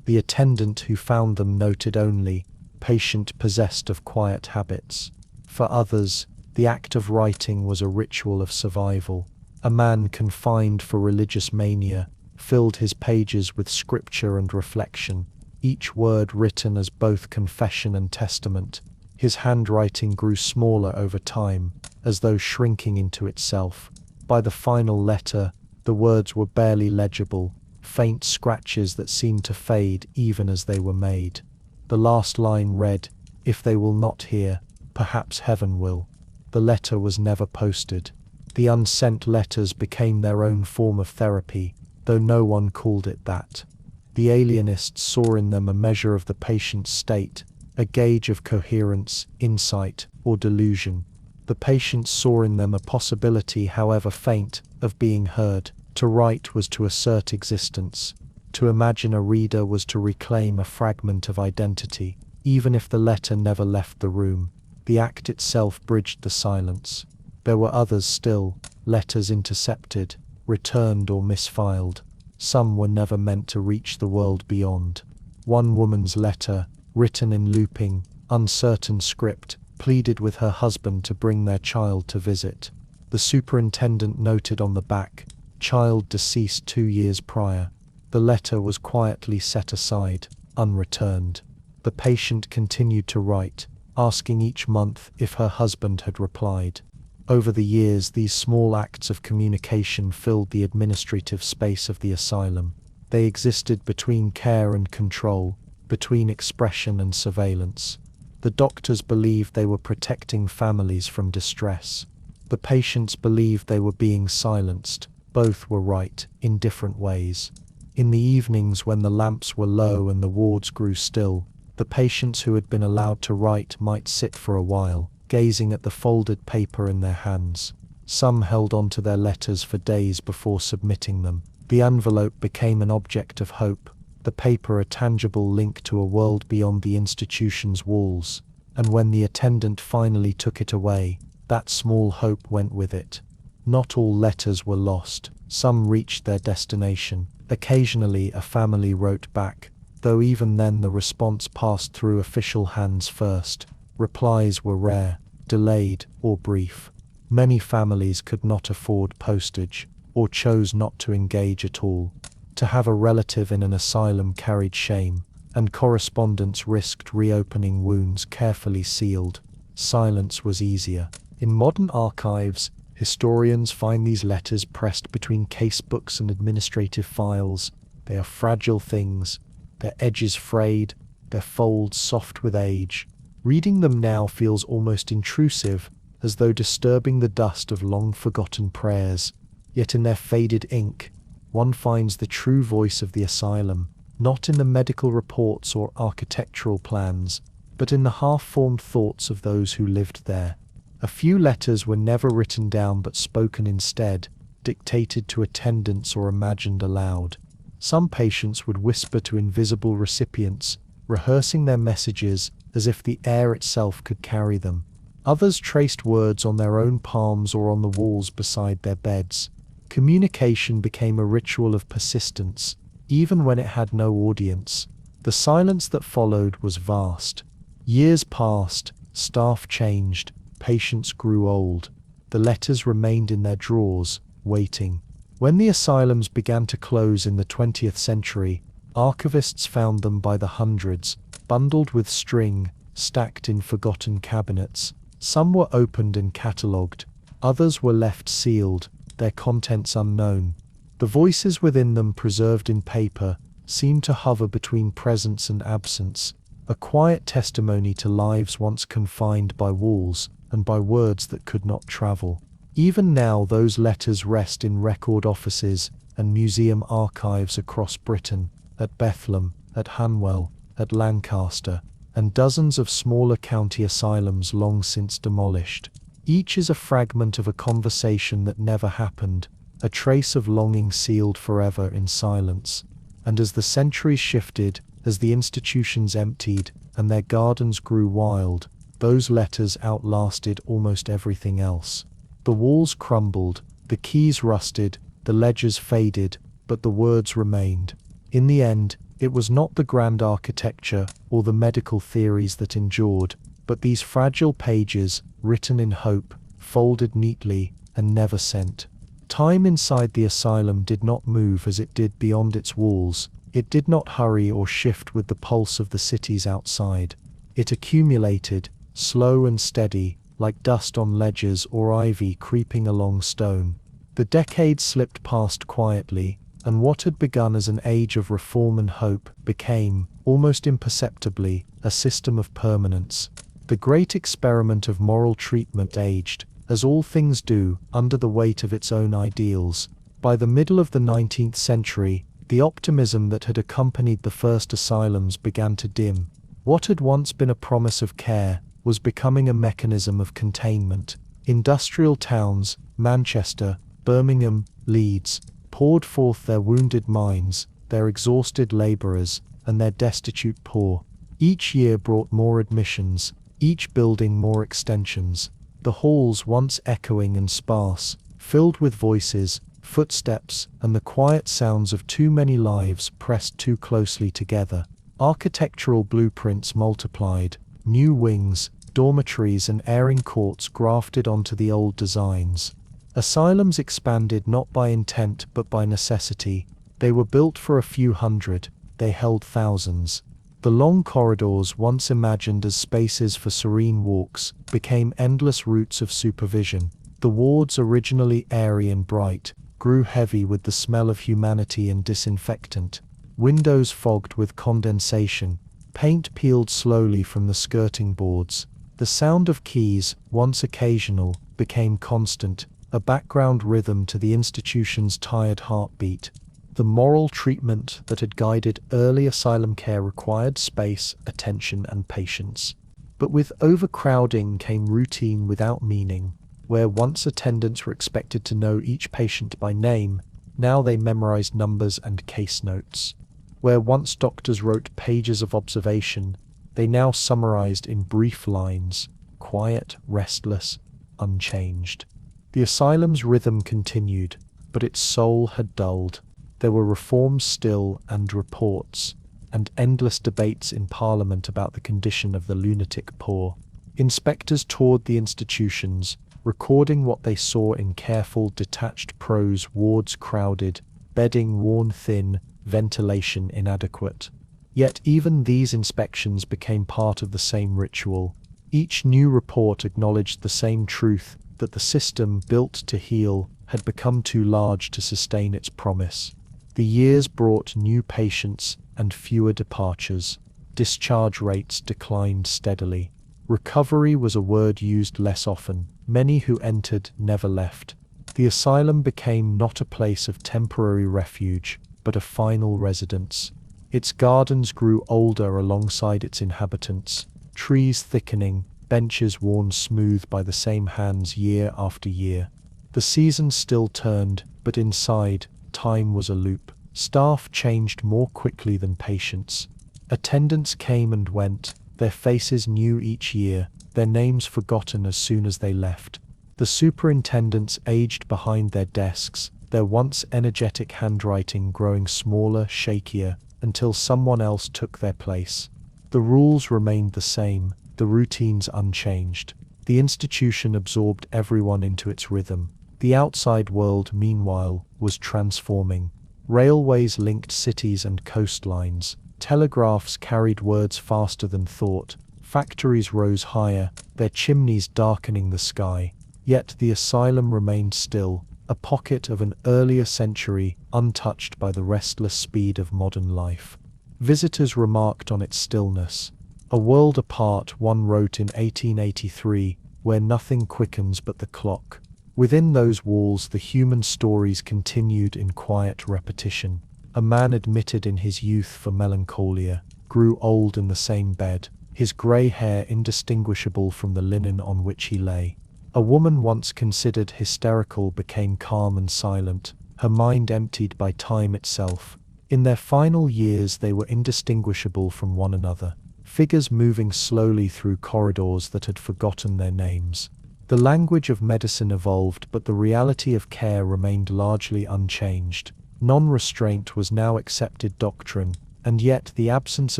The attendant who found them noted only, "Patient possessed of quiet habits." For others, the act of writing was a ritual of survival. A man confined for religious mania filled his pages with scripture and reflection, each word written as both confession and testament. His handwriting grew smaller over time, as though shrinking into itself. By the final letter, the words were barely legible, faint scratches that seemed to fade even as they were made. The last line read, "If they will not hear, perhaps heaven will." The letter was never posted. The unsent letters became their own form of therapy, though no one called it that. The alienists saw in them a measure of the patient's state, a gauge of coherence, insight, or delusion. The patients saw in them a possibility, however faint, of being heard. To write was to assert existence. To imagine a reader was to reclaim a fragment of identity. Even if the letter never left the room, the act itself bridged the silence. There were others still, letters intercepted, returned or misfiled. Some were never meant to reach the world beyond. One woman's letter, written in looping, uncertain script, pleaded with her husband to bring their child to visit. The superintendent noted on the back, "Child deceased 2 years prior." The letter was quietly set aside, unreturned. The patient continued to write, asking each month if her husband had replied. Over the years, these small acts of communication filled the administrative space of the asylum. They existed between care and control, between expression and surveillance. The doctors believed they were protecting families from distress. The patients believed they were being silenced. Both were right, in different ways. In the evenings when the lamps were low and the wards grew still, the patients who had been allowed to write might sit for a while, gazing at the folded paper in their hands. Some held on to their letters for days before submitting them. The envelope became an object of hope, the paper a tangible link to a world beyond the institution's walls. And when the attendant finally took it away, that small hope went with it. Not all letters were lost. Some reached their destination. Occasionally a family wrote back, though even then the response passed through official hands first. Replies were rare, delayed, or brief. Many families could not afford postage, or chose not to engage at all. To have a relative in an asylum carried shame, and correspondence risked reopening wounds carefully sealed. Silence was easier. In modern archives, historians find these letters pressed between casebooks and administrative files. They are fragile things, their edges frayed, their folds soft with age. Reading them now feels almost intrusive, as though disturbing the dust of long-forgotten prayers. Yet in their faded ink, one finds the true voice of the asylum, not in the medical reports or architectural plans, but in the half-formed thoughts of those who lived there. A few letters were never written down but spoken instead, dictated to attendants or imagined aloud. Some patients would whisper to invisible recipients, rehearsing their messages as if the air itself could carry them. Others traced words on their own palms or on the walls beside their beds. Communication became a ritual of persistence, even when it had no audience. The silence that followed was vast. Years passed, staff changed, patients grew old. The letters remained in their drawers, waiting. When the asylums began to close in the 20th century, archivists found them by the hundreds, bundled with string, stacked in forgotten cabinets. Some were opened and catalogued, others were left sealed, their contents unknown. The voices within them, preserved in paper, seemed to hover between presence and absence, a quiet testimony to lives once confined by walls and by words that could not travel. Even now those letters rest in record offices and museum archives across Britain, at Bethlehem, at Hanwell, at Lancaster, and dozens of smaller county asylums long since demolished. Each is a fragment of a conversation that never happened, a trace of longing sealed forever in silence. And as the centuries shifted, as the institutions emptied, and their gardens grew wild, those letters outlasted almost everything else. The walls crumbled, the keys rusted, the ledgers faded, but the words remained. In the end, it was not the grand architecture or the medical theories that endured, but these fragile pages, written in hope, folded neatly, and never sent. Time inside the asylum did not move as it did beyond its walls. It did not hurry or shift with the pulse of the cities outside. It accumulated, slow and steady, like dust on ledgers or ivy creeping along stone. The decades slipped past quietly, and what had begun as an age of reform and hope became, almost imperceptibly, a system of permanence. The great experiment of moral treatment aged, as all things do, under the weight of its own ideals. By the middle of the 19th century, the optimism that had accompanied the first asylums began to dim. What had once been a promise of care was becoming a mechanism of containment. Industrial towns, Manchester, Birmingham, Leeds, poured forth their wounded minds, their exhausted labourers, and their destitute poor. Each year brought more admissions, each building more extensions. The halls, once echoing and sparse, filled with voices, footsteps, and the quiet sounds of too many lives pressed too closely together. Architectural blueprints multiplied, new wings, dormitories and airing courts grafted onto the old designs. Asylums expanded not by intent but by necessity. They were built for a few hundred, they held thousands. The long corridors, once imagined as spaces for serene walks, became endless routes of supervision. The wards, originally airy and bright, grew heavy with the smell of humanity and disinfectant. Windows fogged with condensation, paint peeled slowly from the skirting boards. The sound of keys, once occasional, became constant, a background rhythm to the institution's tired heartbeat. The moral treatment that had guided early asylum care required space, attention, and patience. But with overcrowding came routine without meaning. Where once attendants were expected to know each patient by name, now they memorized numbers and case notes. Where once doctors wrote pages of observation, they now summarized in brief lines, quiet, restless, unchanged. The asylum's rhythm continued, but its soul had dulled. There were reforms still, and reports, and endless debates in Parliament about the condition of the lunatic poor. Inspectors toured the institutions, recording what they saw in careful, detached prose: wards crowded, bedding worn thin, ventilation inadequate. Yet even these inspections became part of the same ritual. Each new report acknowledged the same truth, that the system, built to heal, had become too large to sustain its promise. The years brought new patients and fewer departures. Discharge rates declined steadily. Recovery was a word used less often. many who entered never left. The asylum became not a place of temporary refuge, but a final residence. Its gardens grew older alongside its inhabitants, trees thickening, benches worn smooth by the same hands year after year. The seasons still turned, but inside, time was a loop. Staff changed more quickly than patients. Attendants came and went, their faces new each year, their names forgotten as soon as they left. The superintendents aged behind their desks, their once energetic handwriting growing smaller, shakier, until someone else took their place. The rules remained the same, the routines unchanged. The institution absorbed everyone into its rhythm. The outside world, meanwhile, was transforming. Railways linked cities and coastlines. Telegraphs carried words faster than thought. Factories rose higher, their chimneys darkening the sky. Yet the asylum remained still, a pocket of an earlier century, untouched by the restless speed of modern life. Visitors remarked on its stillness. A world apart, one wrote in 1883, where nothing quickens but the clock. Within those walls the human stories continued in quiet repetition. A man admitted in his youth for melancholia, grew old in the same bed, his grey hair indistinguishable from the linen on which he lay. A woman once considered hysterical became calm and silent, her mind emptied by time itself. In their final years they were indistinguishable from one another, figures moving slowly through corridors that had forgotten their names. The language of medicine evolved, but the reality of care remained largely unchanged. Non-restraint was now accepted doctrine, and yet the absence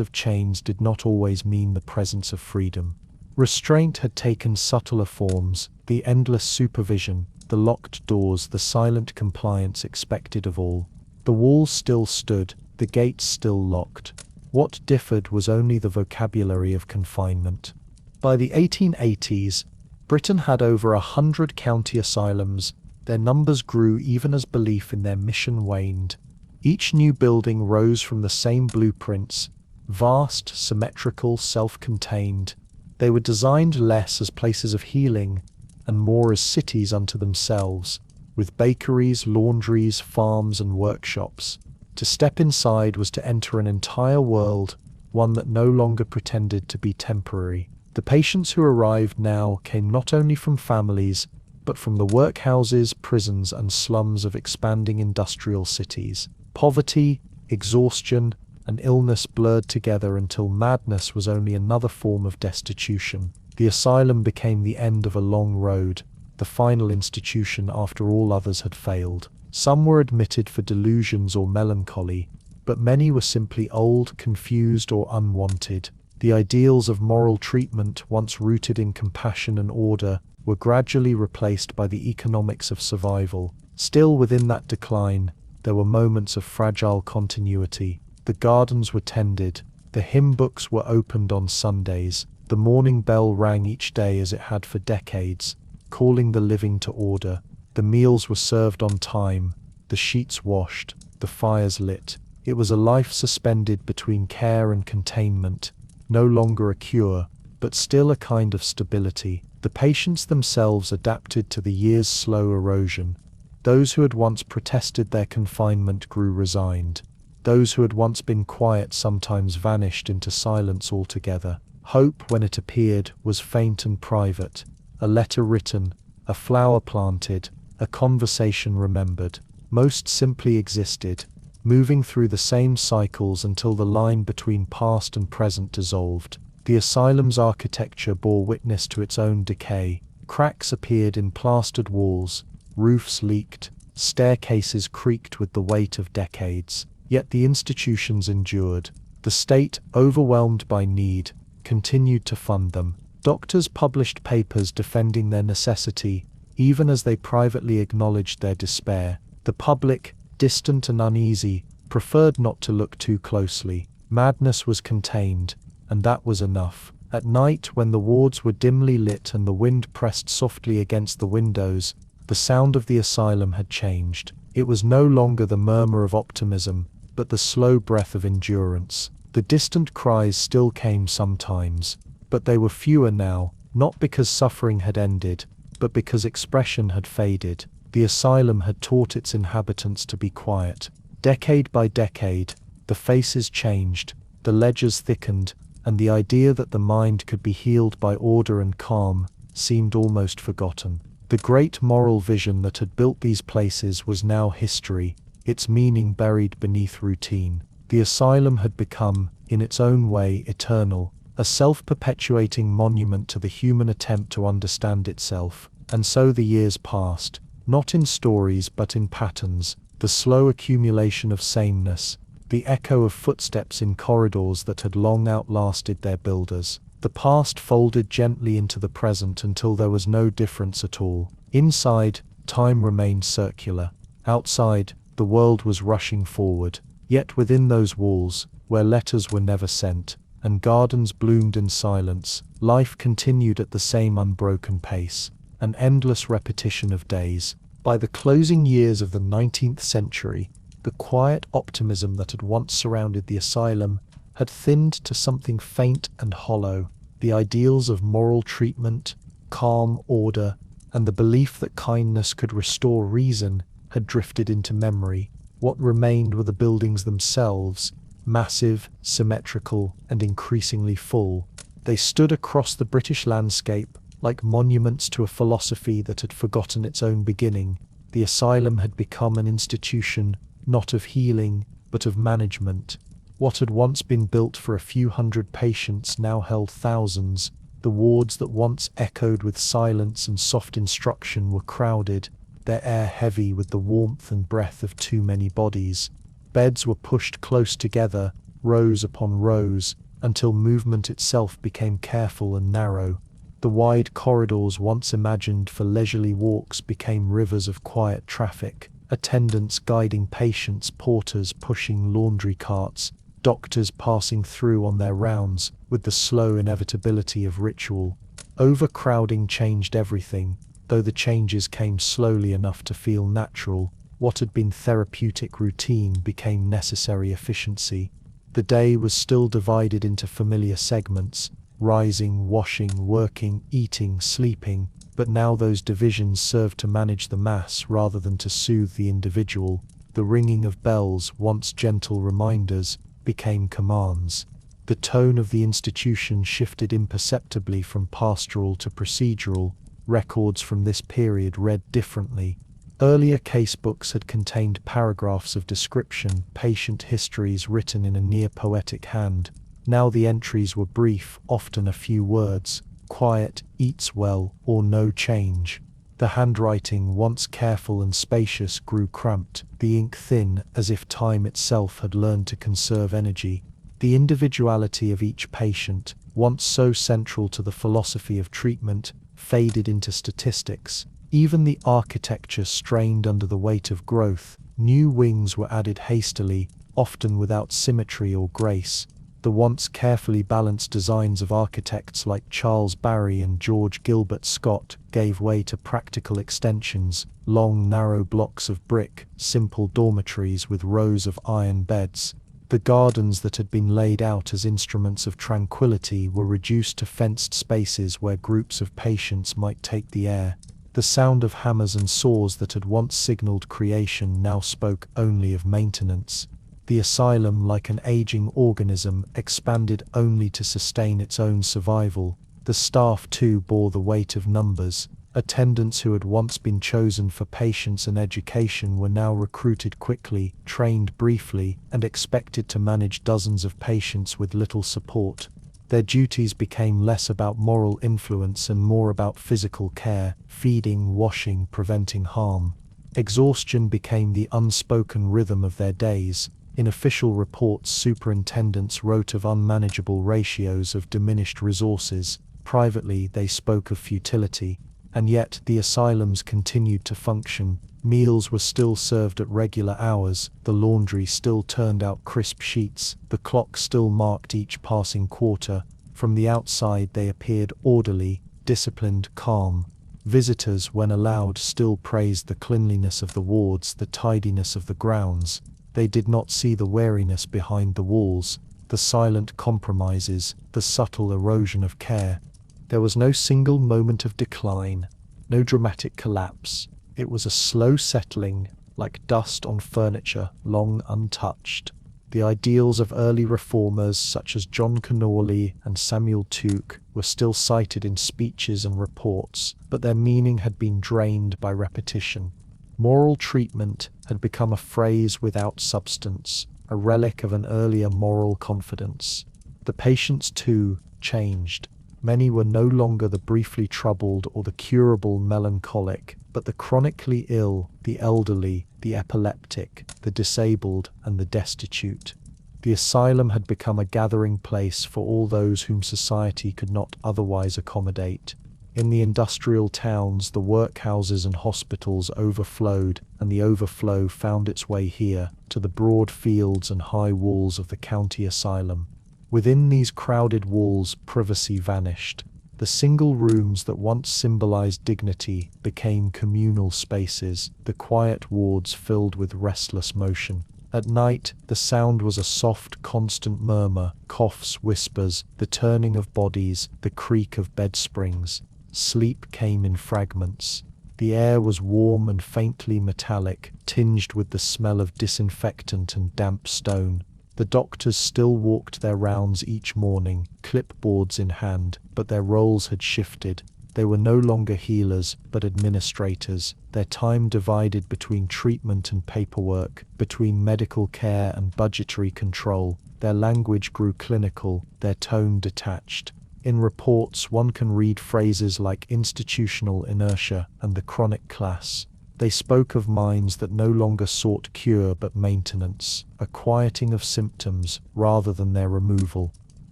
of chains did not always mean the presence of freedom. Restraint had taken subtler forms, the endless supervision, the locked doors, the silent compliance expected of all. The walls still stood, the gates still locked. What differed was only the vocabulary of confinement. By the 1880s, Britain had over 100 county asylums. Their numbers grew even as belief in their mission waned. Each new building rose from the same blueprints, vast, symmetrical, self-contained. They were designed less as places of healing and more as cities unto themselves, with bakeries, laundries, farms, and workshops. To step inside was to enter an entire world, one that no longer pretended to be temporary. The patients who arrived now came not only from families, but from the workhouses, prisons, and slums of expanding industrial cities. Poverty, exhaustion, and illness blurred together until madness was only another form of destitution. The asylum became the end of a long road, the final institution after all others had failed. Some were admitted for delusions or melancholy, but many were simply old, confused, or unwanted. The ideals of moral treatment, once rooted in compassion and order, were gradually replaced by the economics of survival. Still within that decline, there were moments of fragile continuity. The gardens were tended, the hymn books were opened on Sundays, the morning bell rang each day as it had for decades, calling the living to order. The meals were served on time, the sheets washed, the fires lit. It was a life suspended between care and containment, no longer a cure, but still a kind of stability. The patients themselves adapted to the year's slow erosion. Those who had once protested their confinement grew resigned. Those who had once been quiet sometimes vanished into silence altogether. Hope, when it appeared, was faint and private. A letter written, a flower planted, a conversation remembered. Most simply existed, moving through the same cycles until the line between past and present dissolved. The asylum's architecture bore witness to its own decay. Cracks appeared in plastered walls, roofs leaked, staircases creaked with the weight of decades. Yet the institutions endured. The state, overwhelmed by need, continued to fund them. Doctors published papers defending their necessity, even as they privately acknowledged their despair. The public, distant and uneasy, preferred not to look too closely. Madness was contained, and that was enough. At night, when the wards were dimly lit and the wind pressed softly against the windows, the sound of the asylum had changed. It was no longer the murmur of optimism, but the slow breath of endurance. The distant cries still came sometimes, but they were fewer now, not because suffering had ended, but because expression had faded. The asylum had taught its inhabitants to be quiet. Decade by decade, the faces changed, the ledgers thickened, and the idea that the mind could be healed by order and calm seemed almost forgotten. The great moral vision that had built these places was now history, its meaning buried beneath routine. The asylum had become, in its own way, eternal, a self-perpetuating monument to the human attempt to understand itself. And so the years passed, not in stories but in patterns, the slow accumulation of sameness, the echo of footsteps in corridors that had long outlasted their builders. The past folded gently into the present until there was no difference at all. Inside, time remained circular. Outside, the world was rushing forward. Yet within those walls, where letters were never sent, and gardens bloomed in silence, life continued at the same unbroken pace, an endless repetition of days. By the closing years of the 19th century, the quiet optimism that had once surrounded the asylum had thinned to something faint and hollow. The ideals of moral treatment, calm order, and the belief that kindness could restore reason had drifted into memory. What remained were the buildings themselves, massive, symmetrical, and increasingly full. They stood across the British landscape, like monuments to a philosophy that had forgotten its own beginning. The asylum had become an institution, not of healing, but of management. What had once been built for a few hundred patients now held thousands. The wards that once echoed with silence and soft instruction were crowded, their air heavy with the warmth and breath of too many bodies. Beds were pushed close together, rows upon rows, until movement itself became careful and narrow. The wide corridors once imagined for leisurely walks became rivers of quiet traffic, attendants guiding patients, porters pushing laundry carts, doctors passing through on their rounds with the slow inevitability of ritual. Overcrowding changed everything, though the changes came slowly enough to feel natural. What had been therapeutic routine became necessary efficiency. The day was still divided into familiar segments, rising, washing, working, eating, sleeping, but now those divisions served to manage the mass rather than to soothe the individual. The ringing of bells, once gentle reminders, became commands. The tone of the institution shifted imperceptibly from pastoral to procedural. Records from this period read differently. Earlier casebooks had contained paragraphs of description, patient histories written in a near-poetic hand. Now the entries were brief, often a few words: quiet, eats well, or no change. The handwriting, once careful and spacious, grew cramped, the ink thin, as if time itself had learned to conserve energy. The individuality of each patient, once so central to the philosophy of treatment, faded into statistics. Even the architecture strained under the weight of growth. New wings were added hastily, often without symmetry or grace. The once carefully balanced designs of architects like Charles Barry and George Gilbert Scott gave way to practical extensions: long, narrow blocks of brick, simple dormitories with rows of iron beds. The gardens that had been laid out as instruments of tranquility were reduced to fenced spaces where groups of patients might take the air. The sound of hammers and saws that had once signaled creation now spoke only of maintenance. The asylum, like an aging organism, expanded only to sustain its own survival. The staff too bore the weight of numbers. Attendants who had once been chosen for patience and education were now recruited quickly, trained briefly, and expected to manage dozens of patients with little support. Their duties became less about moral influence and more about physical care: feeding, washing, preventing harm. Exhaustion became the unspoken rhythm of their days. In official reports, superintendents wrote of unmanageable ratios of diminished resources. Privately, they spoke of futility. And yet, the asylums continued to function. Meals were still served at regular hours, the laundry still turned out crisp sheets, the clock still marked each passing quarter. From the outside they appeared orderly, disciplined, calm. Visitors, when allowed, still praised the cleanliness of the wards, the tidiness of the grounds. They did not see the wariness behind the walls, the silent compromises, the subtle erosion of care. There was no single moment of decline, no dramatic collapse. It was a slow settling, like dust on furniture long untouched. The ideals of early reformers such as John Connolly and Samuel Tuke were still cited in speeches and reports, but their meaning had been drained by repetition. Moral treatment had become a phrase without substance, a relic of an earlier moral confidence. The patients, too, changed. Many were no longer the briefly troubled or the curable melancholic, but the chronically ill, the elderly, the epileptic, the disabled, and the destitute. The asylum had become a gathering place for all those whom society could not otherwise accommodate. In the industrial towns, the workhouses and hospitals overflowed, and the overflow found its way here, to the broad fields and high walls of the county asylum. Within these crowded walls, privacy vanished. The single rooms that once symbolized dignity became communal spaces, the quiet wards filled with restless motion. At night, the sound was a soft, constant murmur, coughs, whispers, the turning of bodies, the creak of bed springs. Sleep came in fragments. The air was warm and faintly metallic, tinged with the smell of disinfectant and damp stone. The doctors still walked their rounds each morning, clipboards in hand, but their roles had shifted. They were no longer healers, but administrators, their time divided between treatment and paperwork, between medical care and budgetary control. Their language grew clinical, their tone detached. In reports, one can read phrases like institutional inertia and the chronic class. They spoke of minds that no longer sought cure but maintenance, a quieting of symptoms rather than their removal.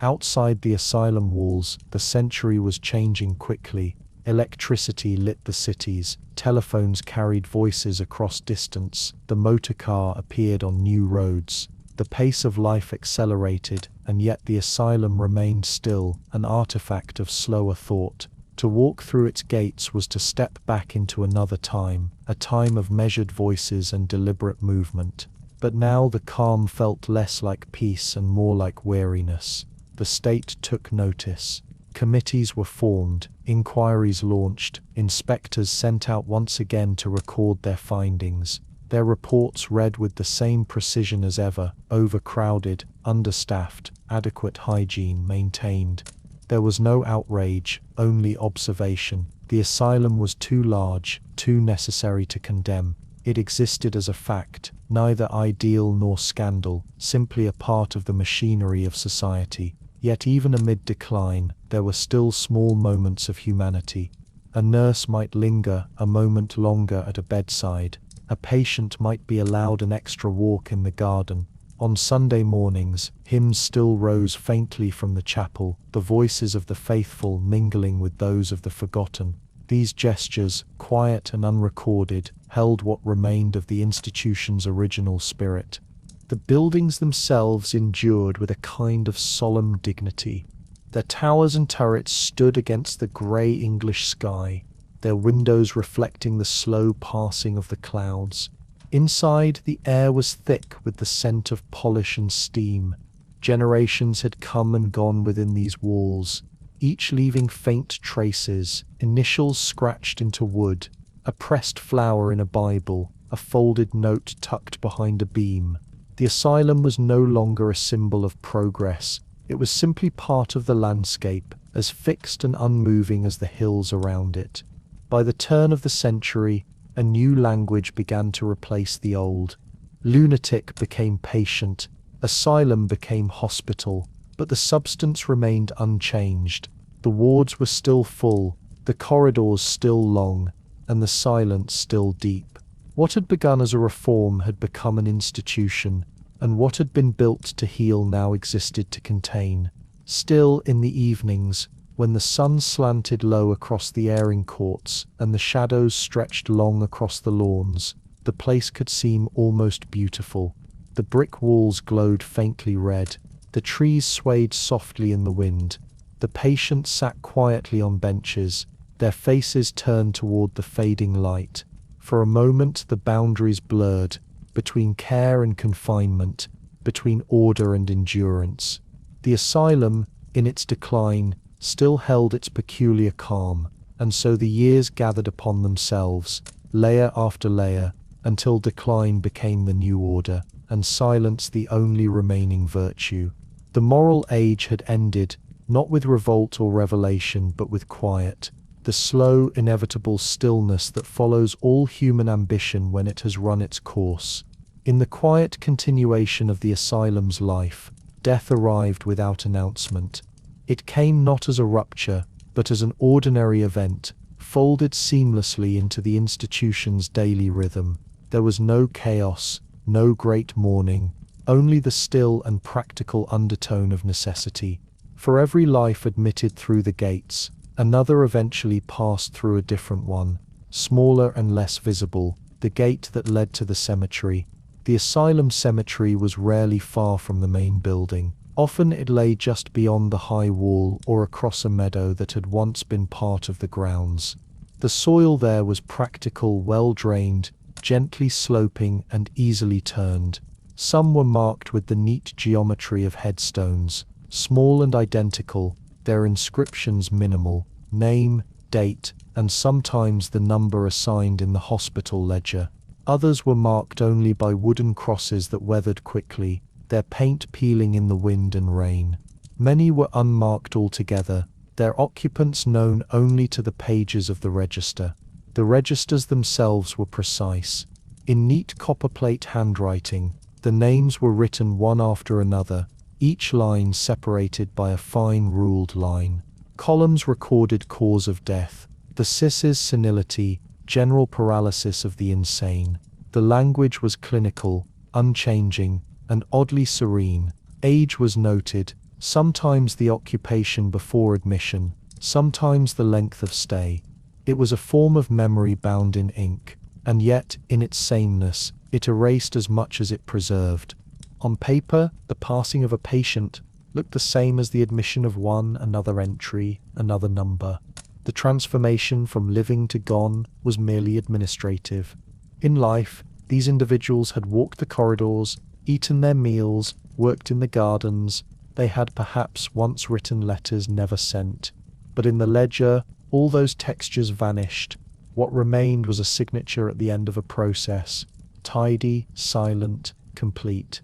Outside the asylum walls, the century was changing quickly. Electricity lit the cities, telephones carried voices across distance, the motor car appeared on new roads. The pace of life accelerated, and yet the asylum remained still, an artifact of slower thought. To walk through its gates was to step back into another time, a time of measured voices and deliberate movement. But now the calm felt less like peace and more like weariness. The state took notice. Committees were formed, inquiries launched, inspectors sent out once again to record their findings. Their reports read with the same precision as ever: overcrowded, understaffed, adequate hygiene maintained. There was no outrage, only observation. The asylum was too large, too necessary to condemn. It existed as a fact, neither ideal nor scandal, simply a part of the machinery of society. Yet even amid decline, there were still small moments of humanity. A nurse might linger a moment longer at a bedside. A patient might be allowed an extra walk in the garden. On Sunday mornings, hymns still rose faintly from the chapel, the voices of the faithful mingling with those of the forgotten. These gestures, quiet and unrecorded, held what remained of the institution's original spirit. The buildings themselves endured with a kind of solemn dignity. Their towers and turrets stood against the grey English sky, their windows reflecting the slow passing of the clouds. Inside, the air was thick with the scent of polish and steam. Generations had come and gone within these walls, each leaving faint traces, initials scratched into wood, a pressed flower in a Bible, a folded note tucked behind a beam. The asylum was no longer a symbol of progress. It was simply part of the landscape, as fixed and unmoving as the hills around it. By the turn of the century, a new language began to replace the old. Lunatic became patient, asylum became hospital, but the substance remained unchanged. The wards were still full, the corridors still long, and the silence still deep. What had begun as a reform had become an institution, and what had been built to heal now existed to contain. Still, in the evenings, when the sun slanted low across the airing courts and the shadows stretched long across the lawns, the place could seem almost beautiful. The brick walls glowed faintly red, the trees swayed softly in the wind, the patients sat quietly on benches, their faces turned toward the fading light. For a moment the boundaries blurred, between care and confinement, between order and endurance. The asylum, in its decline, still held its peculiar calm, and so the years gathered upon themselves, layer after layer, until decline became the new order, and silence the only remaining virtue. The moral age had ended, not with revolt or revelation, but with quiet, the slow, inevitable stillness that follows all human ambition when it has run its course. In the quiet continuation of the asylum's life, death arrived without announcement. It came not as a rupture, but as an ordinary event, folded seamlessly into the institution's daily rhythm. There was no chaos, no great mourning, only the still and practical undertone of necessity. For every life admitted through the gates, another eventually passed through a different one, smaller and less visible, the gate that led to the cemetery. The asylum cemetery was rarely far from the main building. Often it lay just beyond the high wall or across a meadow that had once been part of the grounds. The soil there was practical, well-drained, gently sloping and easily turned. Some were marked with the neat geometry of headstones, small and identical, their inscriptions minimal, name, date, and sometimes the number assigned in the hospital ledger. Others were marked only by wooden crosses that weathered quickly, their paint peeling in the wind and rain. Many were unmarked altogether, their occupants known only to the pages of the register. The registers themselves were precise. In neat copperplate handwriting, the names were written one after another, each line separated by a fine ruled line. Columns recorded cause of death, the CIS's senility, general paralysis of the insane. The language was clinical, unchanging, and oddly serene. Age was noted, sometimes the occupation before admission, sometimes the length of stay. It was a form of memory bound in ink, and yet, in its sameness, it erased as much as it preserved. On paper, the passing of a patient looked the same as the admission of one, another entry, another number. The transformation from living to gone was merely administrative. In life, these individuals had walked the corridors, eaten their meals, worked in the gardens. They had perhaps once written letters never sent. But in the ledger, all those textures vanished. What remained was a signature at the end of a process, tidy, silent, complete.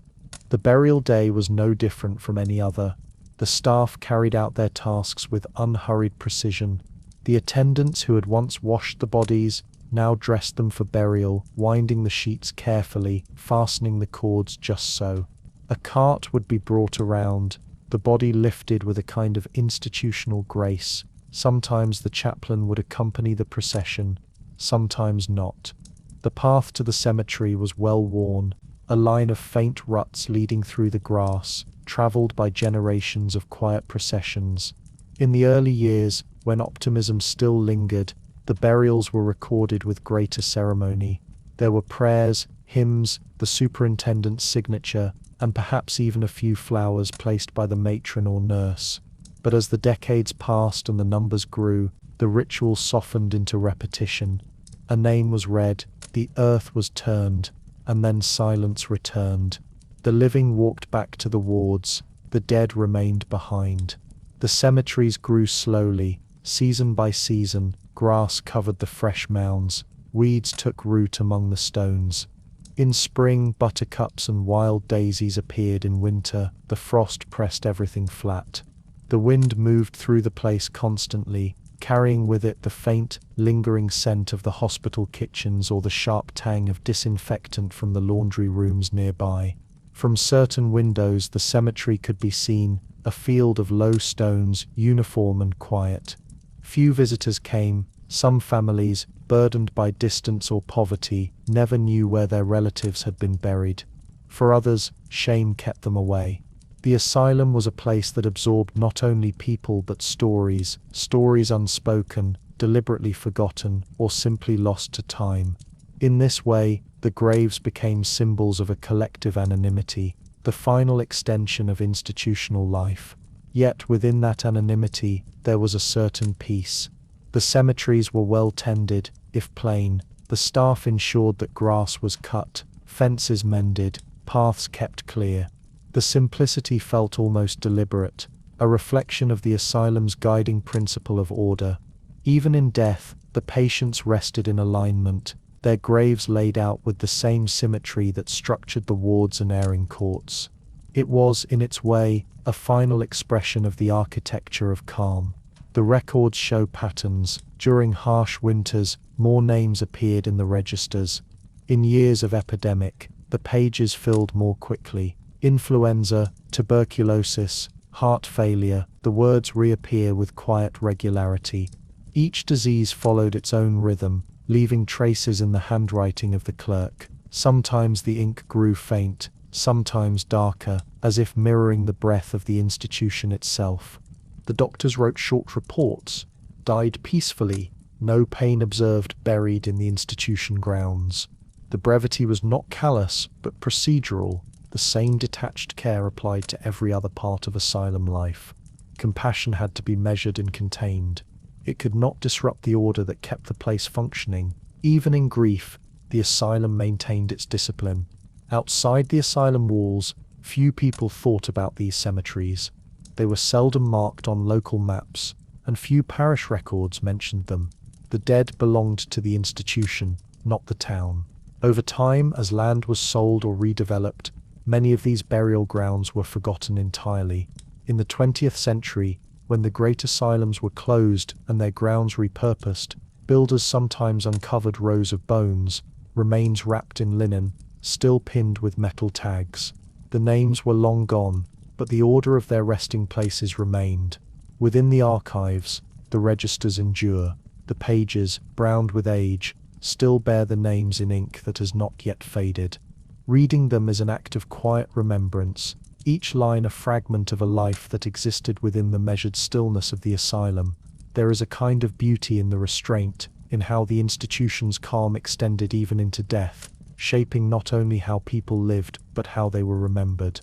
The burial day was no different from any other. The staff carried out their tasks with unhurried precision. The attendants who had once washed the bodies now dressed them for burial, winding the sheets carefully, fastening the cords just so. A cart would be brought around, the body lifted with a kind of institutional grace. Sometimes the chaplain would accompany the procession, sometimes not. The path to the cemetery was well worn, a line of faint ruts leading through the grass, travelled by generations of quiet processions. In the early years, when optimism still lingered, the burials were recorded with greater ceremony. There were prayers, hymns, the superintendent's signature, and perhaps even a few flowers placed by the matron or nurse. But as the decades passed and the numbers grew, the ritual softened into repetition. A name was read, the earth was turned, and then silence returned. The living walked back to the wards, the dead remained behind. The cemeteries grew slowly, season by season. Grass covered the fresh mounds, weeds took root among the stones. In spring, buttercups and wild daisies appeared. In winter, the frost pressed everything flat. The wind moved through the place constantly, carrying with it the faint, lingering scent of the hospital kitchens or the sharp tang of disinfectant from the laundry rooms nearby. From certain windows the cemetery could be seen, a field of low stones, uniform and quiet. Few visitors came. Some families, burdened by distance or poverty, never knew where their relatives had been buried. For others, shame kept them away. The asylum was a place that absorbed not only people but stories, stories unspoken, deliberately forgotten, or simply lost to time. In this way, the graves became symbols of a collective anonymity, the final extension of institutional life. Yet within that anonymity, there was a certain peace. The cemeteries were well tended, if plain. The staff ensured that grass was cut, fences mended, paths kept clear. The simplicity felt almost deliberate, a reflection of the asylum's guiding principle of order. Even in death, the patients rested in alignment, their graves laid out with the same symmetry that structured the wards and airing courts. It was, in its way, a final expression of the architecture of calm. The records show patterns. During harsh winters, more names appeared in the registers. In years of epidemic, the pages filled more quickly. Influenza, tuberculosis, heart failure, the words reappear with quiet regularity. Each disease followed its own rhythm, leaving traces in the handwriting of the clerk. Sometimes the ink grew faint, sometimes darker, as if mirroring the breath of the institution itself. The doctors wrote short reports. Died peacefully, no pain observed, buried in the institution grounds. The brevity was not callous, but procedural, the same detached care applied to every other part of asylum life. Compassion had to be measured and contained. It could not disrupt the order that kept the place functioning. Even in grief, the asylum maintained its discipline. Outside the asylum walls, few people thought about these cemeteries. They were seldom marked on local maps, and few parish records mentioned them. The dead belonged to the institution, not the town. Over time, as land was sold or redeveloped, many of these burial grounds were forgotten entirely. In the 20th century, when the great asylums were closed and their grounds repurposed, builders sometimes uncovered rows of bones, remains wrapped in linen, still pinned with metal tags. The names were long gone, but the order of their resting places remained. Within the archives, the registers endure. The pages, browned with age, still bear the names in ink that has not yet faded. Reading them is an act of quiet remembrance, each line a fragment of a life that existed within the measured stillness of the asylum. There is a kind of beauty in the restraint, in how the institution's calm extended even into death, shaping not only how people lived, but how they were remembered.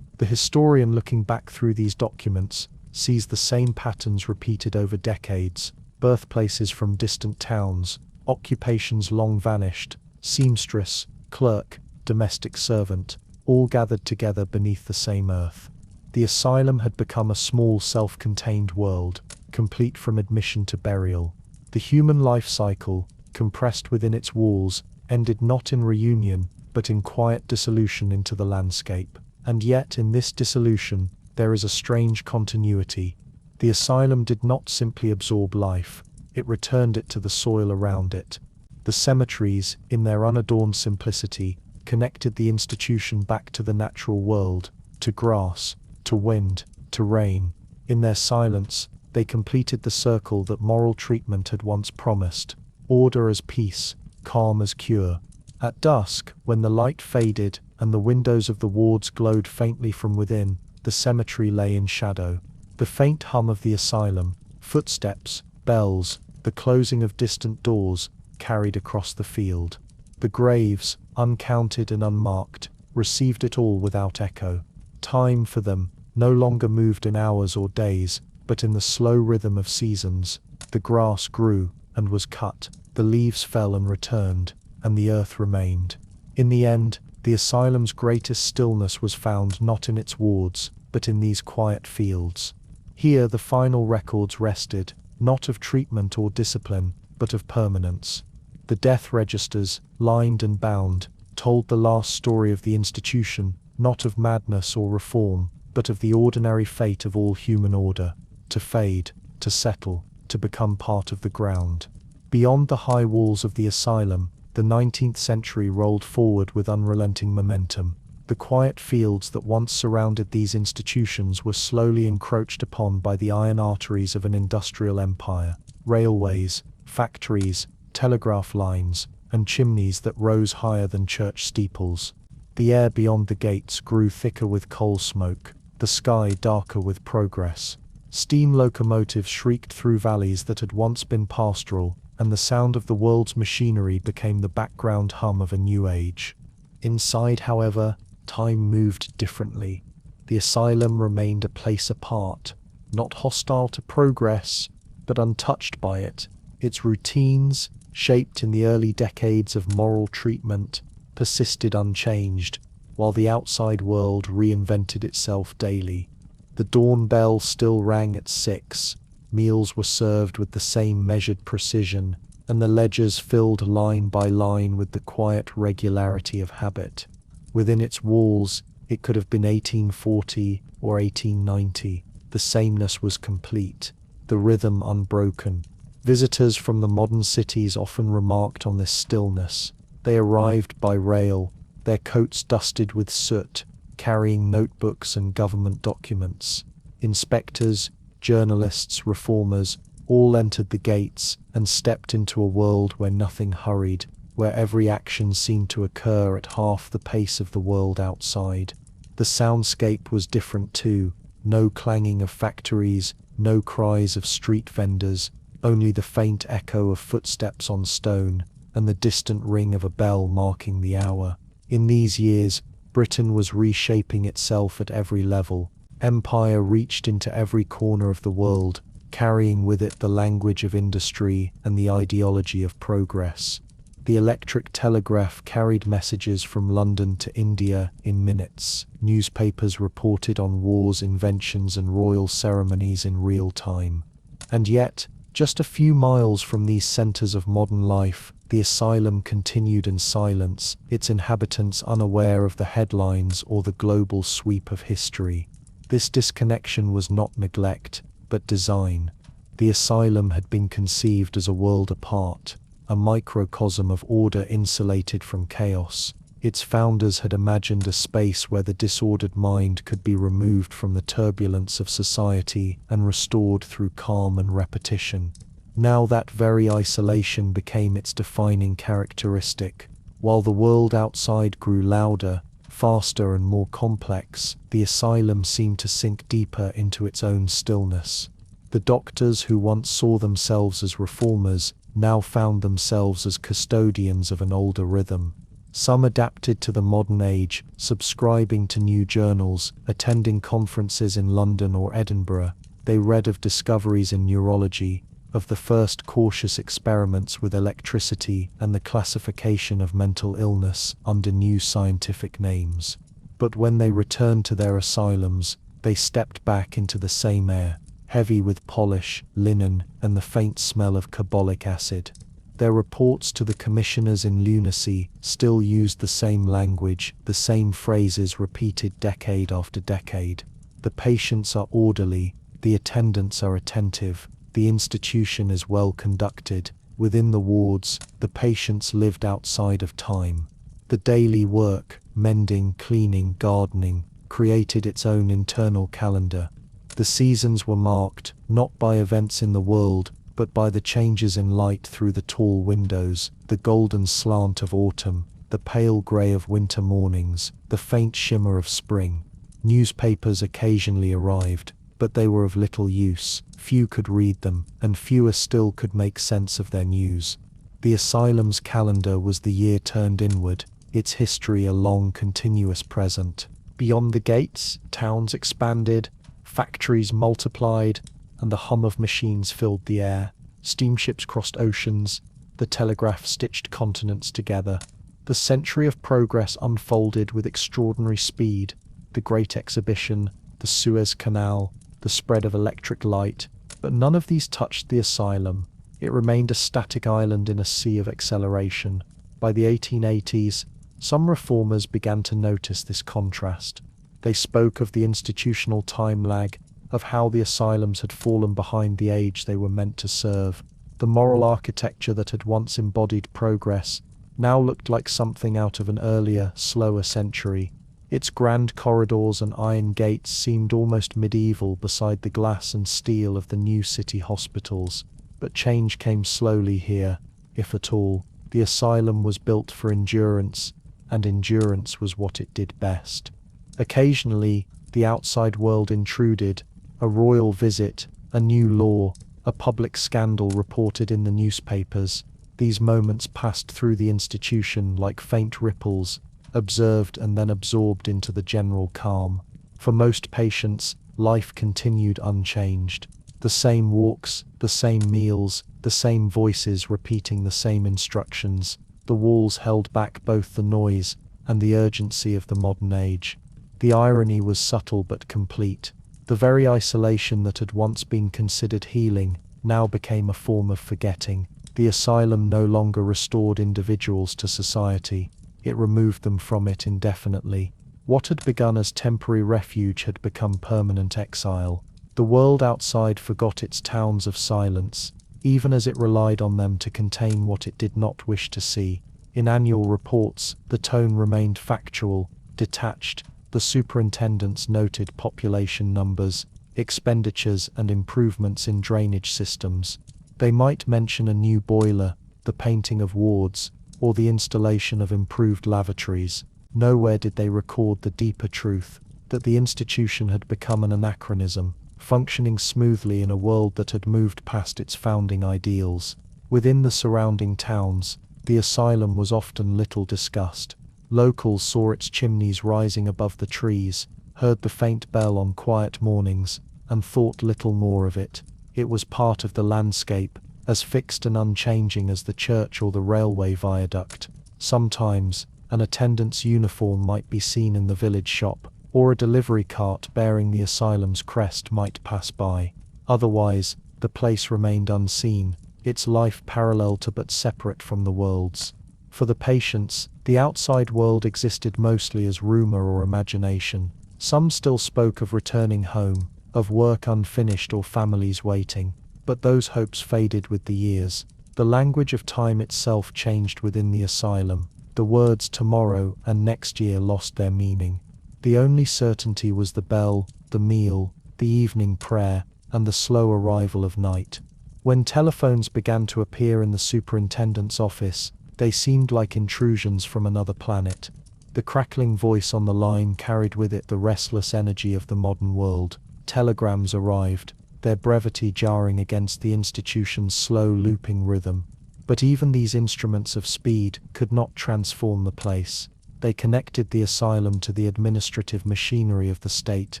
The historian looking back through these documents sees the same patterns repeated over decades: birthplaces from distant towns, occupations long vanished, seamstress, clerk, domestic servant, all gathered together beneath the same earth. The asylum had become a small self-contained world, complete from admission to burial. The human life cycle, compressed within its walls, ended not in reunion, but in quiet dissolution into the landscape. And yet in this dissolution, there is a strange continuity. The asylum did not simply absorb life, it returned it to the soil around it. The cemeteries, in their unadorned simplicity, connected the institution back to the natural world, to grass, to wind, to rain. In their silence, they completed the circle that moral treatment had once promised: order as peace, calm as cure. At dusk, when the light faded and the windows of the wards glowed faintly from within, the cemetery lay in shadow. The faint hum of the asylum, footsteps, bells, the closing of distant doors, carried across the field. The graves, uncounted and unmarked, received it all without echo. Time for them no longer moved in hours or days, but in the slow rhythm of seasons. The grass grew and was cut, the leaves fell and returned, and the earth remained. In the end, the asylum's greatest stillness was found not in its wards, but in these quiet fields. Here the final records rested, not of treatment or discipline, but of permanence. The death registers, lined and bound, told the last story of the institution, not of madness or reform, but of the ordinary fate of all human order: to fade, to settle, to become part of the ground. Beyond the high walls of the asylum, the 19th century rolled forward with unrelenting momentum. The quiet fields that once surrounded these institutions were slowly encroached upon by the iron arteries of an industrial empire: railways, factories, telegraph lines, and chimneys that rose higher than church steeples. The air beyond the gates grew thicker with coal smoke, the sky darker with progress. Steam locomotives shrieked through valleys that had once been pastoral, and the sound of the world's machinery became the background hum of a new age. Inside, however, time moved differently. The asylum remained a place apart, not hostile to progress, but untouched by it. Its routines, shaped in the early decades of moral treatment, persisted unchanged, while the outside world reinvented itself daily. The dawn bell still rang at 6, meals were served with the same measured precision, and the ledgers filled line by line with the quiet regularity of habit. Within its walls, it could have been 1840 or 1890. The sameness was complete, the rhythm unbroken. Visitors from the modern cities often remarked on this stillness. They arrived by rail, their coats dusted with soot, carrying notebooks and government documents. Inspectors, journalists, reformers, all entered the gates and stepped into a world where nothing hurried, where every action seemed to occur at half the pace of the world outside. The soundscape was different too. No clanging of factories, no cries of street vendors, only the faint echo of footsteps on stone, and the distant ring of a bell marking the hour. In these years, Britain was reshaping itself at every level. Empire reached into every corner of the world, carrying with it the language of industry and the ideology of progress. The electric telegraph carried messages from London to India in minutes. Newspapers reported on wars, inventions, and royal ceremonies in real time. And yet, just a few miles from these centers of modern life, the asylum continued in silence, its inhabitants unaware of the headlines or the global sweep of history. This disconnection was not neglect, but design. The asylum had been conceived as a world apart, a microcosm of order insulated from chaos. Its founders had imagined a space where the disordered mind could be removed from the turbulence of society and restored through calm and repetition. Now that very isolation became its defining characteristic. While the world outside grew louder, faster and more complex, the asylum seemed to sink deeper into its own stillness. The doctors who once saw themselves as reformers now found themselves as custodians of an older rhythm. Some adapted to the modern age, subscribing to new journals, attending conferences in London or Edinburgh. They read of discoveries in neurology, of the first cautious experiments with electricity and the classification of mental illness under new scientific names. But when they returned to their asylums, they stepped back into the same air, heavy with polish, linen, and the faint smell of carbolic acid. Their reports to the commissioners in lunacy still used the same language, the same phrases repeated decade after decade. The patients are orderly, the attendants are attentive, the institution is well conducted. Within the wards, the patients lived outside of time. The daily work, mending, cleaning, gardening, created its own internal calendar. The seasons were marked, not by events in the world, but by the changes in light through the tall windows, the golden slant of autumn, the pale grey of winter mornings, the faint shimmer of spring. Newspapers occasionally arrived, but they were of little use. Few could read them, and fewer still could make sense of their news. The asylum's calendar was the year turned inward, its history a long continuous present. Beyond the gates, towns expanded, factories multiplied, and the hum of machines filled the air. Steamships crossed oceans, the telegraph stitched continents together. The century of progress unfolded with extraordinary speed. The Great Exhibition, the Suez Canal, the spread of electric light, but none of these touched the asylum. It remained a static island in a sea of acceleration. By the 1880s, some reformers began to notice this contrast. They spoke of the institutional time lag, of how the asylums had fallen behind the age they were meant to serve. The moral architecture that had once embodied progress now looked like something out of an earlier, slower century. Its grand corridors and iron gates seemed almost medieval beside the glass and steel of the new city hospitals. But change came slowly here, if at all. The asylum was built for endurance, and endurance was what it did best. Occasionally, the outside world intruded, a royal visit, a new law, a public scandal reported in the newspapers. These moments passed through the institution like faint ripples, observed and then absorbed into the general calm. For most patients, life continued unchanged. The same walks, the same meals, the same voices repeating the same instructions. The walls held back both the noise and the urgency of the modern age. The irony was subtle but complete. The very isolation that had once been considered healing now became a form of forgetting. The asylum no longer restored individuals to society, it removed them from it indefinitely. What had begun as temporary refuge had become permanent exile. The world outside forgot its towns of silence, even as it relied on them to contain what it did not wish to see. In annual reports, the tone remained factual, detached. The superintendents noted population numbers, expenditures and improvements in drainage systems. They might mention a new boiler, the painting of wards, or the installation of improved lavatories. Nowhere did they record the deeper truth, that the institution had become an anachronism, functioning smoothly in a world that had moved past its founding ideals. Within the surrounding towns, the asylum was often little discussed. Locals saw its chimneys rising above the trees, heard the faint bell on quiet mornings, and thought little more of it. It was part of the landscape, as fixed and unchanging as the church or the railway viaduct. Sometimes, an attendant's uniform might be seen in the village shop, or a delivery cart bearing the asylum's crest might pass by. Otherwise, the place remained unseen, its life parallel to but separate from the world's. For the patients, the outside world existed mostly as rumor or imagination. Some still spoke of returning home, of work unfinished or families waiting, but those hopes faded with the years. The language of time itself changed within the asylum. The words tomorrow and next year lost their meaning. The only certainty was the bell, the meal, the evening prayer, and the slow arrival of night. When telephones began to appear in the superintendent's office, they seemed like intrusions from another planet. The crackling voice on the line carried with it the restless energy of the modern world. Telegrams arrived, their brevity jarring against the institution's slow looping rhythm. But even these instruments of speed could not transform the place. They connected the asylum to the administrative machinery of the state,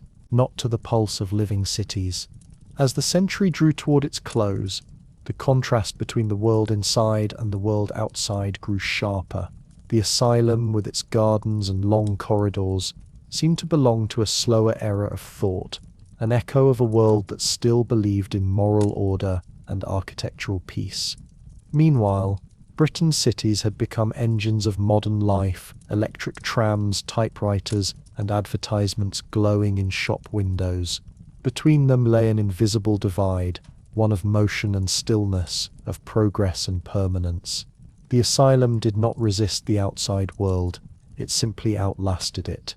not to the pulse of living cities. As the century drew toward its close, the contrast between the world inside and the world outside grew sharper. The asylum, with its gardens and long corridors, seemed to belong to a slower era of thought, an echo of a world that still believed in moral order and architectural peace. Meanwhile, Britain's cities had become engines of modern life, electric trams, typewriters, and advertisements glowing in shop windows. Between them lay an invisible divide, one of motion and stillness, of progress and permanence. The asylum did not resist the outside world, it simply outlasted it.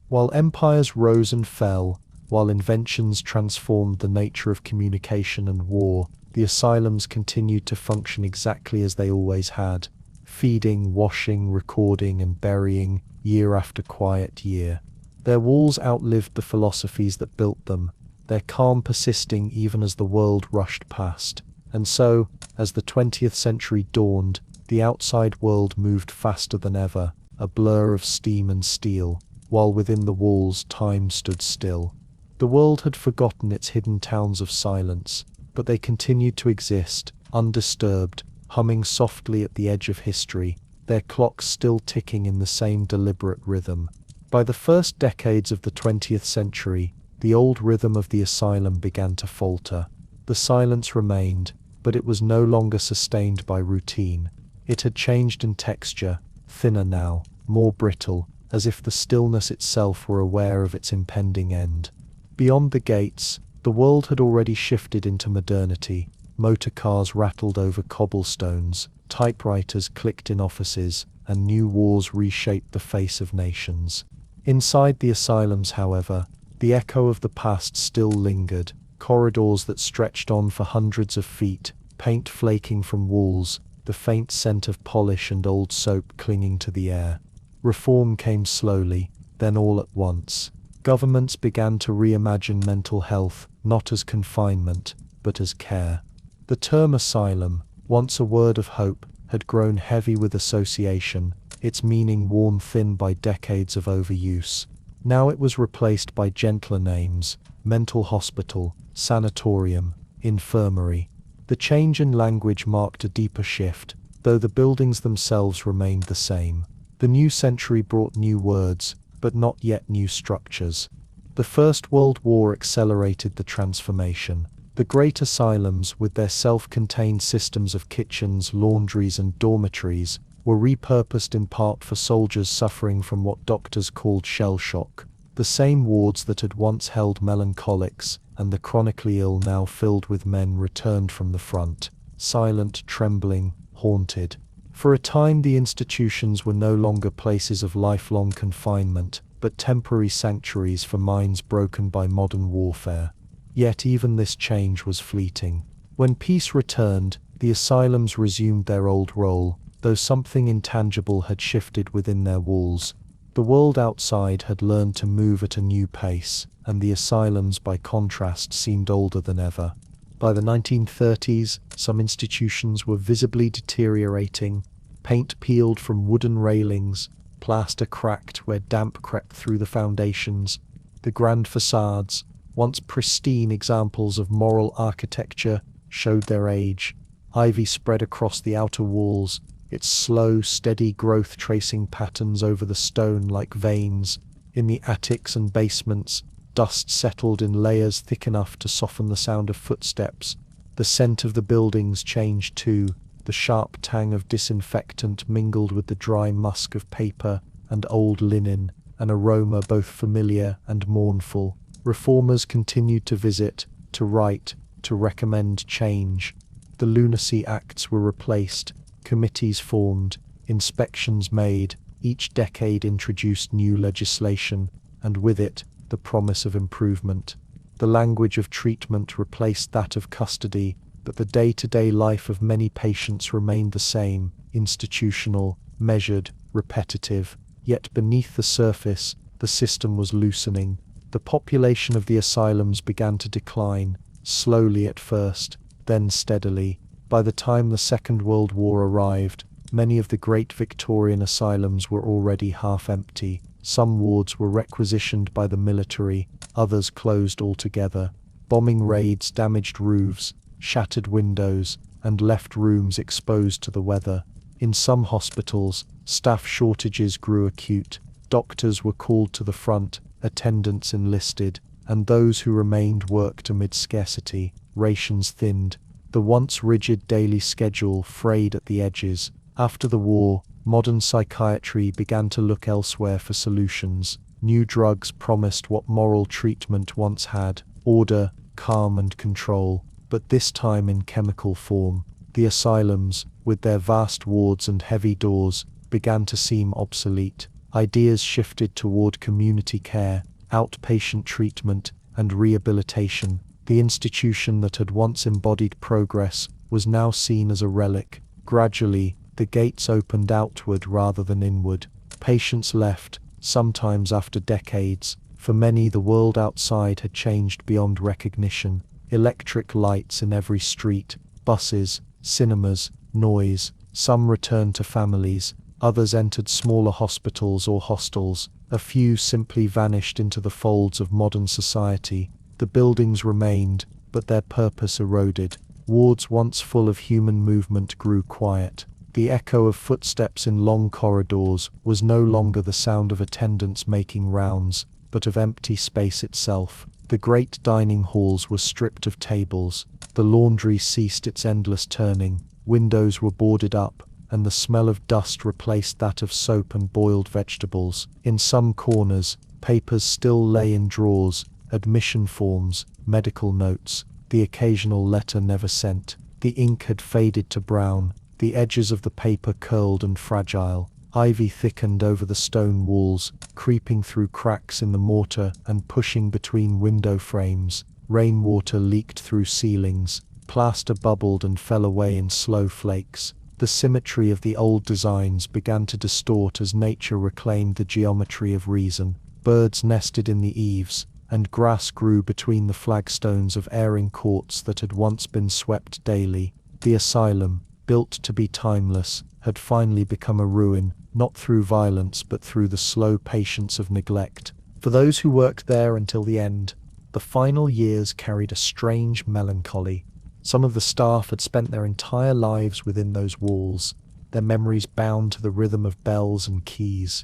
While empires rose and fell, while inventions transformed the nature of communication and war, the asylums continued to function exactly as they always had, feeding, washing, recording, and burying, year after quiet year. Their walls outlived the philosophies that built them, their calm persisting even as the world rushed past. And so, as the 20th century dawned, the outside world moved faster than ever, a blur of steam and steel, while within the walls time stood still. The world had forgotten its hidden towns of silence, but they continued to exist, undisturbed, humming softly at the edge of history, their clocks still ticking in the same deliberate rhythm. By the first decades of the 20th century, the old rhythm of the asylum began to falter. The silence remained, but it was no longer sustained by routine. It had changed in texture, thinner now, more brittle, as if the stillness itself were aware of its impending end. Beyond the gates, the world had already shifted into modernity. Motor cars rattled over cobblestones, typewriters clicked in offices, and new wars reshaped the face of nations. Inside the asylums, however, the echo of the past still lingered, corridors that stretched on for hundreds of feet, paint flaking from walls, the faint scent of polish and old soap clinging to the air. Reform came slowly, then all at once. Governments began to reimagine mental health, not as confinement, but as care. The term asylum, once a word of hope, had grown heavy with association, its meaning worn thin by decades of overuse. Now it was replaced by gentler names: mental hospital, sanatorium, infirmary. The change in language marked a deeper shift, though the buildings themselves remained the same. The new century brought new words, but not yet new structures. The First World War accelerated the transformation. The great asylums, with their self-contained systems of kitchens, laundries, and dormitories, were repurposed in part for soldiers suffering from what doctors called shell shock. The same wards that had once held melancholics and the chronically ill now filled with men returned from the front, silent, trembling, haunted. For a time the institutions were no longer places of lifelong confinement, but temporary sanctuaries for minds broken by modern warfare. Yet even this change was fleeting. When peace returned, the asylums resumed their old role, though something intangible had shifted within their walls. The world outside had learned to move at a new pace, and the asylums by contrast seemed older than ever. By the 1930s, some institutions were visibly deteriorating, paint peeled from wooden railings, plaster cracked where damp crept through the foundations. The grand facades, once pristine examples of moral architecture, showed their age. Ivy spread across the outer walls, its slow, steady growth tracing patterns over the stone like veins. In the attics and basements, dust settled in layers thick enough to soften the sound of footsteps. The scent of the buildings changed too. The sharp tang of disinfectant mingled with the dry musk of paper and old linen, an aroma both familiar and mournful. Reformers continued to visit, to write, to recommend change. The lunacy acts were replaced, committees formed, inspections made. Each decade introduced new legislation, and with it, the promise of improvement. The language of treatment replaced that of custody, but the day-to-day life of many patients remained the same, institutional, measured, repetitive. Yet beneath the surface, the system was loosening. The population of the asylums began to decline, slowly at first, then steadily. By the time the Second World War arrived, many of the great Victorian asylums were already half empty. Some wards were requisitioned by the military, others closed altogether. Bombing raids damaged roofs, shattered windows, and left rooms exposed to the weather. In some hospitals, staff shortages grew acute. Doctors were called to the front, attendants enlisted, and those who remained worked amid scarcity. Rations thinned. The once rigid daily schedule frayed at the edges. After the war, modern psychiatry began to look elsewhere for solutions. New drugs promised what moral treatment once had: order, calm and control, but this time in chemical form. The asylums, with their vast wards and heavy doors, began to seem obsolete. Ideas shifted toward community care, outpatient treatment, and rehabilitation. The institution that had once embodied progress was now seen as a relic. Gradually, the gates opened outward rather than inward. Patients left, sometimes after decades. For many, the world outside had changed beyond recognition. Electric lights in every street, buses, cinemas, noise. Some returned to families, others entered smaller hospitals or hostels. A few simply vanished into the folds of modern society. The buildings remained, but their purpose eroded. Wards once full of human movement grew quiet. The echo of footsteps in long corridors was no longer the sound of attendants making rounds, but of empty space itself. The great dining halls were stripped of tables. The laundry ceased its endless turning. Windows were boarded up, and the smell of dust replaced that of soap and boiled vegetables. In some corners, papers still lay in drawers, admission forms, medical notes, the occasional letter never sent. The ink had faded to brown, the edges of the paper curled and fragile. Ivy thickened over the stone walls, creeping through cracks in the mortar and pushing between window frames. Rainwater leaked through ceilings. Plaster bubbled and fell away in slow flakes. The symmetry of the old designs began to distort as nature reclaimed the geometry of reason. Birds nested in the eaves, and grass grew between the flagstones of airing courts that had once been swept daily. The asylum, built to be timeless, had finally become a ruin, not through violence but through the slow patience of neglect. For those who worked there until the end, the final years carried a strange melancholy. Some of the staff had spent their entire lives within those walls, their memories bound to the rhythm of bells and keys.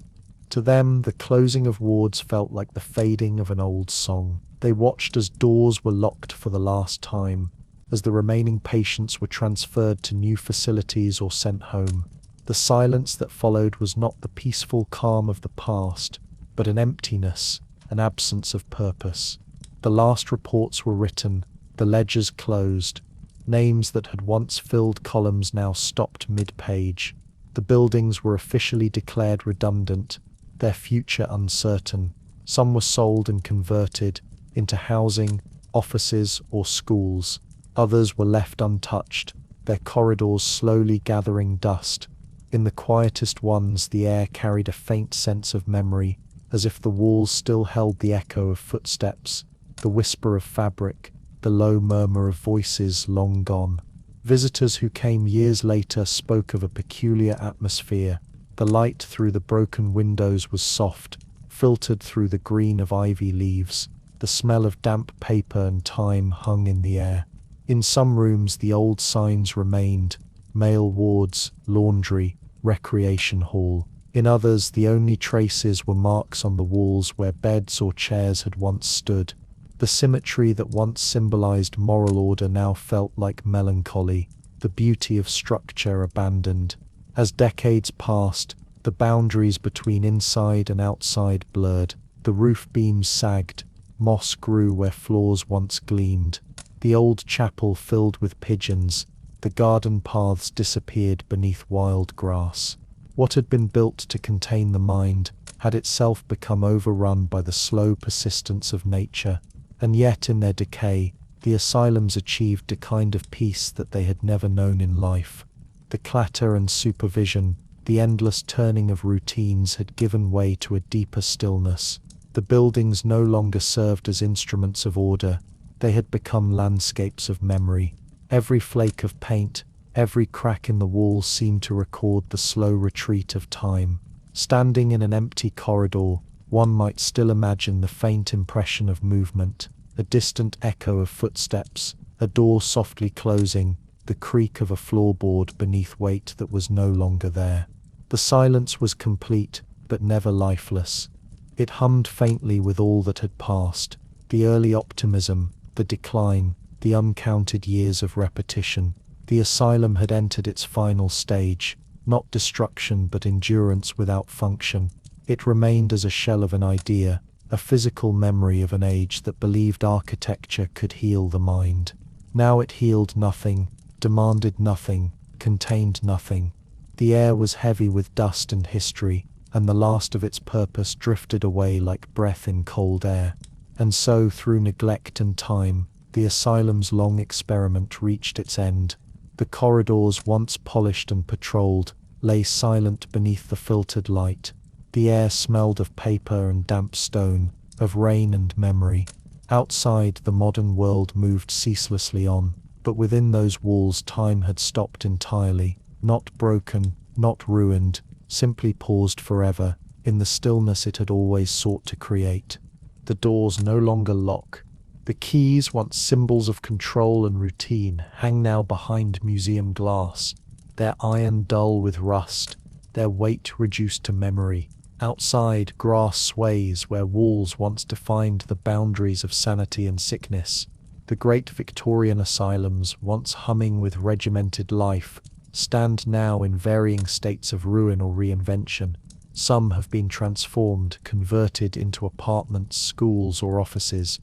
To them, the closing of wards felt like the fading of an old song. They watched as doors were locked for the last time, as the remaining patients were transferred to new facilities or sent home. The silence that followed was not the peaceful calm of the past, but an emptiness, an absence of purpose. The last reports were written, the ledgers closed. Names that had once filled columns now stopped mid-page. The buildings were officially declared redundant, their future uncertain. Some were sold and converted into housing, offices, or schools. Others were left untouched, their corridors slowly gathering dust. In the quietest ones, the air carried a faint sense of memory, as if the walls still held the echo of footsteps, the whisper of fabric, the low murmur of voices long gone. Visitors who came years later spoke of a peculiar atmosphere. The light through the broken windows was soft, filtered through the green of ivy leaves. The smell of damp paper and time hung in the air. In some rooms the old signs remained: male wards, laundry, recreation hall. In others the only traces were marks on the walls where beds or chairs had once stood. The symmetry that once symbolized moral order now felt like melancholy, the beauty of structure abandoned. As decades passed, the boundaries between inside and outside blurred. The roof beams sagged, moss grew where floors once gleamed. The old chapel filled with pigeons, the garden paths disappeared beneath wild grass. What had been built to contain the mind had itself become overrun by the slow persistence of nature. And yet in their decay, the asylums achieved a kind of peace that they had never known in life. The clatter and supervision, the endless turning of routines had given way to a deeper stillness. The buildings no longer served as instruments of order, they had become landscapes of memory. Every flake of paint, every crack in the wall seemed to record the slow retreat of time. Standing in an empty corridor, one might still imagine the faint impression of movement, a distant echo of footsteps, a door softly closing, the creak of a floorboard beneath weight that was no longer there. The silence was complete, but never lifeless. It hummed faintly with all that had passed, the early optimism, the decline, the uncounted years of repetition. The asylum had entered its final stage, not destruction but endurance without function. It remained as a shell of an idea, a physical memory of an age that believed architecture could heal the mind. Now it healed nothing, demanded nothing, contained nothing. The air was heavy with dust and history, and the last of its purpose drifted away like breath in cold air. And so, through neglect and time, the asylum's long experiment reached its end. The corridors, once polished and patrolled, lay silent beneath the filtered light. The air smelled of paper and damp stone, of rain and memory. Outside, the modern world moved ceaselessly on, but within those walls time had stopped entirely, not broken, not ruined, simply paused forever, in the stillness it had always sought to create. The doors no longer lock. The keys, once symbols of control and routine, hang now behind museum glass, their iron dull with rust, their weight reduced to memory. Outside, grass sways where walls once defined the boundaries of sanity and sickness. The great Victorian asylums, once humming with regimented life, stand now in varying states of ruin or reinvention. Some have been transformed, converted into apartments, schools, or offices.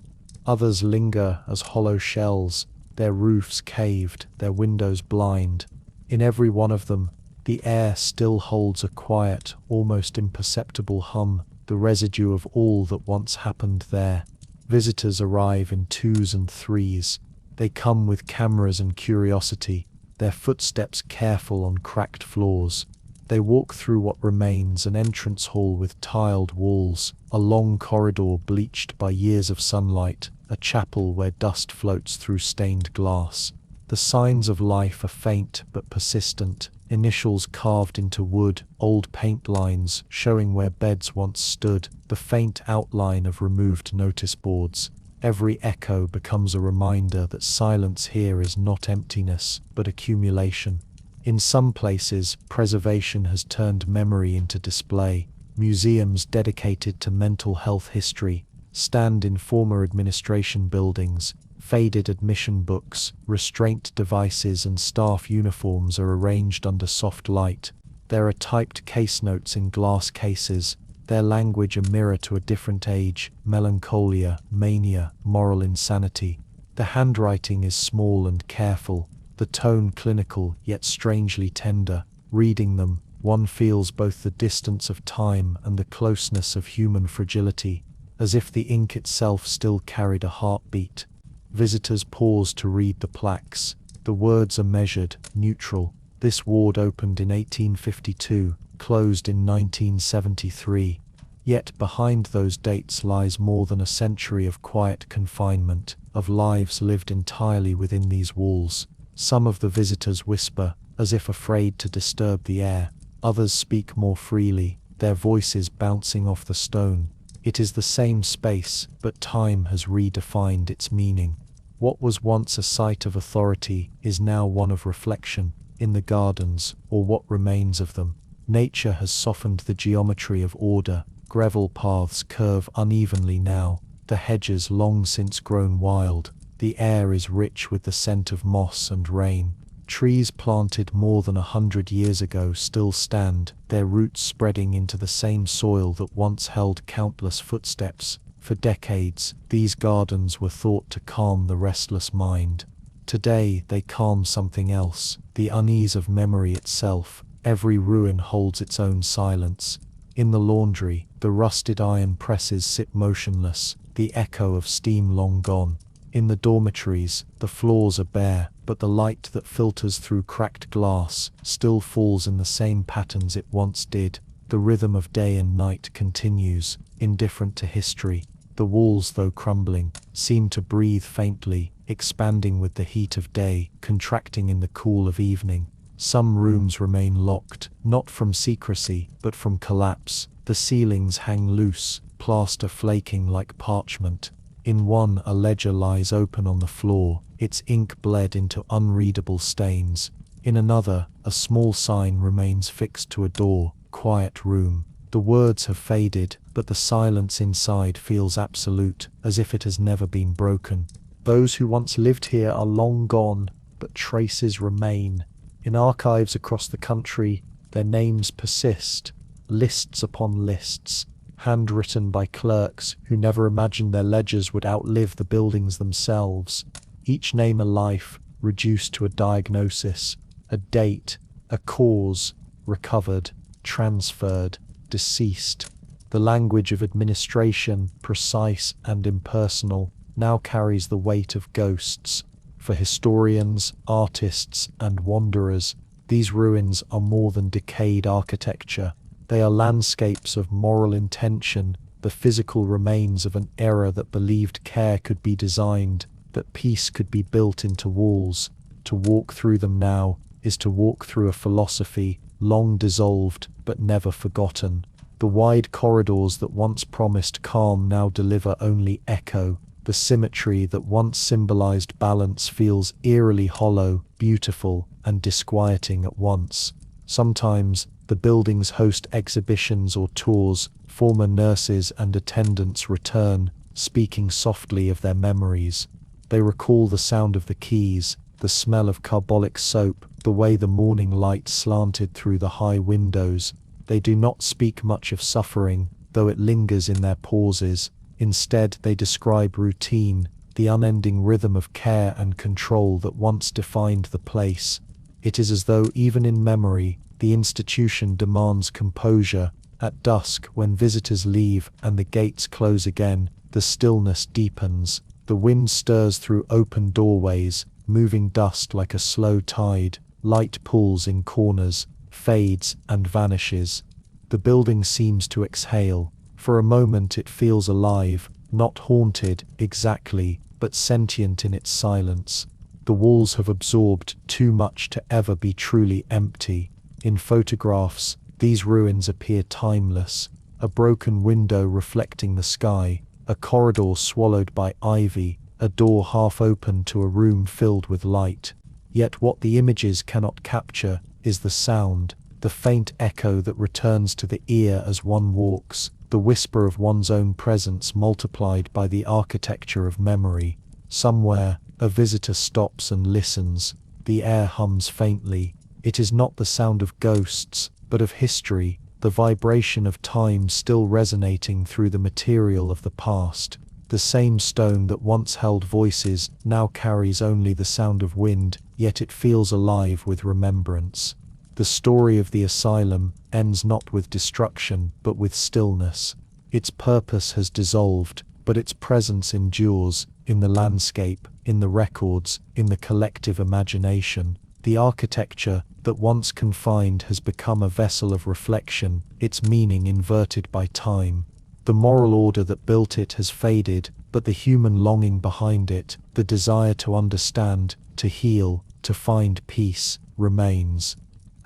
Others linger as hollow shells, their roofs caved, their windows blind. In every one of them, the air still holds a quiet, almost imperceptible hum, the residue of all that once happened there. Visitors arrive in twos and threes. They come with cameras and curiosity, their footsteps careful on cracked floors. They walk through what remains an entrance hall with tiled walls, a long corridor bleached by years of sunlight, a chapel where dust floats through stained glass. The signs of life are faint but persistent, initials carved into wood, old paint lines showing where beds once stood, the faint outline of removed notice boards. Every echo becomes a reminder that silence here is not emptiness, but accumulation. In some places, preservation has turned memory into display. museums dedicated to mental health history stand in former administration buildings. Faded admission books, restraint devices and staff uniforms are arranged under soft light. There are typed case notes in glass cases, their language a mirror to a different age, melancholia, mania, moral insanity. The handwriting is small and careful, the tone clinical yet strangely tender. Reading them, one feels both the distance of time and the closeness of human fragility, as if the ink itself still carried a heartbeat. Visitors pause to read the plaques. The words are measured, neutral. This ward opened in 1852, closed in 1973. Yet behind those dates lies more than a century of quiet confinement, of lives lived entirely within these walls. Some of the visitors whisper, as if afraid to disturb the air. Others speak more freely, their voices bouncing off the stone. It is the same space, but time has redefined its meaning. What was once a site of authority is now one of reflection. In the gardens, or what remains of them, nature has softened the geometry of order. Gravel paths curve unevenly now, the hedges long since grown wild. The air is rich with the scent of moss and rain. Trees planted more than 100 years ago still stand, their roots spreading into the same soil that once held countless footsteps. For decades, these gardens were thought to calm the restless mind. Today, they calm something else, the unease of memory itself. Every ruin holds its own silence. In the laundry, the rusted iron presses sit motionless, the echo of steam long gone. In the dormitories, the floors are bare, but the light that filters through cracked glass still falls in the same patterns it once did. The rhythm of day and night continues, indifferent to history. The walls, though crumbling, seem to breathe faintly, expanding with the heat of day, contracting in the cool of evening. Some rooms remain locked, not from secrecy, but from collapse. The ceilings hang loose, plaster flaking like parchment. In one, a ledger lies open on the floor, its ink bled into unreadable stains. In another, a small sign remains fixed to a door, "Quiet room." The words have faded, but the silence inside feels absolute, as if it has never been broken. Those who once lived here are long gone, but traces remain. In archives across the country, their names persist, lists upon lists, handwritten by clerks who never imagined their ledgers would outlive the buildings themselves. Each name a life, reduced to a diagnosis, a date, a cause, recovered, transferred, deceased. The language of administration, precise and impersonal, now carries the weight of ghosts. For historians, artists, and wanderers, these ruins are more than decayed architecture. They are landscapes of moral intention, the physical remains of an era that believed care could be designed, that peace could be built into walls. To walk through them now is to walk through a philosophy long dissolved but never forgotten. The wide corridors that once promised calm now deliver only echo. The symmetry that once symbolized balance feels eerily hollow, beautiful, and disquieting at once. Sometimes, the buildings host exhibitions or tours. Former nurses and attendants return, speaking softly of their memories. They recall the sound of the keys, the smell of carbolic soap, the way the morning light slanted through the high windows. They do not speak much of suffering, though it lingers in their pauses. Instead, they describe routine, the unending rhythm of care and control that once defined the place. It is as though even in memory, the institution demands composure. At dusk, when visitors leave and the gates close again, the stillness deepens. The wind stirs through open doorways, moving dust like a slow tide. Light pulls in corners, fades and vanishes. The building seems to exhale. For a moment it feels alive, not haunted exactly, but sentient in its silence. The walls have absorbed too much to ever be truly empty. In photographs, these ruins appear timeless. A broken window reflecting the sky, a corridor swallowed by ivy, a door half open to a room filled with light. Yet what the images cannot capture is the sound, the faint echo that returns to the ear as one walks, the whisper of one's own presence multiplied by the architecture of memory. Somewhere, a visitor stops and listens. The air hums faintly. It is not the sound of ghosts, but of history, the vibration of time still resonating through the material of the past. The same stone that once held voices now carries only the sound of wind, yet it feels alive with remembrance. The story of the asylum ends not with destruction, but with stillness. Its purpose has dissolved, but its presence endures, in the landscape, in the records, in the collective imagination. The architecture that once confined has become a vessel of reflection, its meaning inverted by time. The moral order that built it has faded, but the human longing behind it, the desire to understand, to heal, to find peace, remains.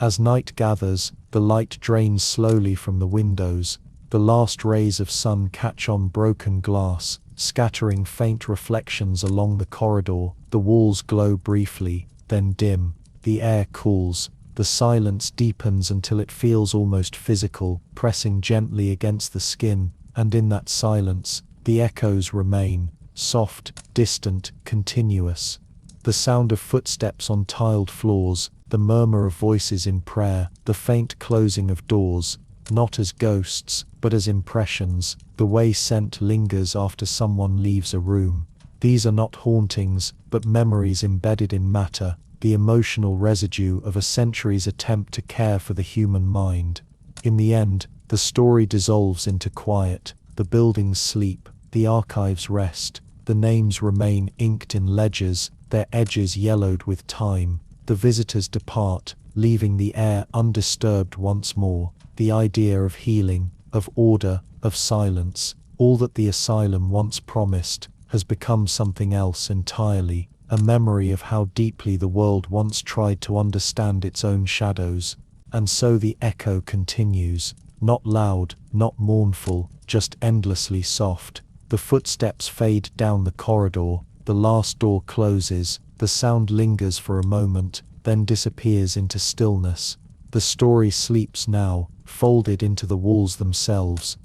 As night gathers, the light drains slowly from the windows. The last rays of sun catch on broken glass, scattering faint reflections along the corridor. The walls glow briefly, then dim. The air cools. The silence deepens until it feels almost physical, pressing gently against the skin, and in that silence, the echoes remain, soft, distant, continuous. The sound of footsteps on tiled floors, the murmur of voices in prayer, the faint closing of doors, not as ghosts, but as impressions, the way scent lingers after someone leaves a room. These are not hauntings, but memories embedded in matter, the emotional residue of a century's attempt to care for the human mind. In the end, the story dissolves into quiet, the buildings sleep, the archives rest, the names remain inked in ledgers, their edges yellowed with time. The visitors depart, leaving the air undisturbed once more. The idea of healing, of order, of silence, all that the asylum once promised, has become something else entirely, a memory of how deeply the world once tried to understand its own shadows. And so the echo continues, not loud, not mournful, just endlessly soft. The footsteps fade down the corridor, the last door closes, the sound lingers for a moment, then disappears into stillness. The story sleeps now, folded into the walls themselves,